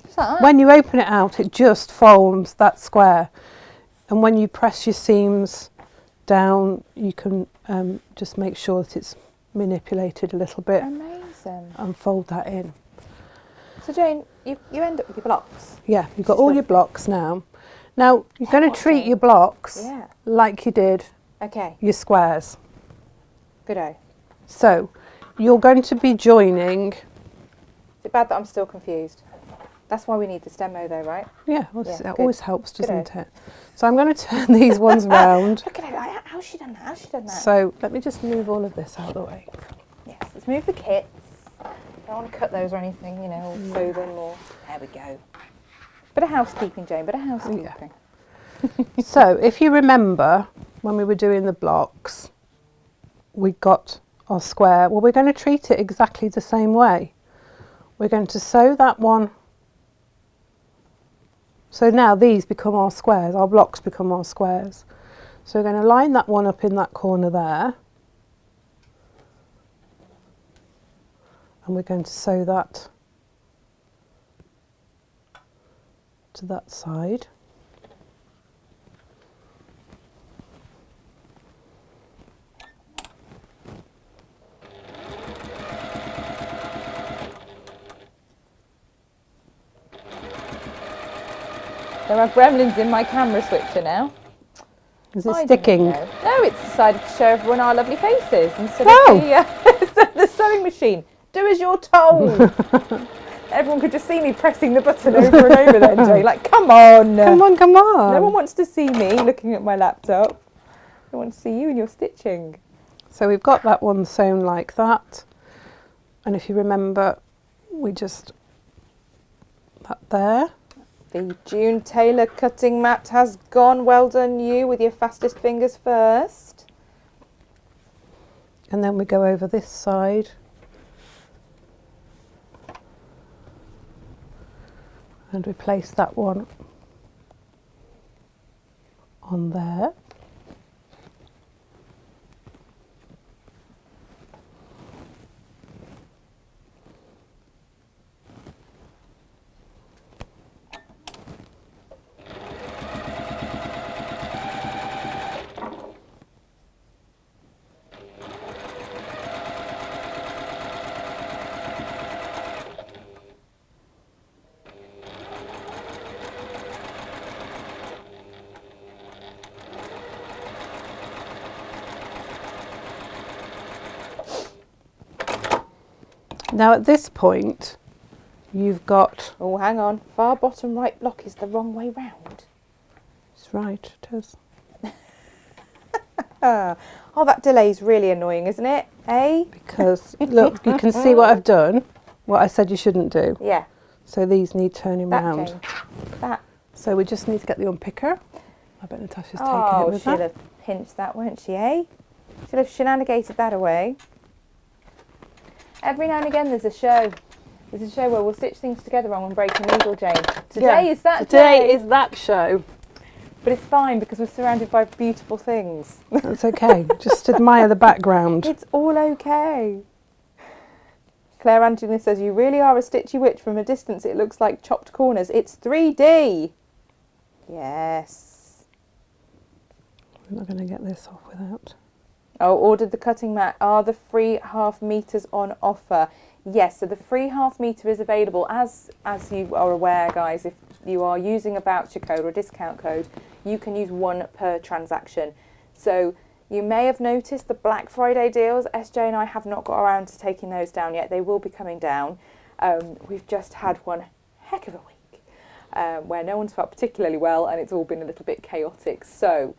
Just like that. When you open it out, it just forms that square. And when you press your seams down, you can just make sure that it's manipulated a little bit Amazing. and fold that in. So Jane, you end up with your blocks. Yeah, you've got all your blocks now. Now, you're going to what, treat Jane? your blocks Yeah. like you did Okay. your squares. Good-o. So, you're going to be joining, Is it bad that I'm still confused? That's why we need this demo though, right? yeah, well, Yeah, that good. always helps, Good doesn't it? So I'm going to turn these ones round. Look at it. How's she done that? How's she done that? So let me just move all of this out of the way. Yes, let's move the kits. I don't want to cut those or anything, you know, or sew them or... There we go. Bit of housekeeping, Jane, bit of housekeeping. So if you remember when we were doing the blocks, we got our square. Well, we're going to treat it exactly the same way. We're going to sew that one. So now these become our squares, our blocks become our squares. So we're going to line that one up in that corner there. And we're going to sew that to that side. There are gremlins in my camera switcher now. Is it I don't sticking? know. No, it's decided to show everyone our lovely faces instead Oh. of instead of the sewing machine. Do as you're told. Everyone could just see me pressing the button over and over then, Jay. Like, come on. Come on, come on. No one wants to see me looking at my laptop. They want to see you and your stitching. So we've got that one sewn like that. And if you remember, we just, that there. The June Taylor cutting mat has gone. Well done you with your fastest fingers first. And then we go over this side. And we place that one on there. Now at this point, you've got, Oh, hang on. Far bottom right block is the wrong way round. it's right, it is. Oh, that delay's really annoying, isn't it? Eh? Because, look, you can see what I've done, what I said you shouldn't do. Yeah. So these need turning That round. Jane. That. So we just need to get the unpicker. I bet Natasha's taking it Oh, with she'll her. have pinched that, won't she, eh? She'll have shenanigated that away. Every now and again there's a show. There's a show where we'll stitch things together on one break a needle, Jane. Today is that Today day. is that show. But it's fine because we're surrounded by beautiful things. That's okay. Just admire the background. It's all okay. Claire Angelina says, you really are a stitchy witch. From a distance it looks like chopped corners. It's 3D. Yes. We're not going to get this off without. Oh, ordered the cutting mat. Are the free half meters on offer? Yes, so the free half meter is available. As you are aware, guys, if you are using a voucher code or a discount code, you can use one per transaction. So you may have noticed the Black Friday deals. SJ and I have not got around to taking those down yet. They will be coming down. We've just had one heck of a week where no one's felt particularly well and it's all been a little bit chaotic. So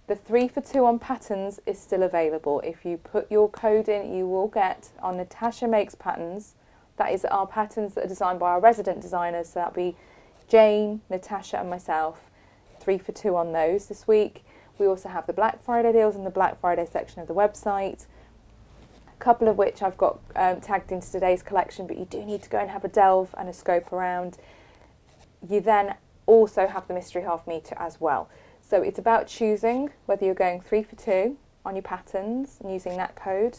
the 3 for 2 on patterns is still available. If you put your code in, you will get on Natasha Makes Patterns. That is our patterns that are designed by our resident designers. So that'll be Jane, Natasha and myself. 3 for 2 on those this week. We also have the Black Friday deals in the Black Friday section of the website. A couple of which I've got tagged into today's collection, but you do need to go and have a delve and a scope around. You then also have the mystery half meter as well. So it's about choosing whether you're going 3 for 2 on your patterns and using that code,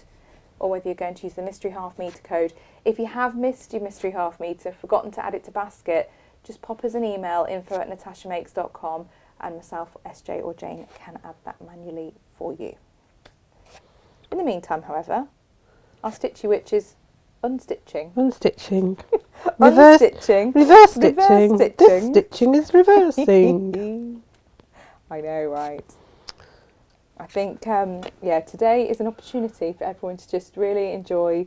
or whether you're going to use the mystery half meter code. If you have missed your mystery half meter, forgotten to add it to basket, just pop us an email, info@natashamakes.com, and myself, SJ or Jane can add that manually for you. In the meantime, however, our stitchy witch is unstitching. Unstitching. Unstitching. Reverse stitching. Reverse This stitching. stitching is reversing. I know, right? I think, yeah, today is an opportunity for everyone to just really enjoy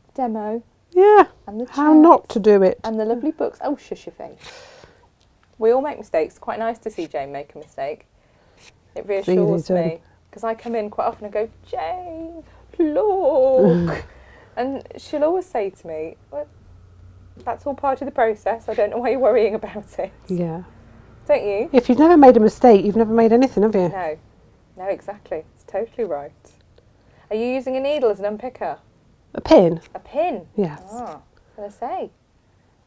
the demo Yeah. and the How chat not to do it. and the lovely books. Oh, shush your face. We all make mistakes. Quite nice to see Jane make a mistake. It reassures easy, me because I come in quite often and go, Jane, look, and she'll always say to me, well, that's all part of the process. I don't know why you're worrying about it. Yeah. Don't you? If you've never made a mistake, you've never made anything, have you? No, exactly. It's totally right. Are you using a needle as an unpicker? A pin? A pin? Yes. Ah, I was going to say,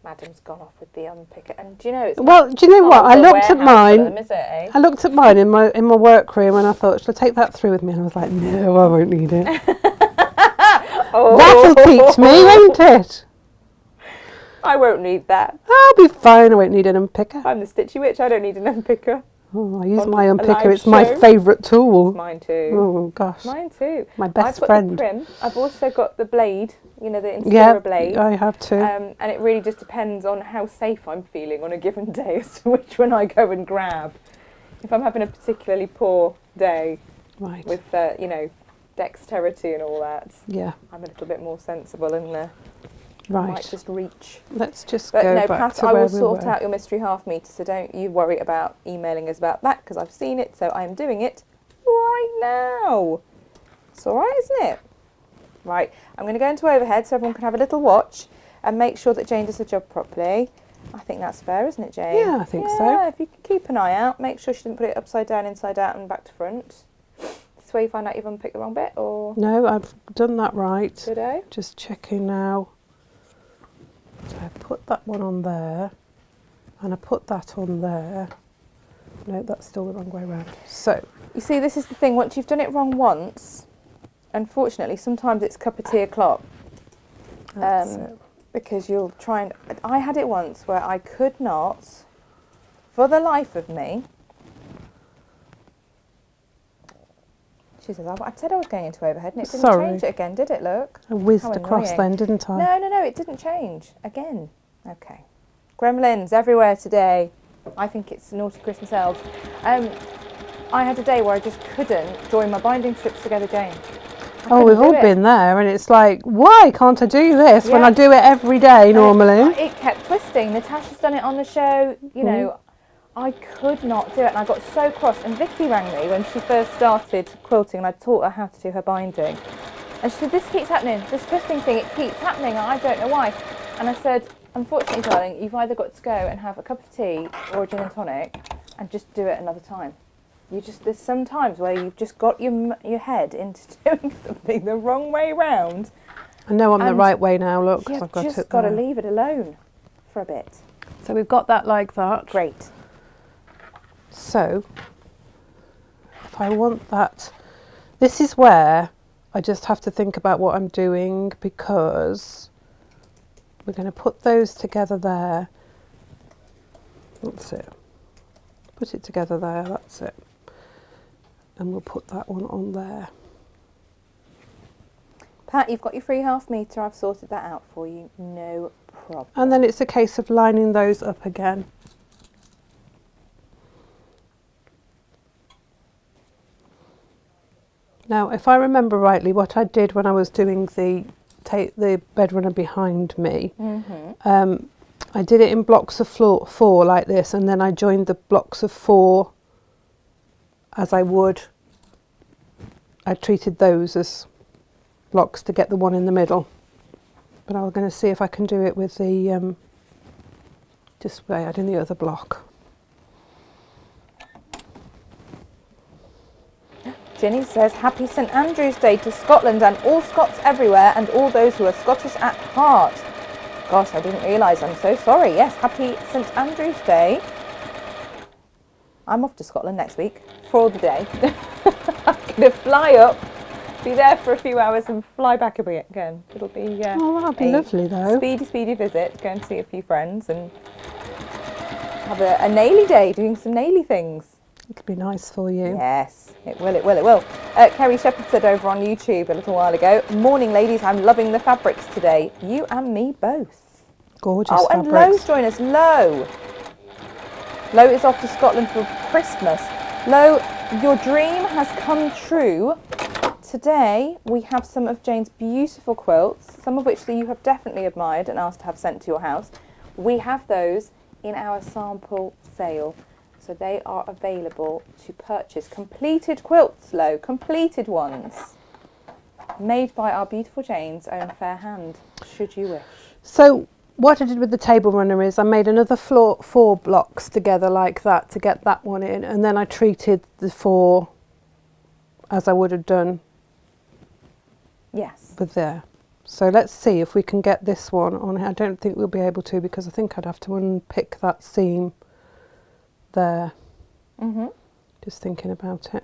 Madam's gone off with the unpicker. And do you know, it's Well, do you know what? I the looked at warehouse for mine. them, is it, eh? I looked at mine in my workroom and I thought, shall I take that through with me? And I was like, no, I won't need it. Oh. That'll teach me, won't it? I won't need that. I'll be fine. I won't need an unpicker. I'm the stitchy witch. I don't need an unpicker. Oh, I use On my a unpicker. live It's my show. favourite tool. Mine too. Oh gosh, Mine too. my best I've got friend. the prim. I've also got the blade. You know, the Inspira Yeah, blade. I have too. And it really just depends on how safe I'm feeling on a given day as to which one I go and grab. If I'm having a particularly poor day Right. with, you know, dexterity and all that, Yeah. I'm a little bit more sensible and I might Right. just reach. Let's just But go no, back Pat, to I where will we sort were. out your mystery half meter, so don't you worry about emailing us about that because I've seen it, so I am doing it right now. It's all right, isn't it? Right, I'm going to go into overhead so everyone can have a little watch and make sure that Jane does the job properly. I think that's fair, isn't it, Jane? Yeah, I think so. Yeah, if you can keep an eye out, make sure she didn't put it upside down, inside out and back to front. This way you find out you've unpicked the wrong bit, or No, I've done that right. did I? Just checking now. So I put that one on there, and I put that on there. No, that's still the wrong way around. So, You see, this is the thing, once you've done it wrong once, unfortunately, sometimes it's cup of tea o'clock. that's it. Because you'll try and... I had it once where I could not, for the life of me... She says, I said I was going into overhead and it didn't Sorry. change it again, did it, look? I whizzed How across annoying. then, didn't I? No, it didn't change. Again. Okay. Gremlins everywhere today. I think it's naughty Christmas elves. I had a day where I just couldn't join my binding strips together, Jane. I Oh, couldn't we've do all it. been there, and it's like, why can't I do this when Yeah. I do it every day And normally? It kept twisting. Natasha's done it on the show. You know, I could not do it, and I got so cross. And Vicky rang me when she first started quilting, and I taught her how to do her binding. And she said, "This keeps happening. This twisting thing, it keeps happening. And I don't know why." And I said, "Unfortunately, darling, you've either got to go and have a cup of tea or a gin and tonic, and just do it another time. There's some times where you've just got your head into doing something the wrong way round. I know I'm the right way now, look. 'Cause You've I've got just it got to there. leave it alone for a bit." So we've got that like that. Great. So if I want that, this is where I just have to think about what I'm doing, because we're going to put those together there. That's it. Put it together there, that's it. And we'll put that one on there. Pat, you've got your free half metre. I've sorted that out for you. No problem. And then it's a case of lining those up again. Now, if I remember rightly, what I did when I was doing the bed runner behind me, I did it in blocks of four like this, and then I joined the blocks of 4 as I would. I treated those as blocks to get the one in the middle. But I'm going to see if I can do it with the, just by adding the other block. Ginny says, "Happy St Andrew's Day to Scotland and all Scots everywhere and all those who are Scottish at heart." Gosh, I didn't realise. I'm so sorry. Yes, happy St Andrew's Day. I'm off to Scotland next week for the day. I'm going to fly up, be there for a few hours and fly back again. It'll be Oh, that'll be lovely though. speedy visit, go and see a few friends and have a naily day, doing some naily things. It'll be nice for you. Yes, it will. Kerry Shepherd said over on YouTube a little while ago, "Morning ladies, I'm loving the fabrics today. You and me both." Gorgeous Oh, and fabrics. Lo's joined us. Lo is off to Scotland for Christmas. Lo, your dream has come true. Today we have some of Jane's beautiful quilts, some of which you have definitely admired and asked to have sent to your house. We have those in our sample sale. So they are available to purchase. Completed quilts, Lo, completed ones. Made by our beautiful Jane's own fair hand, should you wish. So what I did with the table runner is I made another 4 blocks together like that to get that one in, and then I treated the 4 as I would have done Yes. with there. So let's see if we can get this one on here. I don't think we'll be able to, because I think I'd have to unpick that seam there. Just thinking about it.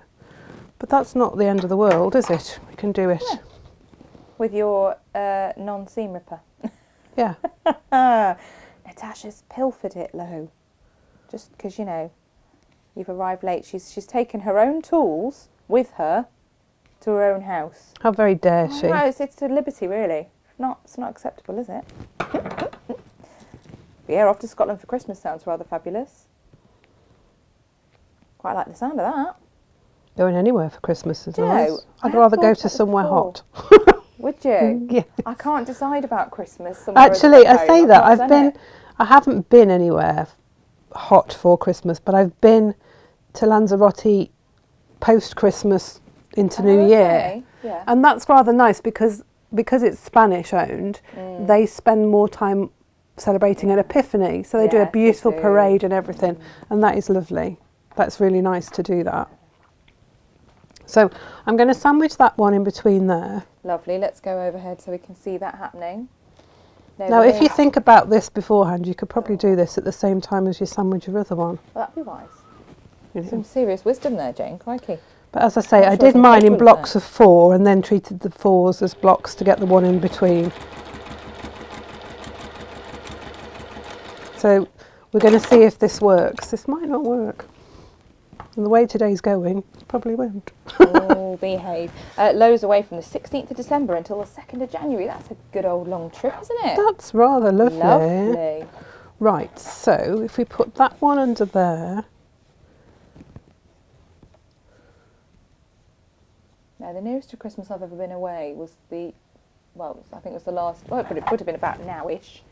But that's not the end of the world, is it? We can do it. Yeah. With your non-seam ripper. Yeah. Natasha's pilfered it, Lo. Just because, you know, you've arrived late. She's taken her own tools with her to her own house. How very dare she? No, it's a liberty, really. It's not acceptable, is it? But yeah, off to Scotland for Christmas sounds rather fabulous. Quite like the sound of that. Going anywhere for Christmas is Do you nice. know, I'd I rather have go thought to about somewhere this hot. Would you? Yes. I can't decide about Christmas. somewhere Actually, at I home. say I've that. not done it. I haven't been anywhere hot for Christmas, but I've been to Lanzarote post-Christmas into New Year. Okay, yeah. And that's rather nice because it's Spanish owned, they spend more time celebrating an Epiphany. So they do a Yes, they beautiful do. parade and everything. And that is lovely. That's really nice to do that. So I'm going to sandwich that one in between there. Lovely. Let's go overhead so we can see that happening. There Now, it if you is. think about this beforehand, you could probably do this at the same time as you sandwich your other one. Well, that'd be wise. You know. Some serious wisdom there, Jane. Crikey. But as I say, Not I sure did some mine in people blocks do. of 4 and then treated the 4s as blocks to get the one in between. So we're going to see if this works. This might not work. And the way today's going, it probably won't. Oh, behave. Lo's away from the 16th of December until the 2nd of January. That's a good old long trip, isn't it? That's rather lovely. Lovely. Right, so if we put that one under there. Now, the nearest to Christmas I've ever been away was I think it was the last, it would have been about nowish.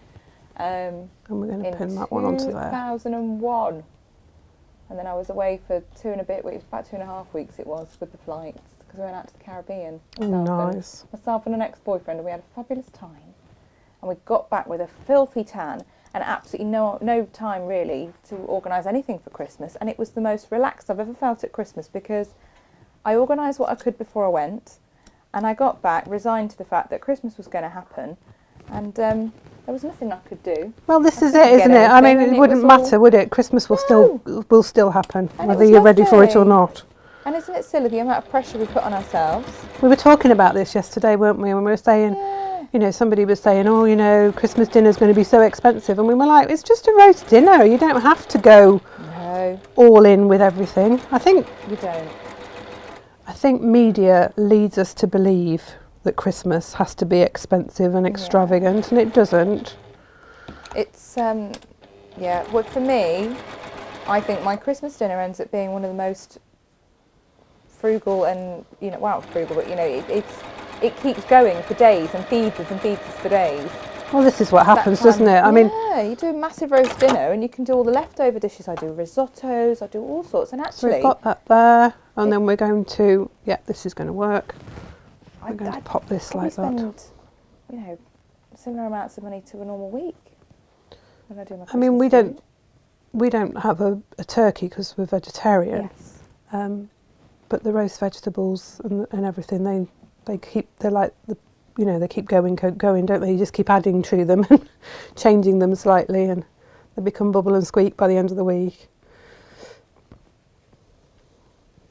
And we're going to In pin that one onto there. 2001. And then I was away for 2 and a bit weeks, about 2.5 weeks it was, with the flights, because we went out to the Caribbean. Oh, nice. Myself and an ex-boyfriend, and we had a fabulous time. And we got back with a filthy tan and absolutely no time really to organise anything for Christmas. And it was the most relaxed I've ever felt at Christmas, because I organised what I could before I went, and I got back resigned to the fact that Christmas was going to happen, and there was nothing I could do. Well, this I is couldn't it, get isn't it? I mean, anything, and it wouldn't was all- matter, would it? Christmas will still happen, And it whether was you're ready for it or lovely. not. And isn't it silly the amount of pressure we put on ourselves? We were talking about this yesterday, weren't we? When we were saying, Yeah. you know, somebody was saying, oh, you know, Christmas dinner's going to be so expensive. And we were like, it's just a roast dinner. You don't have to go No, all in with everything. I think you don't. media leads us to believe that Christmas has to be expensive and extravagant, and it doesn't. It's, yeah, well, for me, I think my Christmas dinner ends up being one of the most frugal and, you know, well, frugal, but, you know, it keeps going for days and feeds us for days. Well, this is what happens, That time- doesn't it? I mean, yeah, you do a massive roast dinner and you can do all the leftover dishes. I do risottos, I do all sorts, and so actually, we've got that there, and then we're going to, yeah, this is going to work. We're going to pop this probably like that. spend, you know, similar amounts of money to a normal week when I do my I mean, Christmas food. we don't have a turkey because we're vegetarian. Yes. But the roast vegetables and everything, they keep, they're like the, you know, they keep going, don't they? You just keep adding to them and changing them slightly, and they become bubble and squeak by the end of the week.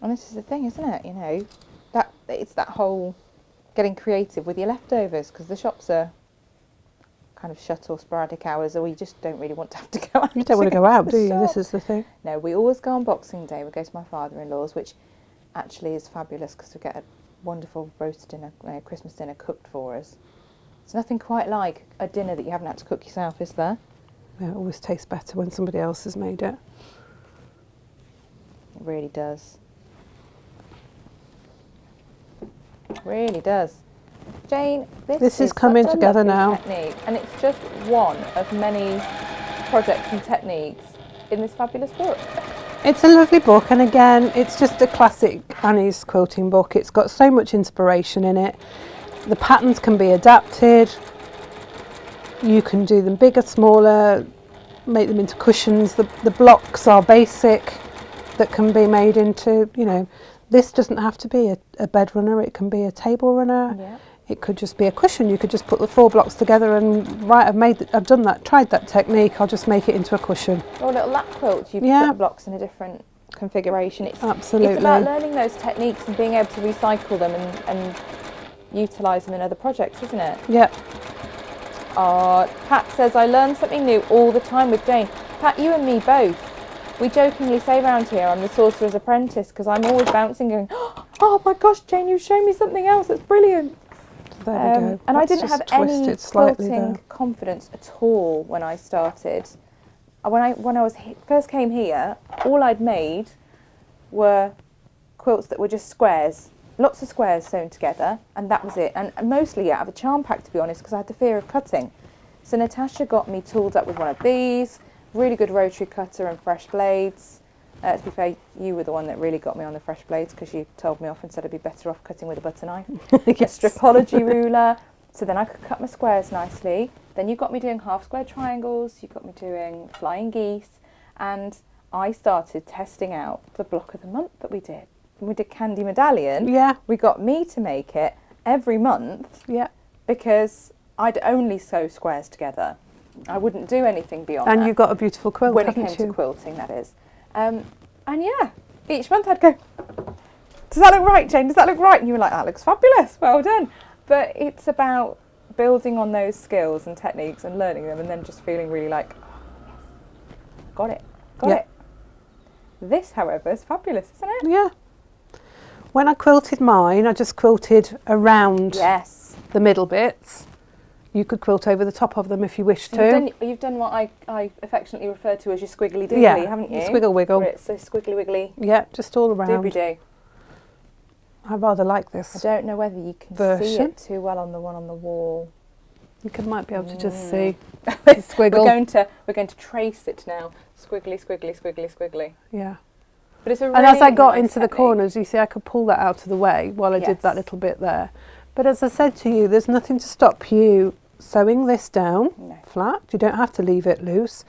And this is the thing, isn't it? You know, that it's that whole getting creative with your leftovers, because the shops are kind of shut or sporadic hours, or you just don't really want to have to go out. You don't want to go out, do you? This is the thing. No, we always go on Boxing Day. We go to my father-in-law's, which actually is fabulous because we get a wonderful roast dinner, Christmas dinner cooked for us. It's nothing quite like a dinner that you haven't had to cook yourself, is there? Yeah, it always tastes better when somebody else has made it. It really does. It really does. Jane, This is is coming such a together lovely now. technique, and it's just one of many projects and techniques in this fabulous book. It's a lovely book, and again, it's just a classic Annie's quilting book. It's got so much inspiration in it. The patterns can be adapted. You can do them bigger, smaller, make them into cushions. The blocks are basic that can be made into, you know, this doesn't have to be a bed runner, it can be a table runner. Yeah. It could just be a cushion. You could just put the 4 blocks together and, right, I've done that, tried that technique, I'll just make it into a cushion. Or little lap quilts, you Yeah. put the blocks in a different configuration. Absolutely. It's about learning those techniques and being able to recycle them and utilise them in other projects, isn't it? Yeah. Pat says, I learn something new all the time with Jane. Pat, you and me both. We jokingly say around here I'm the Sorcerer's Apprentice because I'm always bouncing going, oh my gosh, Jane, you've shown me something else, that's brilliant. There we go. And I That's didn't just have any twisted slightly quilting there. confidence at all when I started. When I first came here, all I'd made were quilts that were just squares, lots of squares sewn together, and that was it. And mostly out of a charm pack, to be honest, because I had the fear of cutting. So Natasha got me tooled up with one of these, really good rotary cutter and fresh blades. To be fair, you were the one that really got me on the fresh blades because you told me off and said I'd be better off cutting with a butter knife. Yes. A stripology ruler, so then I could cut my squares nicely. Then you got me doing half square triangles, you got me doing flying geese, and I started testing out the block of the month that we did. When we did Candy Medallion, Yeah. we got me to make it every month Yeah. because I'd only sew squares together. I wouldn't do anything beyond And that. you've got a beautiful quilt, When it haven't came you? to quilting, that is. And yeah, each month I'd go, does that look right, Jane? Does that look right? And you were like, that looks fabulous, well done. But it's about building on those skills and techniques and learning them and then just feeling really like, oh, yes, got Yeah. it. This, however, is fabulous, isn't it? Yeah. When I quilted mine, I just quilted around Yes. the middle bits. You could quilt over the top of them if you wish to. You've done what I affectionately refer to as your squiggly diggly, Yeah, haven't you? squiggle wiggle. Where it's a squiggly wiggly Yeah, just all around. doobly-doo. I rather like I this. don't know whether you can see Version. it too well on the one on the wall. You might be able to just see We're the squiggle. going to trace it now. Squiggly, squiggly, squiggly, squiggly. Yeah. But it's a really And as I got nice into the technique. corners, you see I could pull that out of the way while I did that Yes. little bit there. But as I said to you, there's nothing to stop you sewing this down No. flat. You don't have to leave it loose.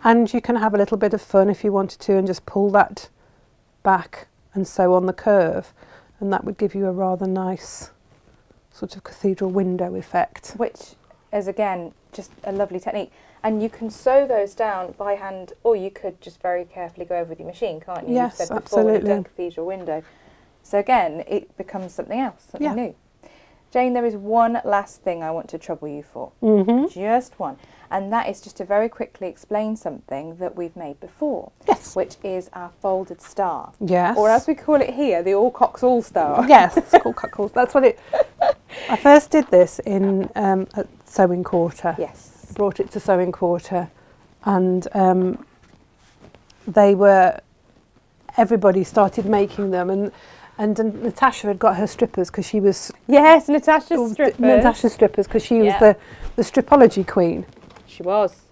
And you can have a little bit of fun if you wanted to and just pull that back and sew on the curve. And that would give you a rather nice sort of cathedral window effect. Which is, again, just a lovely technique. And you can sew those down by hand, or you could just very carefully go over with your machine, can't you? Yes, You've said before, when you've absolutely. done cathedral window. So again, it becomes something else, something Yeah. new. Jane, there is one last thing I want to trouble you for. Mm-hmm. Just one. And that is just to very quickly explain something that we've made before, Yes. which is our folded star. Yes. Or as we call it here, the Allcocks All-Star. Yes, cool, cool. That's what it. I first did this in at Sewing Quarter. Yes. Brought it to Sewing Quarter, and they were. Everybody started making them, and Natasha had got her strippers because she was Yes, Natasha's strippers. Natasha's strippers because she Yeah. was the stripology queen, She was.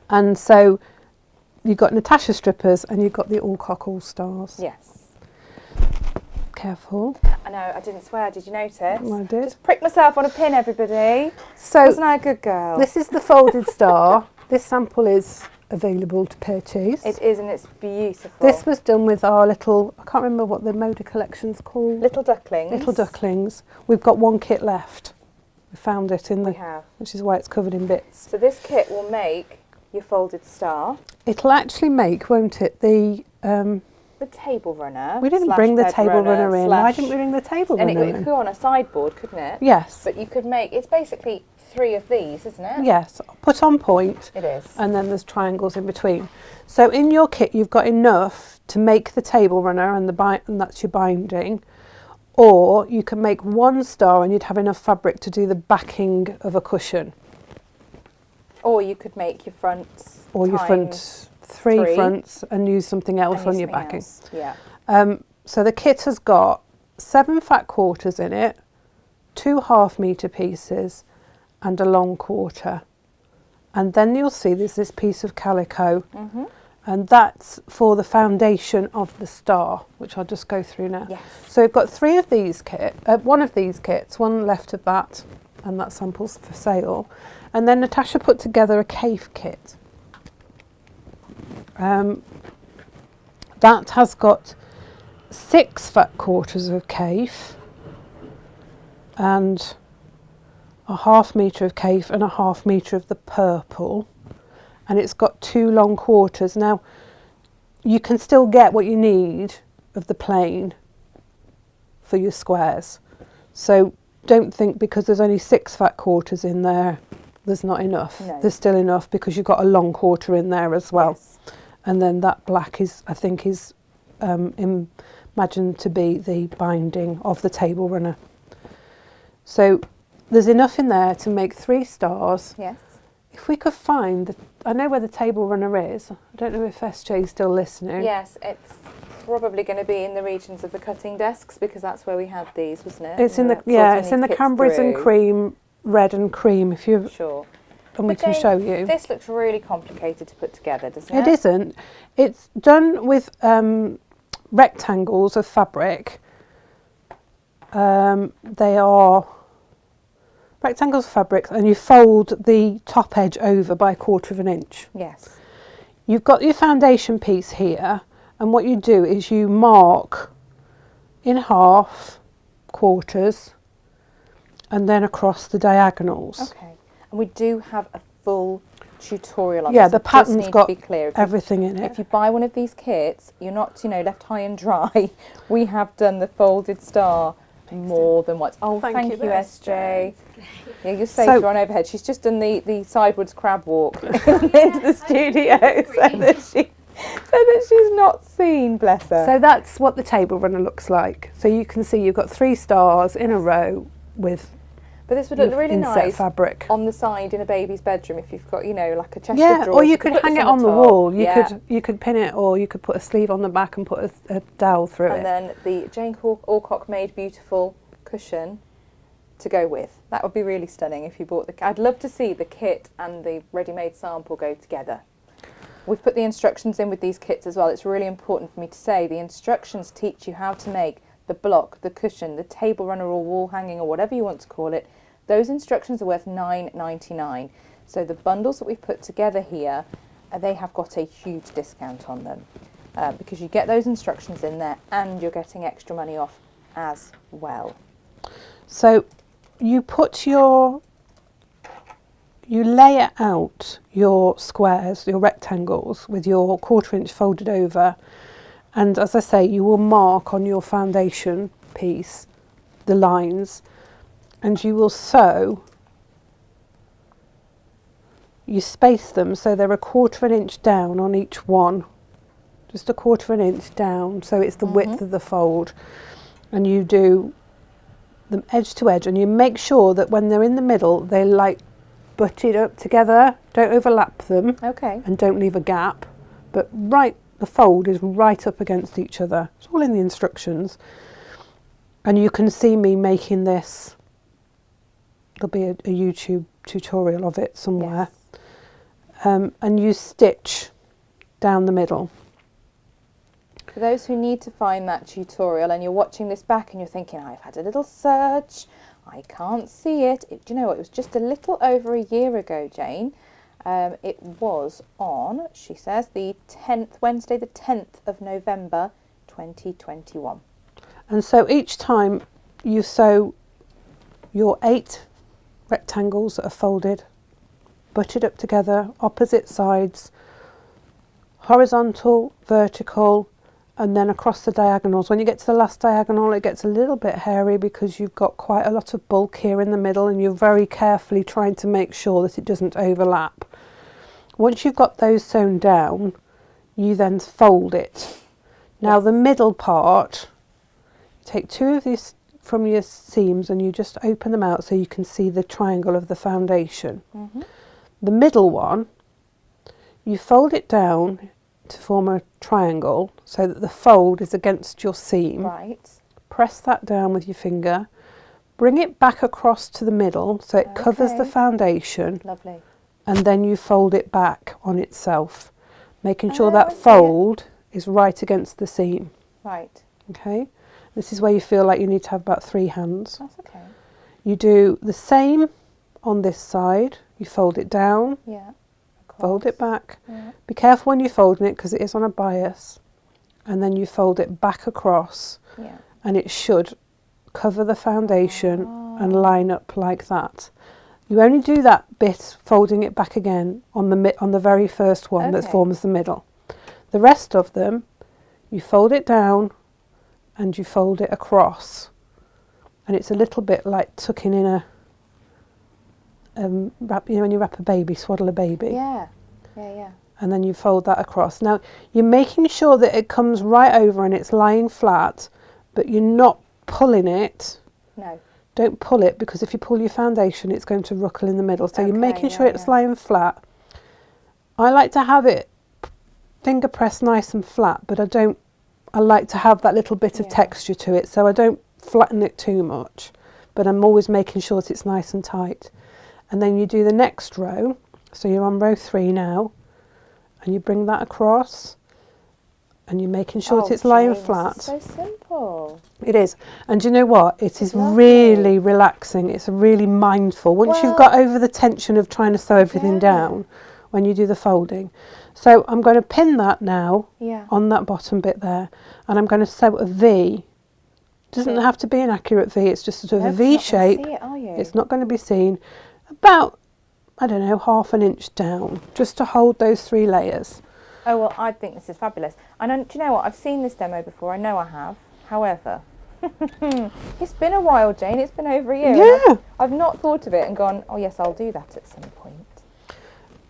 and so you got Natasha's strippers and you got the Allcock All Stars. Yes. Careful. I know, I didn't swear, did you notice? I did. Just prick myself on a pin, everybody. So Wasn't I a good girl? this is the folded star. This sample is available to purchase. It is, and it's beautiful. This was done with our little, I can't remember what the Moda collection's called. Little Ducklings. Little Ducklings. We've got one kit left. We found it in We the, have. which is why it's covered in bits. So this kit will make your folded star, It'll actually make, won't it, the... the table runner. we didn't slash bring the bed table runner in. Why slash- didn't we bring the table And it runner could in? go on a sideboard, couldn't it? Yes. But you could make, it's basically 3 of these, isn't it? Yes. Put on point. It is. And then there's triangles in between. So in your kit you've got enough to make the table runner and and that's your binding, or you can make one star and you'd have enough fabric to do the backing of a cushion, Or you could make your fronts. or your times front three three fronts and use something else and on use your something backing. else. Yeah. So the kit has got 7 fat quarters in it, 2 half-metre pieces and a long quarter. And then you'll see there's this piece of calico, and that's for the foundation of the star, which I'll just go through now. Yes. So we've got 3 of these one of these kits, one left of that, and that sample's for sale. And then Natasha put together a cave kit. That has got 6 fat quarters of cave and a half-metre of cave and a half-metre of the purple, and it's got 2 long quarters. Now you can still get what you need of the plain for your squares, so don't think because there's only 6 fat quarters in there there's not enough. No. There's still enough because you've got a long quarter in there as well. Yes. And then that black is, I think, is imagined to be the binding of the table runner. So there's enough in there to make 3 stars. Yes. If we could find, I know where the table runner is. I don't know if SJ is still listening. Yes, it's probably going to be in the regions of the cutting desks because that's where we had these, wasn't it? It's in the, That's yeah, what it's we in the need kits Cambridge and through. cream, red and cream. If you, Sure. and we But can Jane, show you. This looks really complicated to put together, doesn't it? It isn't. It's done with rectangles of fabric. They are rectangles of fabric, and you fold the top edge over by 1/4 of an inch. Yes. You've got your foundation piece here, and what you do is you mark in half, quarters, and then across the diagonals. Okay. And we do have a full tutorial on Yeah, this. the It just pattern's needs to got be clear. everything in it. If you buy one of these kits, you're not, left high and dry. We have done the folded star more than once. Oh, thank you, SJ. Yeah, you're safe. So- You're on overhead. She's just done the sideways crab walk into the studio so that she's not seen, bless her. So that's what the table runner looks like. So you can see you've got 3 stars in a row with But this would look your really inset nice fabric. on the side in a baby's bedroom if you've got, like a chest of Yeah, drawers. or you could put hang this it on the top. wall. Yeah. You could pin it, or you could put a sleeve on the back and put a dowel through And it. then the Jane Alcock made beautiful cushion to go with. That would be really stunning if you bought I'd love to see the kit and the ready-made sample go together. We've put the instructions in with these kits as well. It's really important for me to say the instructions teach you how to make the block, the cushion, the table runner or wall hanging or whatever you want to call it. Those instructions are worth $9.99. So the bundles that we've put together here, they have got a huge discount on them because you get those instructions in there and you're getting extra money off as well. So you lay out your squares, your rectangles with your 1/4 inch folded over, and as I say, you will mark on your foundation piece the lines, and you will sew. You space them so they're 1/4 inch down on each one, just 1/4 inch down, so it's the width of the fold, and you do them edge to edge, and you make sure that when they're in the middle, they like butted up together, don't overlap them, Okay. and don't leave a gap, but the fold is right up against each other. It's all in the instructions, and you can see me making this. There'll be a YouTube tutorial of it somewhere. Yes. And you stitch down the middle. For those who need to find that tutorial and you're watching this back and you're thinking, I've had a little search, I can't see it. Do you know what? It was just a little over a year ago, Jane. It was on, she says, the 10th, Wednesday the 10th of November 2021. And so each time you sew your 8 rectangles that are folded, butted up together, opposite sides, horizontal, vertical, and then across the diagonals. When you get to the last diagonal, it gets a little bit hairy because you've got quite a lot of bulk here in the middle, and you're very carefully trying to make sure that it doesn't overlap. Once you've got those sewn down, you then fold it. Now the middle part, you take 2 of these from your seams and you just open them out so you can see the triangle of the foundation. The middle one, you fold it down to form a triangle so that the fold is against your seam. Right. Press that down with your finger, bring it back across to the middle so it covers the foundation. Lovely. And then you fold it back on itself, making sure that fold is right against the seam. Right. Okay, this is where you feel like you need to have about 3 hands. That's okay. You do the same on this side. You fold it down, Yeah. fold it back. Yeah. Be careful when you're folding it because it is on a bias. And then you fold it back across, Yeah. and it should cover the foundation and line up like that. You only do that bit, folding it back again, on the very first one that forms the middle. The rest of them, you fold it down and you fold it across, and it's a little bit like tucking in a wrap. You know when you wrap a baby, swaddle a baby. Yeah. Yeah. Yeah. And then you fold that across. Now you're making sure that it comes right over and it's lying flat, but you're not pulling it. No. Don't pull it, because if you pull your foundation it's going to ruckle in the middle. So you're making sure it's lying flat. I like to have it finger pressed nice and flat, but I like to have that little bit of texture to it, so I don't flatten it too much, but I'm always making sure that it's nice and tight. And then you do the next row, so you're on row 3 now, and you bring that across, and you're making sure that it's lying flat. This is so simple. It is. And do you know what? It is really relaxing. It's really mindful. Once you've got over the tension of trying to sew everything down, when you do the folding. So I'm going to pin that now on that bottom bit there, and I'm going to sew a V. Doesn't have to be an accurate V, it's just sort of a V shape. It's not going to be seen. About, I don't know, 1/2 inch down, just to hold those 3 layers. Oh, well, I think this is fabulous. And do you know what? I've seen this demo before. I know I have. However, it's been a while, Jane. It's been over a year. Yeah. I've not thought of it and gone, oh, yes, I'll do that at some point.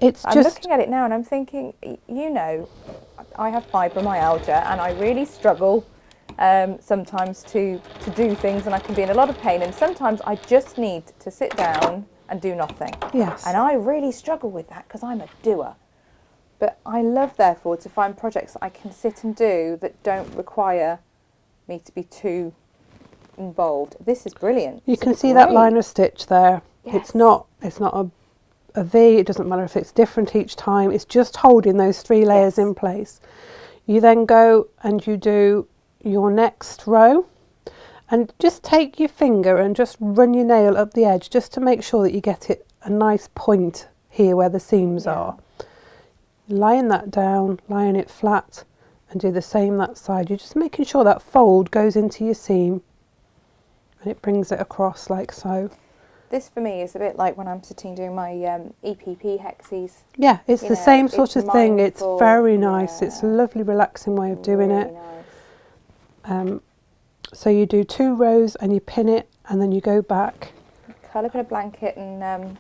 I'm looking at it now and I'm thinking, you know, I have fibromyalgia and I really struggle sometimes to do things, and I can be in a lot of pain, and sometimes I just need to sit down and do nothing. Yes. And I really struggle with that because I'm a doer. But I love, therefore, to find projects that I can sit and do that don't require me to be too involved. This is brilliant. You can see that line of stitch there. Yes. It's not a V, it doesn't matter if it's different each time, it's just holding those 3 layers in place. You then go and you do your next row, and just take your finger and just run your nail up the edge just to make sure that you get it a nice point here where the seams are. Laying that down, laying it flat, and do the same that side. You're just making sure that fold goes into your seam and it brings it across like so. This for me is a bit like when I'm sitting doing my EPP hexes. Yeah, it's the same sort of thing. It's very nice. Yeah. It's a lovely relaxing way of doing really it. Nice. So you do 2 rows and you pin it, and then you go back. Curl up in a blanket and And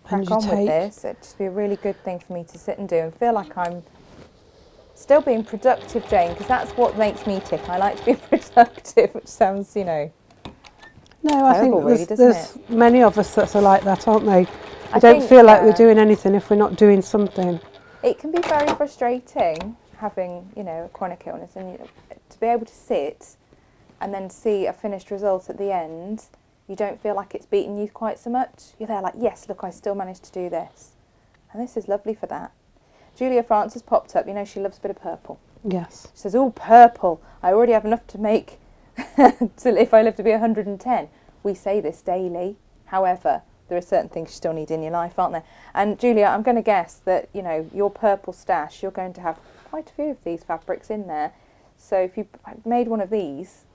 crack you on with take- this. It'd just be a really good thing for me to sit and do and feel like I'm still being productive, Jane, because that's what makes me tick. I like to be productive, which sounds, you know, No, I think terrible, really, there's many of us that are like that, aren't they? I We don't think, feel like we're doing anything if we're not doing something. it can be very frustrating having, you know, a chronic illness, and you know, to be able to sit and then see a finished result at the end, you don't feel like it's beaten you quite so much. You're there like, yes, look, I still managed to do this. And this is lovely for that. Julia Francis popped up, you know, she loves a bit of purple. Yes. She says, oh, purple, I already have enough to make, so if I live to be 110. We say this daily. However, there are certain things you still need in your life, aren't there? And Julia, I'm going to guess that, you know, your purple stash, you're going to have quite a few of these fabrics in there. So if you made one of these,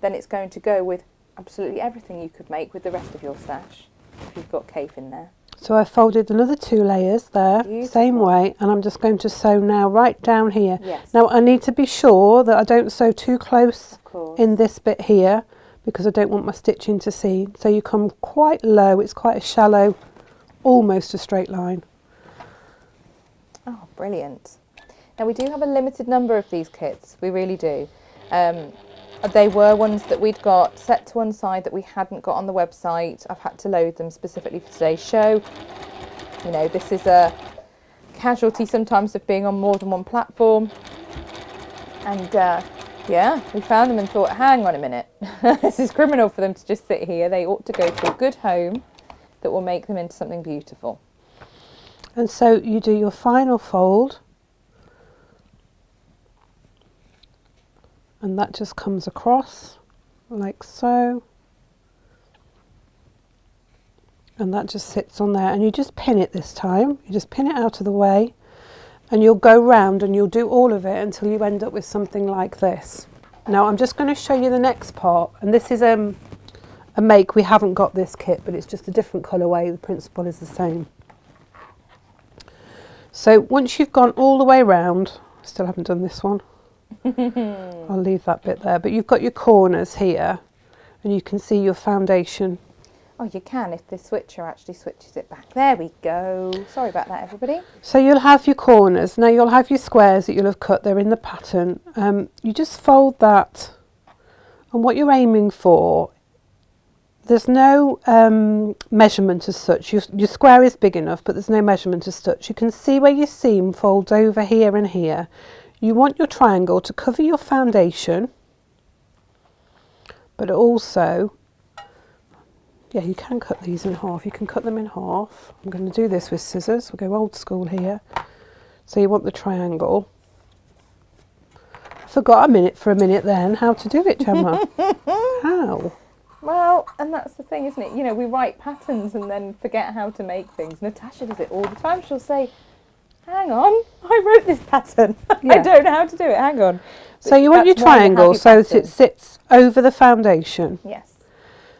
then it's going to go with absolutely everything you could make with the rest of your stash, if you've got cave in there. So I folded another 2 layers there, Beautiful. same way, and I'm just going to sew now right down here. Yes. Now I need to be sure that I don't sew too close Of course. in this bit here, because I don't want my stitching to seam. So you come quite low, it's quite a shallow, almost a straight line. Oh, brilliant. Now we do have a limited number of these kits, we really do. They were ones that we'd got set to one side that we hadn't got on the website. I've had to load them specifically for today's show. You know, this is a casualty sometimes of being on more than one platform. And yeah, we found them and thought, hang on a minute, this is criminal for them to just sit here. They ought to go to a good home that will make them into something beautiful. And so you do your final fold, and that just comes across like so, and that just sits on there, and you just pin it this time. You just pin it out of the way, and you'll go round and you'll do all of it until you end up with something like this. Now I'm just going to show you the next part, and this is a make. We haven't got this kit, but it's just a different colourway. The principle is the same. So once you've gone all the way round, I still haven't done this one. I'll leave that bit there, but you've got your corners here and you can see your foundation. Oh, you can if the switcher actually switches it back. There we go. Sorry about that, everybody. So you'll have your corners. Now you'll have your squares that you'll have cut. They're in the pattern. You just fold that, and what you're aiming for, there's no measurement as such. Your square is big enough, but there's no measurement as such. You can see where your seam folds over here and here. You want your triangle to cover your foundation, but also, yeah, you can cut these in half. You can cut them in half. I'm going to do this with scissors. We'll go old school here. So you want the triangle. I forgot for a minute then how to do it, Gemma. How? Well, and that's the thing, isn't it? You know, we write patterns and then forget how to make things. Natasha does it all the time. She'll say, hang on, I wrote this pattern. Yeah. I don't know how to do it, hang on. So you want your That's why you have triangle your so that pattern. it sits over the foundation. Yes.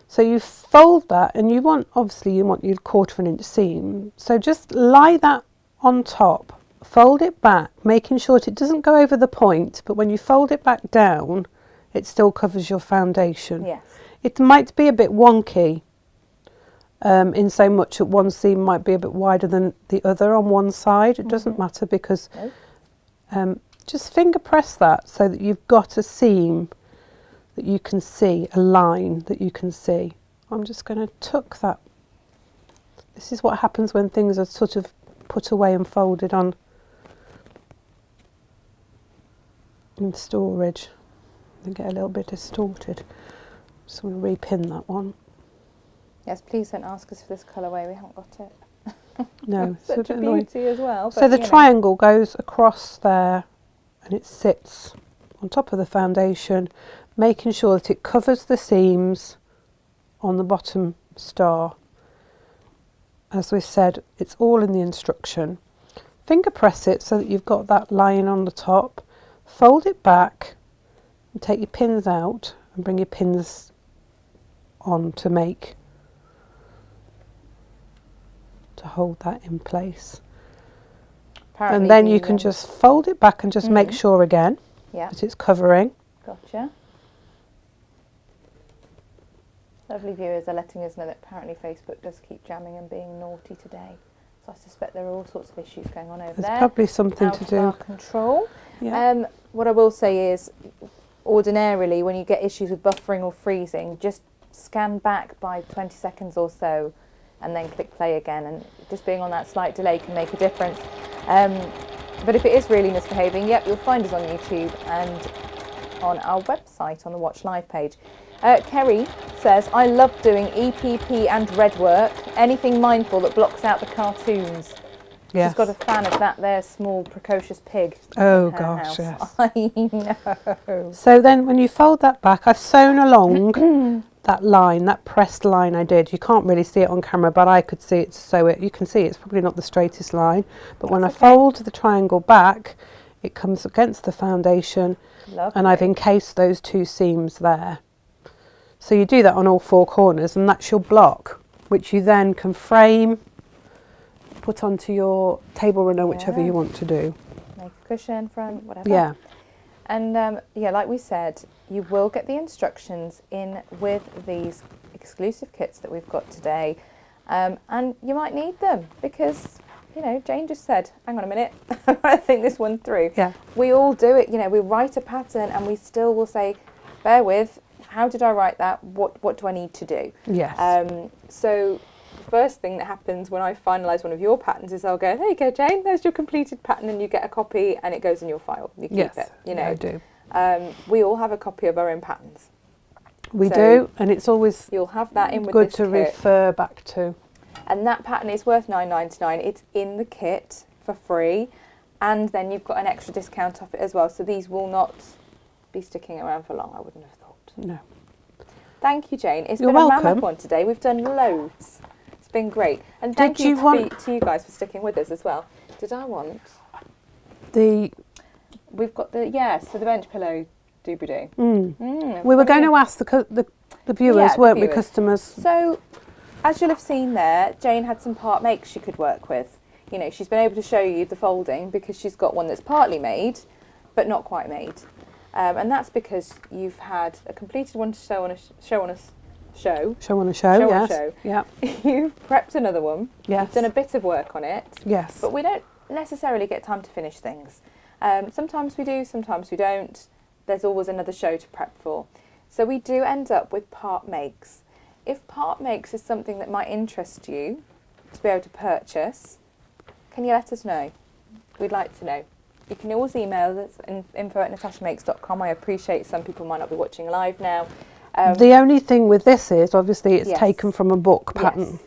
So you fold that, and you want your 1/4 inch seam. So just lie that on top, fold it back, making sure it doesn't go over the point, but when you fold it back down, it still covers your foundation. Yes. It might be a bit wonky, in so much that one seam might be a bit wider than the other on one side. It doesn't matter, because just finger press that so that you've got a seam that you can see, a line that you can see. I'm just going to tuck that. This is what happens when things are sort of put away and folded on in storage. They get a little bit distorted. So I'm going to repin that one. Yes, please don't ask us for this colourway. We haven't got No, it's a Such bit a annoying. beauty as well. So but, the you know. triangle goes across there and it sits on top of the foundation, making sure that it covers the seams on the bottom star. As we said, it's all in the instruction. Finger press it so that you've got that line on the top. Fold it back and take your pins out and bring your pins on to hold that in place. Apparently And then you the, can just fold it back and just make sure again yeah, that it's covering. gotcha. Lovely viewers are letting us know that apparently Facebook does keep jamming and being naughty today. So I suspect there are all sorts of issues going on over There's there. probably something out to of do. our control. Yeah. What I will say is, ordinarily when you get issues with buffering or freezing, just scan back by 20 seconds or so and then click play again, and just being on that slight delay can make a difference. But if it is really misbehaving, yep, you'll find us on YouTube and on our website on the Watch Live page. Kerry says, I love doing EPP and red work, anything mindful that blocks out the cartoons. Yes. She's got a fan of that there small precocious pig Oh in her gosh, house. yes. I know. So then when you fold that back, I've sewn along that line, that pressed line I did. You can't really see it on camera, but I could see it to sew it. You can see it's probably not the straightest line, but when I fold the triangle back, it comes against the foundation. Lovely. And I've encased those two seams there. So you do that on all four corners, and that's your block, which you then can frame, put onto your table runner, whichever you want to do. Make a cushion, front, whatever. Yeah. And yeah, like we said, you will get the instructions in with these exclusive kits that we've got today. And you might need them because, you know, Jane just said, hang on a minute, I think this one through. Yeah. We all do it, you know, we write a pattern and we still will say, bear with, how did I write that? What do I need to do? Yes. So the first thing that happens when I finalise one of your patterns is I'll go, there you go, Jane, there's your completed pattern, and you get a copy and it goes in your file. You keep it, you know. Yeah, I do. We all have a copy of our own patterns. We So do, and it's always you'll have that in with good this to kit. refer back to. And that pattern is worth $9.99. It's in the kit for free, and then you've got an extra discount off it as well. So these will not be sticking around for long, I wouldn't have thought. No. Thank you, Jane. It's You're been a welcome. mammoth one today. We've done loads. It's been great. And thank Did you, you want- to you guys for sticking with us as well. Did I want? The We've got the, yes, so the bench pillow doobie-doo. we were going to ask the viewers, Yeah, the weren't we, viewers. customers? So, as you'll have seen there, Jane had some part makes she could work with. You know, she's been able to show you the folding because she's got one that's partly made, but not quite made. And that's because you've had a completed one to show on a Show on a show, Show on a yes. show. Yeah. You've prepped another one. Yes. You've done a bit of work on it. Yes. But we don't necessarily get time to finish things. Sometimes we do, sometimes we don't. There's always another show to prep for. So we do end up with part makes. If part makes is something that might interest you to be able to purchase, can you let us know? We'd like to know. You can always email us info@natashamakes.com. I appreciate some people might not be watching live now. The only thing with this is, obviously, it's Yes. taken from a book pattern.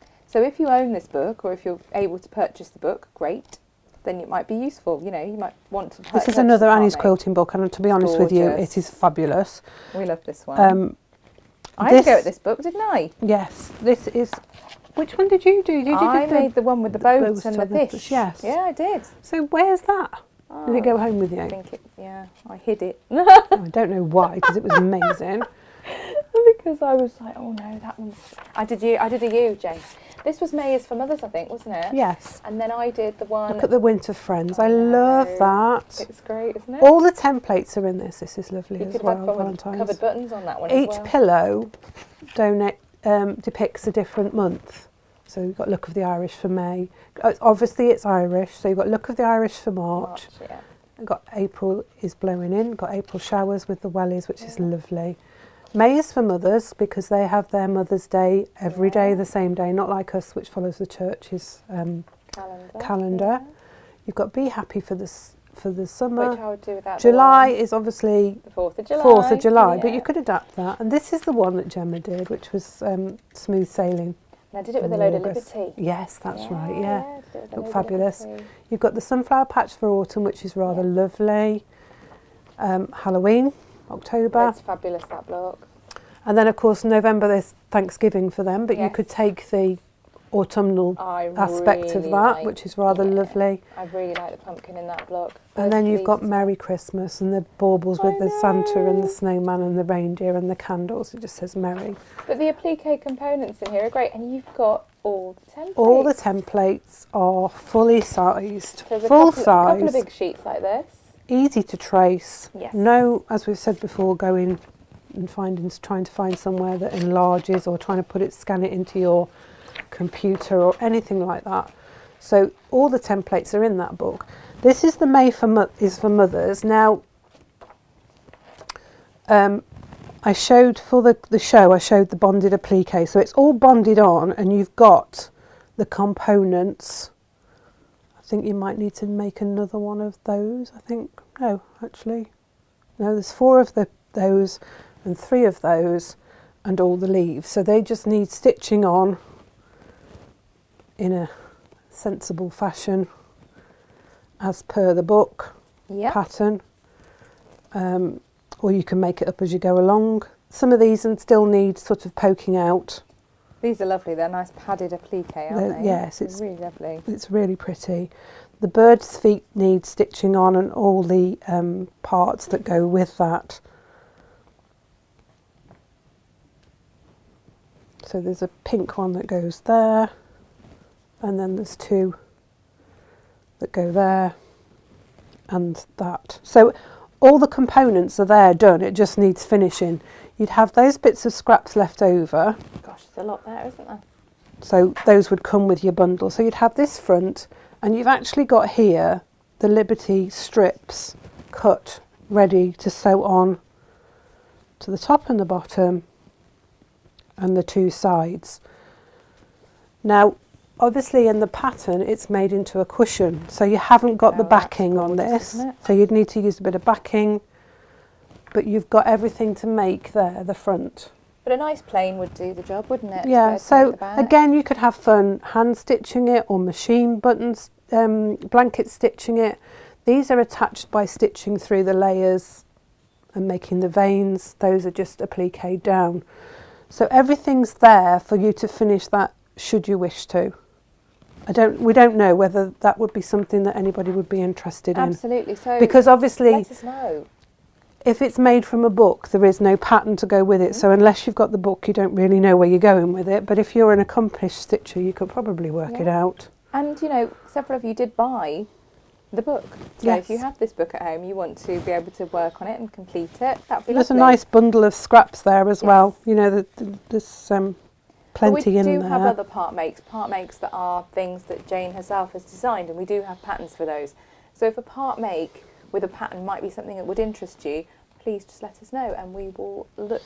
Yes. So if you own this book, or if you're able to purchase the book, great. Then it might be useful. You know, you might want to purchase. This is another the part Annie's make. quilting book, and to be honest with you, gorgeous. it is fabulous. We love this one. I had this- to go at this book, didn't I? Yes, this is. Which one did you do? Did you I do made the one with the boat boat and and the the fish. yes. Yeah, I did. So where's that? Did it go home with you? I think it. Yeah, I hid it. Oh, I don't know why, because it was amazing. Because I was like, oh no, that one's. I did a you, Jane. This was May is for Mothers, I think, wasn't it? Yes. And then I did the one. Look at the Winter Friends. I know. love that. It's great, isn't it? All the templates are in this. This is lovely you as could well. have fun with Valentine's. covered buttons on that one Each as well. pillow depicts a different month. So you've got Look of the Irish for May. Obviously it's Irish, so you've got Look of the Irish for March. Yeah. You've got April is blowing in. Got April showers with the wellies, which is lovely. May is for mothers because they have their Mother's Day every day, the same day, not like us, which follows the church's calendar. Yeah. You've got Be Happy for the summer. Which I would do without July the one. is obviously The 4th of July. 4th of July, but yeah. you could adapt that. And this is the one that Gemma did, which was Smooth Sailing. And I did it with a load of August. Liberty. Yes, that's right, yeah. I did it with a Look load of fabulous. Liberty. You've got the sunflower patch for autumn, which is rather Yeah. lovely. Halloween, October. That's fabulous, that block. And then, of course, November, there's Thanksgiving for them, but you Yes. could take the autumnal I aspect of really that, like- which is rather yeah. lovely. I really like the pumpkin in that block. And Both then you've leaves got as Merry Christmas and the baubles with I the Santa and the know. snowman and the reindeer and the candles. It just says Merry. well. But the applique components in here are great, and you've got all the templates. All the templates are fully sized, There's full a couple of size, big sheets like this. easy to trace. Yes. No, as we've said before, going and trying to find somewhere that enlarges or trying to scan it into your computer or anything like that. So all the templates are in that book. This is the May is for mothers. Now, I showed for the show, I showed the bonded applique. So it's all bonded on and you've got the components. I think you might need to make another one of those. I think, no, actually. No, there's 4 of those and 3 of those and all the leaves. So they just need stitching on in a sensible fashion as per the book pattern. Or you can make it up as you go along. Some of these still need sort of poking out. These are lovely. They're nice padded applique, aren't they? Yes, They're it's really lovely. It's really pretty. The bird's feet need stitching on and all the parts that go with that. So there's a pink one that goes there, and then there's 2 that go there, and that. So all the components are there done, it just needs finishing. You'd have those bits of scraps left over, Gosh, there's a lot there, isn't there? so those would come with your bundle. So you'd have this front, and you've actually got here the Liberty strips cut, ready to sew on to the top and the bottom and the 2 sides. Now, obviously in the pattern it's made into a cushion, so you haven't got the Oh, that's backing on gorgeous, this, isn't it? so you'd need to use a bit of backing, but you've got everything to make there, the front. But a nice plain would do the job, wouldn't it? Yeah, To make so the back? again you could have fun hand stitching it or machine buttons, blanket stitching it. These are attached by stitching through the layers and making the veins. Those are just appliqued down. So everything's there for you to finish that should you wish to. We don't know whether that would be something that anybody would be interested in. Absolutely. So Because obviously let us know. if it's made from a book, there is no pattern to go with it. So unless you've got the book, you don't really know where you're going with it. But if you're an accomplished stitcher, you could probably work it Yeah. out. And, you know, several of you did buy the book. So Yes. if you have this book at home, you want to be able to work on it and complete it, that'd be There's lovely. a nice bundle of scraps there as Yes. well. You know, there's But plenty in we there. do have other part makes that are things that Jane herself has designed, and we do have patterns for those. So if a part make with a pattern might be something that would interest you, please just let us know and we will look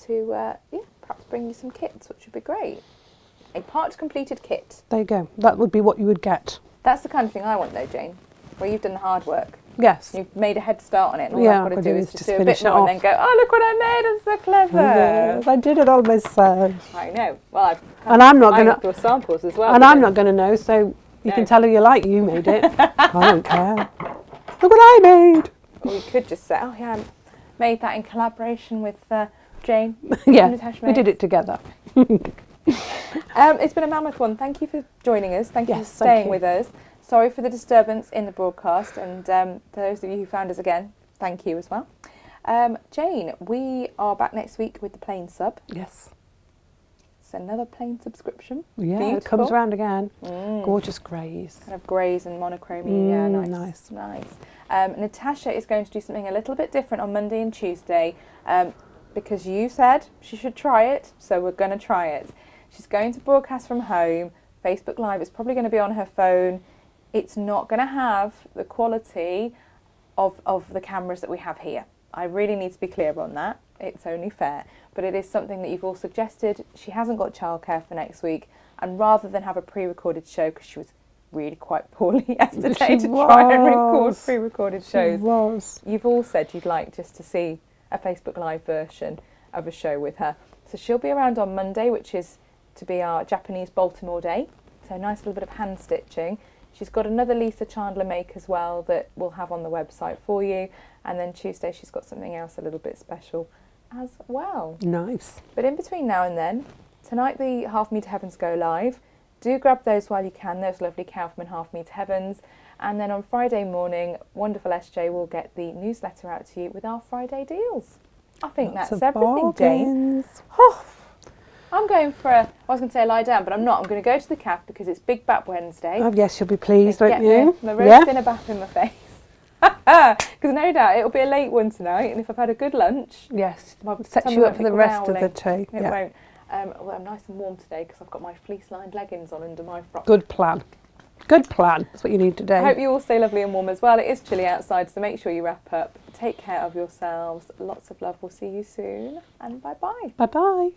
to perhaps bring you some kits, which would be great. A part completed kit. There you go. That would be what you would get. That's the kind of thing I want though, Jane, where you've done the hard work. Yes. You've made a head start on it, and all Yeah, I've got to what do I is just do a bit finish it more and off. then go, oh, look what I made, I'm so clever. Yes, I did it all myself. I know. Well, I've And I'm not I gonna- looked at your samples as well. And I'm not going to know, so you No. can tell who you like. You made it. I don't care. Look what I made. Or you could just say, oh yeah, I made that in collaboration with Jane. Yeah, Natasha we made. did it together. It's been a mammoth one. Thank you for joining us. Thank you Yes, for thank staying you. with us. Sorry for the disturbance in the broadcast, and those of you who found us again, thank you as well. Jane, we are back next week with the plain sub. Yes. It's another plain subscription. Yeah, Beautiful. it comes round again. Mm. Gorgeous greys. Kind of greys and monochrome. Yeah, nice. Nice. Natasha is going to do something a little bit different on Monday and Tuesday because you said she should try it, so we're going to try it. She's going to broadcast from home. Facebook Live is probably going to be on her phone. It's not going to have the quality of the cameras that we have here. I really need to be clear on that. It's only fair. But it is something that you've all suggested. She hasn't got childcare for next week. And rather than have a pre-recorded show, because she was really quite poorly yesterday She to try and record was. pre-recorded She shows, was. you've all said you'd like just to see a Facebook Live version of a show with her. So she'll be around on Monday, which is to be our Japanese Baltimore Day. So nice little bit of hand stitching. She's got another Lisa Chandler make as well that we'll have on the website for you. And then Tuesday she's got something else a little bit special as well. Nice. But in between now and then, tonight the Half Meter Heavens go live. Do grab those while you can, those lovely Kaufman Half Meter Heavens. And then on Friday morning, wonderful SJ will get the newsletter out to you with our Friday deals. I think Lots that's of everything, Jane. bargains. Oh, I'm going for I was going to say lie down, but I'm not. I'm going to go to the cafe because it's Big Bap Wednesday. Oh yes, you'll be pleased, Get won't you? my roast dinner back in my face. Because no doubt it'll be a late one tonight, and if I've had a good lunch, Yes, my sets tummy you won't up for be the rest of the growling. tea. It Yeah. won't. Although I'm nice and warm today because I've got my fleece-lined leggings on under my frock. Good plan. Good plan. That's what you need today. I hope you all stay lovely and warm as well. It is chilly outside, so make sure you wrap up. Take care of yourselves. Lots of love. We'll see you soon, and bye-bye. Bye bye.